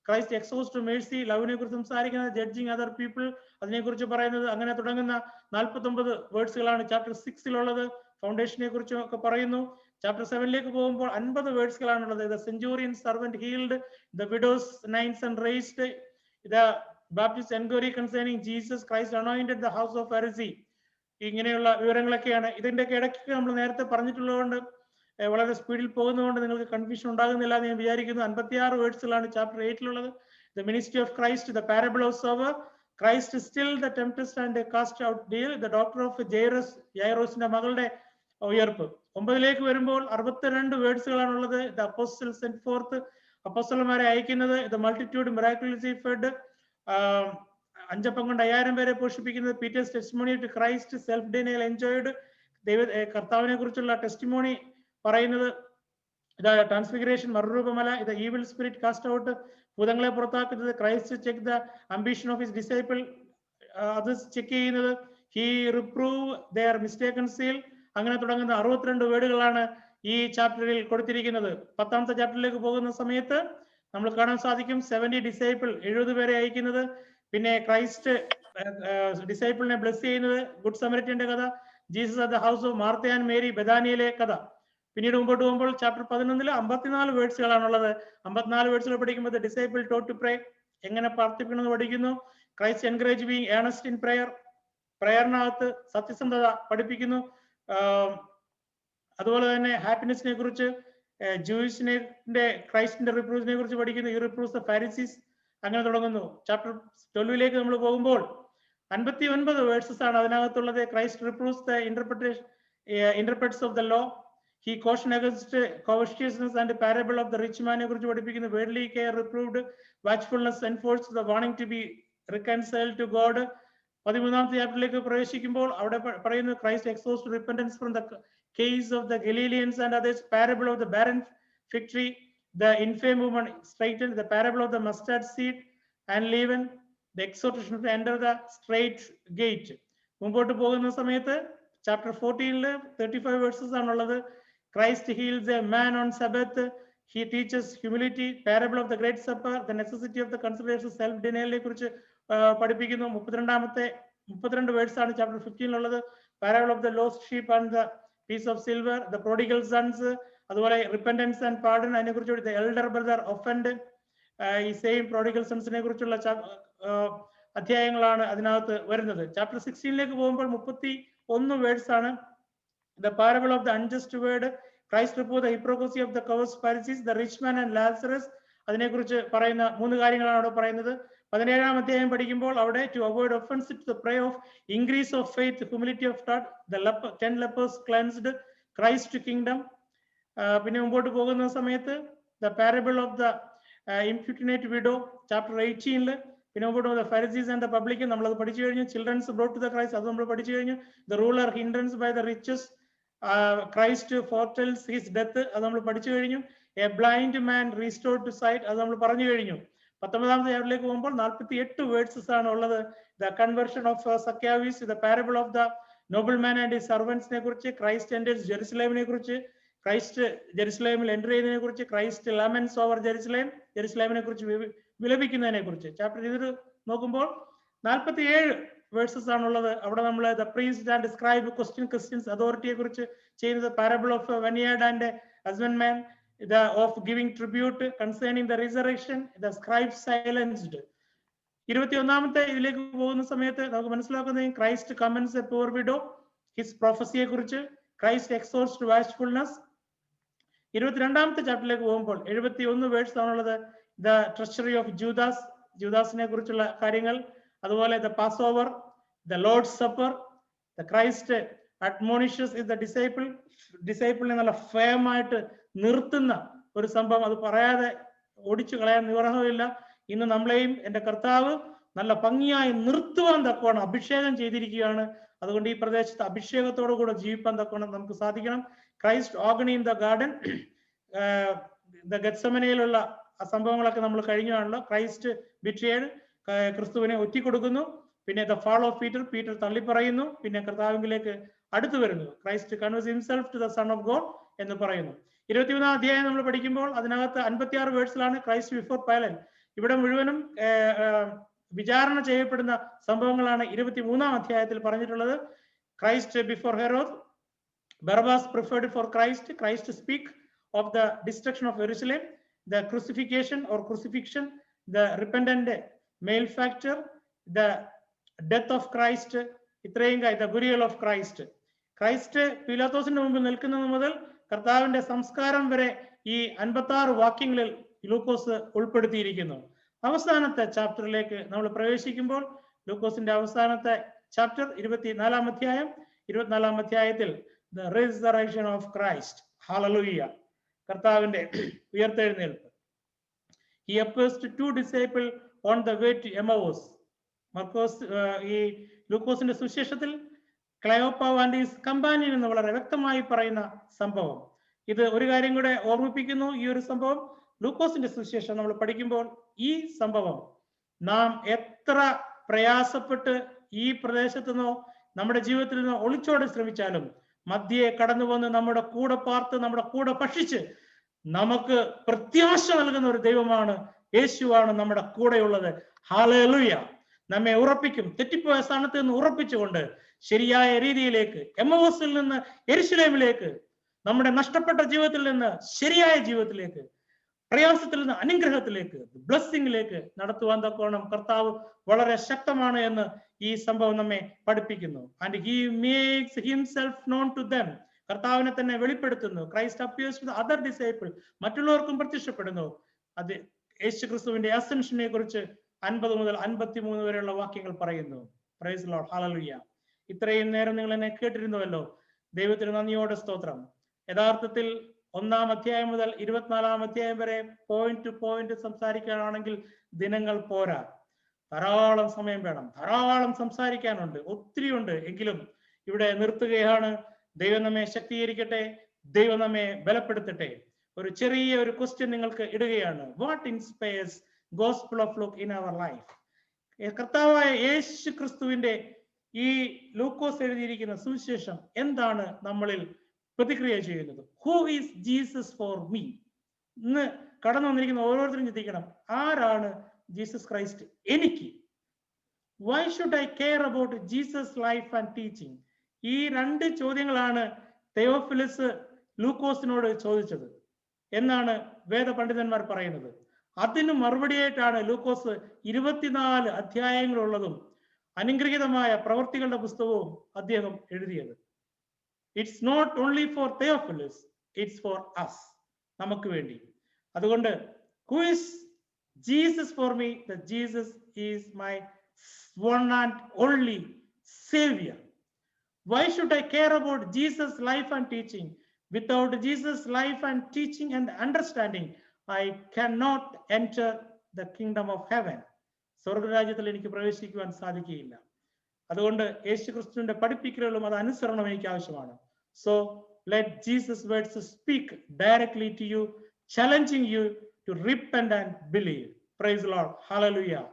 Christ exposed to mercy, ലവിനെ കുറിച്ച് സംസാരിക്കുന്നത്, judging other people, അതിനെ കുറിച്ച് പറയുന്നത്. അങ്ങനെ തുടങ്ങുന്ന 49 വേർഡ്സുകളാണ് ചാപ്റ്റർ 6 ഉള്ളത്. ഫൗണ്ടേഷനെ കുറിച്ച് ഒക്കെ പറയുന്നു. ചാപ്റ്റർ 7ലേക്ക് പോകുമ്പോൾ 50 വേർഡ്സുകളാണുള്ളത്. the centurion servant healed, the widow's 9 sons raised, the Baptist enquiry concerning Jesus Christ anointed the house of Pharisee. ഇങ്ങനെയുള്ള വിവരങ്ങളൊക്കെയാണ്. ഇതിന്റെയൊക്കെ ഇടയ്ക്ക് നമ്മൾ നേരത്തെ പറഞ്ഞിട്ടുള്ളതുകൊണ്ട് വളരെ സ്പീഡിൽ പോകുന്നതുകൊണ്ട് നിങ്ങൾക്ക് കൺഫ്യൂഷൻ ഉണ്ടാകുന്നില്ല എന്ന് ഞാൻ വിചാരിക്കുന്നു. 56 വേർഡ്സുകളാണ് chapter 8 The ministry of Christ, the parable of sower, Christ is still the tempest and cast out deal, the doctor of ജൈറോസിന്റെ മകളുടെ ഉയർപ്പ്. 9ലേക്ക് വരുമ്പോൾ 62 വേർഡ്സുകളാണുള്ളത്. The apostles sent forth, അപ്പോസ്തലന്മാരെ അയക്കുന്നത്. The multitude miraculously fed, 5 അപ്പം കൊണ്ട് 5000 പേരെ പോഷിപ്പിക്കുന്നത്. Peter's testimony to Christ, self denial enjoyed, കർത്താവിനെ കുറിച്ചുള്ള ടെസ്റ്റിമോണി പറയുന്നത്. ഇത് ട്രാൻസ്ഫിഗറേഷൻ, മറുരൂപമല. ഇത് ഈവിൽ സ്പിരിറ്റ് കാസ്റ്റ് ഔട്ട്, ഭൂതങ്ങളെ പുറത്താക്കുന്നത്. Christ check the ambition of his disciple, അത് ചെക്ക് ചെയ്യുന്നത്. He reprove their mistaken zeal. അങ്ങനെ തുടങ്ങുന്ന 62 വേർഡുകളാണ് ഈ ചാപ്റ്ററിൽ കൊടുത്തിരിക്കുന്നത്. 10ാമത്തെ ചാപ്റ്ററിലേക്ക് പോകുന്ന സമയത്ത് നമ്മൾ കാണാൻ സാധിക്കും 70 ഡിസൈപ്പിൾ, 70 പേരെ അയക്കുന്നത്. പിന്നെ ക്രൈസ്റ്റ് ഡിസൈപ്പിളിനെ ബ്ലെസ് ചെയ്യുന്നത്. ഗുഡ് സമരിറ്റന്റെ കഥ. Jesus at the house of Martha and Mary, ബെഥാനിയയിലെ കഥ. പിന്നീട് മുമ്പോട്ട് പോകുമ്പോൾ ചാപ്റ്റർ 11 54 വേർഡ്സുകളാണുള്ളത്. 54 വേർഡ്സുകൾ പഠിക്കുമ്പോൾ ഡിസൈപ്പിൾ ടോട്ട് ടു പ്രേ, എങ്ങനെ പ്രാർത്ഥിക്കണമെന്ന് പഠിക്കുന്നു. Christ encourage being earnest in prayer, പ്രയറിനകത്ത് സത്യസന്ധത പഠിപ്പിക്കുന്നു. അതുപോലെ തന്നെ ഹാപ്പിനെസിനെ കുറിച്ച്, ജൂയിഷിന്റെ ക്രൈസ്റ്റിന്റെ റിപ്രൂവ്സിനെ കുറിച്ച് പഠിക്കുന്നു. ഈ റിപ്രൂവ്സ് ദ ഫാരിസീസ്. അങ്ങനെ തുടങ്ങുന്നു. ചാപ്റ്റർ 12ലേക്ക് നമ്മൾ പോകുമ്പോൾ 59 വേഴ്സസ് ആണ് അതിനകത്തുള്ളത്. Christ reproves the interprets of the law. He caution against covetousness and parable of the rich മാനെ കുറിച്ച് പഠിപ്പിക്കുന്നു. Worldly care reproved, watchfulness enforced, the warning to be reconciled to God. 13ാമത്തെ ചാപ്റ്ററിലേക്ക് പ്രവേശിക്കുമ്പോൾ അവിടെ പറയുന്നു Christ exposed repentance from the case of the Galileans and others, parable of the barren fig tree, the infame woman straightened, the parable of the mustard seed and leaven, the exhortation to enter the straight gate. മുമ്പോട്ട് പോകുന്ന സമയത്ത് ചാപ്റ്റർ 14 35 വേഴ്സസ് ആണുള്ളത്. Christ heals a man on Sabbath, he teaches humility, parable of the great supper, the necessity of the consideration self ഡിനയലിനെ കുറിച്ച് പഠിപ്പിക്കുന്നു. 32 വേഴ്സ് ആണ് chapter 15 parable of the lost sheep and the piece of silver, the prodigal sons, അതുപോലെ റിപ്പന്റൻസ് ആൻഡ് പാർഡൺ, അതിനെ കുറിച്ച് എൽഡർ ബ്രദർ ഒഫൻഡ്, ഈ സെയിം പ്രോഡിഗൽ സൺസിനെ കുറിച്ചുള്ള അധ്യായങ്ങളാണ് അതിനകത്ത് വരുന്നത്. ചാപ്റ്റർ 16ലേക്ക് പോകുമ്പോൾ 31 വേർഡ്സ് ആണ്. The parable of the unjust word, Christ reprove the hypocrisy of the covers Pharisees, the rich man and Lazarus, അതിനെക്കുറിച്ച് പറയുന്ന 3 കാര്യങ്ങളാണ് അവിടെ പറയുന്നത്. 17ാം അധ്യായം പഠിക്കുമ്പോൾ അവിടെ to avoid offence to the prey of increase of faith, humility of thought, the 10 lepers cleansed, Christ kingdom. പിന്നെ മുമ്പോട്ട് പോകുന്ന സമയത്ത് the parable of the importunate widow chapter 18 പിന്നെ മുമ്പോട്ട് ഫാരിസീസ് ആൻഡ് ദ പബ്ലിക് നമ്മളത് പഠിച്ചു കഴിഞ്ഞു. Childrens brought to the Christ, അത് നമ്മൾ പഠിച്ചു കഴിഞ്ഞു. The ruler hindrance by the riches, Christ foretells his death, അത് നമ്മൾ പഠിച്ചു കഴിഞ്ഞു. A blind man restored to sight, അത് നമ്മൾ പറഞ്ഞു കഴിഞ്ഞു. 19ാമത്തെ ചാപ്റ്ററിലേക്ക് പോകുമ്പോൾ 48 വേർഡ്സസ് ആണ് ഉള്ളത്. The conversion of Zacchaeus, the parable of the noble man and his സർവൻസിനെ കുറിച്ച്, ക്രൈസ്റ്റ് എൻറ്റേഴ്സ് ജെറുസലേമിനെ കുറിച്ച്, ക്രൈസ്റ്റ് ജെറുസലേമിൽ എൻ്റർ ചെയ്യുന്നതിനെ കുറിച്ച്, ക്രൈസ്റ്റ് ലാമൻസ് ഓവർ ജെറുസലേമിനെ കുറിച്ച് വിലപിക്കുന്നതിനെ കുറിച്ച്. ചാപ്റ്റർ ഇത് നോക്കുമ്പോൾ 47 വേഴ്സസ് ആണുള്ളത്. അവിടെ നമ്മൾ the priest and scribe questions അതോറിറ്റിയെ കുറിച്ച് ചെയ്യുന്നത്, parable of vineyard and husbandman, the of giving tribute, concerning the resurrection, the scribes silenced. 21ാമത്തെ ഇതിലേക്ക് പോകുന്ന സമയത്ത് നമുക്ക് മനസ്സിലാക്കുന്നത് Christ commends a poor widow, his പ്രോഫസിയെ കുറിച്ച്, ക്രൈസ്റ്റ് എക്സോൾസ് ടു വാച്ച്ഫുൾനെസ്. 22ാമത്തെ ചാപ്റ്ററിലേക്ക് പോകുമ്പോൾ 71 വേഴ്സ് ആണുള്ളത്. ദ ട്രഷറി ഓഫ് ജൂദാസ്, ജൂദാസിനെ കുറിച്ചുള്ള കാര്യങ്ങൾ. അതുപോലെ the passover, the Lord's supper, the Christ admonishes is the disciple. ഡിസൈപ്പിളിനെ നല്ല ഫേമായിട്ട് നിർത്തുന്ന ഒരു സംഭവം, അത് പറയാതെ ഓടിച്ചു കളയാൻ നിവർഹമില്ല. ഇന്ന് നമ്മളെയും എൻ്റെ കർത്താവ് നല്ല ഭംഗിയായി നിർത്തുവാൻ തക്കവണ്ണം അഭിഷേകം ചെയ്തിരിക്കുകയാണ്. അതുകൊണ്ട് ഈ പ്രദേശത്ത് അഭിഷേകത്തോടു കൂടെ ജീവിപ്പാൻ തക്കവണ്ണം നമുക്ക് സാധിക്കണം. Christ agony in the garden, ഗെത്സമനയിലുള്ള ആ സംഭവങ്ങളൊക്കെ നമ്മൾ കഴിഞ്ഞാണല്ലോ. ക്രൈസ്റ്റ് ബിട്രേഡ്, ക്രിസ്തുവിനെ ഒറ്റിക്കൊടുക്കുന്നു. പിന്നെ the fall of Peter, Peter തള്ളിപ്പറയുന്നു. പിന്നെ കർത്താവിലേക്ക് അടുത്തു വരുന്നു. Christ converse himself to the son of God എന്ന് പറയുന്നു. 23ാം അധ്യായം നമ്മൾ പഠിക്കുമ്പോൾ അതിനകത്ത് 56 വേഴ്സിലാണ് ക്രൈസ്റ്റ് ബിഫോർ പൈലറ്റ്. ഇവിടെ മുഴുവനും വിചാരണ ചെയ്യപ്പെടുന്ന സംഭവങ്ങളാണ് 23ാം അധ്യായത്തിൽ പറഞ്ഞിട്ടുള്ളത്. Christ before Herod, Barabbas preferred for Christ. Christ speak of the destruction of Jerusalem, the crucifixion or crucifixion, the repentant malefactor, the death of Christ, the burial of Christ. Christ പീലാത്തോസിന്റെ മുമ്പിൽ നിൽക്കുന്നത് മുതൽ കർത്താവിന്റെ സംസ്കാരം വരെ ഈ 56 വാക്യങ്ങളിൽ ലൂക്കോസ് ഉൾപ്പെടുത്തിയിരിക്കുന്നു. അവസാനത്തെ ചാപ്റ്ററിലേക്ക് നമ്മൾ പ്രവേശിക്കുമ്പോൾ ലൂക്കോസിന്റെ അവസാനത്തെ ചാപ്റ്റർ 24ാം അധ്യായം. 24ാം അധ്യായത്തിൽ the resurrection of Christ. Hallelujah. കർത്താവിന്റെ ഉയർത്തെഴുന്നേൽപ്പ്. He appears to 2 disciples on the way to Emmaus. മർക്കോസ് ഈ ലൂക്കോസിന്റെ സുവിശേഷത്തിൽ ക്ലയോപ്പ ആൻഡ് ഹിസ് കമ്പാനിയൻ എന്ന് വളരെ വ്യക്തമായി പറയുന്ന സംഭവം. ഇത് ഒരു കാര്യം കൂടെ ഓർമ്മിപ്പിക്കുന്നു. ഈ ഒരു സംഭവം ലൂക്കോസിന്റെ സുവിശേഷം നമ്മൾ പഠിക്കുമ്പോൾ ഈ സംഭവം നാം എത്ര പ്രയാസപ്പെട്ട് ഈ പ്രദേശത്തു നിന്നോ നമ്മുടെ ജീവിതത്തിൽ നിന്നോ ഒളിച്ചോടാൻ ശ്രമിച്ചാലും മധ്യയെ കടന്നു വന്ന് നമ്മുടെ കൂടെ പാർത്ത് നമ്മുടെ കൂടെ ഭക്ഷിച്ച് നമുക്ക് പ്രത്യാശ നൽകുന്ന ഒരു ദൈവമാണ്, യേശുവാണ് നമ്മുടെ കൂടെയുള്ളത്. ഹല്ലേലൂയ. നമ്മെ ഉറപ്പിക്കും, തെറ്റിപ്പോയ സ്ഥാനത്ത് നിന്ന് ഉറപ്പിച്ചുകൊണ്ട് ശരിയായ രീതിയിലേക്ക്, എമ്മൗസിൽ നിന്ന് യെരുശലേമിലേക്ക്, നമ്മുടെ നഷ്ടപ്പെട്ട ജീവിതത്തിൽ നിന്ന് ശരിയായ ജീവിതത്തിലേക്ക്, പ്രയാസത്തിൽ നിന്ന് അനുഗ്രഹത്തിലേക്ക്, ബ്ലെസ്സിങ്ങിലേക്ക് നടത്തുവാൻ തക്കോണം കർത്താവ് വളരെ ശക്തമാണ് എന്ന് ഈ സംഭവം നമ്മെ പഠിപ്പിക്കുന്നു. And he makes himself known to them. കർത്താവിനെ തന്നെ വെളിപ്പെടുത്തുന്നു. Christ appears to the other disciple, മറ്റുള്ളവർക്കും പ്രത്യക്ഷപ്പെടുന്നു. അത് യേശു ക്രിസ്തുവിന്റെ അസെൻഷനെ കുറിച്ച് 50 മുതൽ 53 വരെയുള്ള വാക്യങ്ങൾ പറയുന്നു. Praise the Lord. ഹല്ലേലൂയ. ഇത്രയും നേരം നിങ്ങൾ എന്നെ കേട്ടിരുന്നുവല്ലോ. ദൈവത്തിന് നന്ദിയോടെ സ്തോത്രം. യഥാർത്ഥത്തിൽ 1ാം അധ്യായം മുതൽ 24ാം അധ്യായം വരെ പോയിന്റ് ടു പോയിന്റ് സംസാരിക്കാനാണെങ്കിൽ ദിനങ്ങൾ പോരാ, ധാരാളം സമയം വേണം, ധാരാളം സംസാരിക്കാനുണ്ട്, ഒത്തിരി ഉണ്ട്. എങ്കിലും ഇവിടെ നിർത്തുകയാണ്. ദൈവം നമ്മെ ശക്തീകരിക്കട്ടെ, ദൈവം നമ്മെ ബലപ്പെടുത്തട്ടെ. ഒരു ചെറിയ ഒരു ക്വസ്റ്റ്യൻ നിങ്ങൾക്ക് ഇടുകയാണ്. What inspires gospel of Luke in our life? കർത്താവായ യേശു ക്രിസ്തുവിന്റെ ഈ ലൂക്കോസ് എഴുതിയിരിക്കുന്ന സുവിശേഷം എന്താണ് നമ്മളിൽ പ്രതിക്രിയ ചെയ്യുന്നത്? Who is Jesus for me? ഇന്ന് കടന്നു വന്നിരിക്കുന്ന ഓരോരുത്തരും ചിന്തിക്കണം, ആരാണ് ജീസസ് ക്രൈസ്റ്റ് എനിക്ക്? Why should eye care about Jesus life and teaching? ഈ 2 ചോദ്യങ്ങളാണ് തെയോഫിലസ് ലൂക്കോസിനോട് ചോദിച്ചത് എന്നാണ് വേദപണ്ഡിതന്മാർ പറയുന്നത്. അതിന് മറുപടിയായിട്ടാണ് ലൂക്കോസ് 24 അധ്യായങ്ങളുള്ളതും അനുഗ്രഹീതമായ പ്രവൃത്തികളുടെ പുസ്തകവും അദ്ദേഹം എഴുതിയത്. It's not only for Theophilus, it's for us, നമുക്ക് വേണ്ടി. അതുകൊണ്ട് who is Jesus for me? The Jesus is my one and only savior. Why should I care about Jesus' life and teaching? Without Jesus' life and teaching and understanding, I cannot enter the kingdom of heaven. സ്വർഗരാജ്യത്തിൽ എനിക്ക് പ്രവേശിക്കുവാൻ സാധിക്കുകയില്ല. അതുകൊണ്ട് യേശു ക്രിസ്തുവിന്റെ പഠിപ്പിക്കലുകളും അത് അനുസരണം എനിക്ക് ആവശ്യമാണ്. So let Jesus' words speak directly to you, challenging you to repent and believe. Praise the Lord. Hallelujah.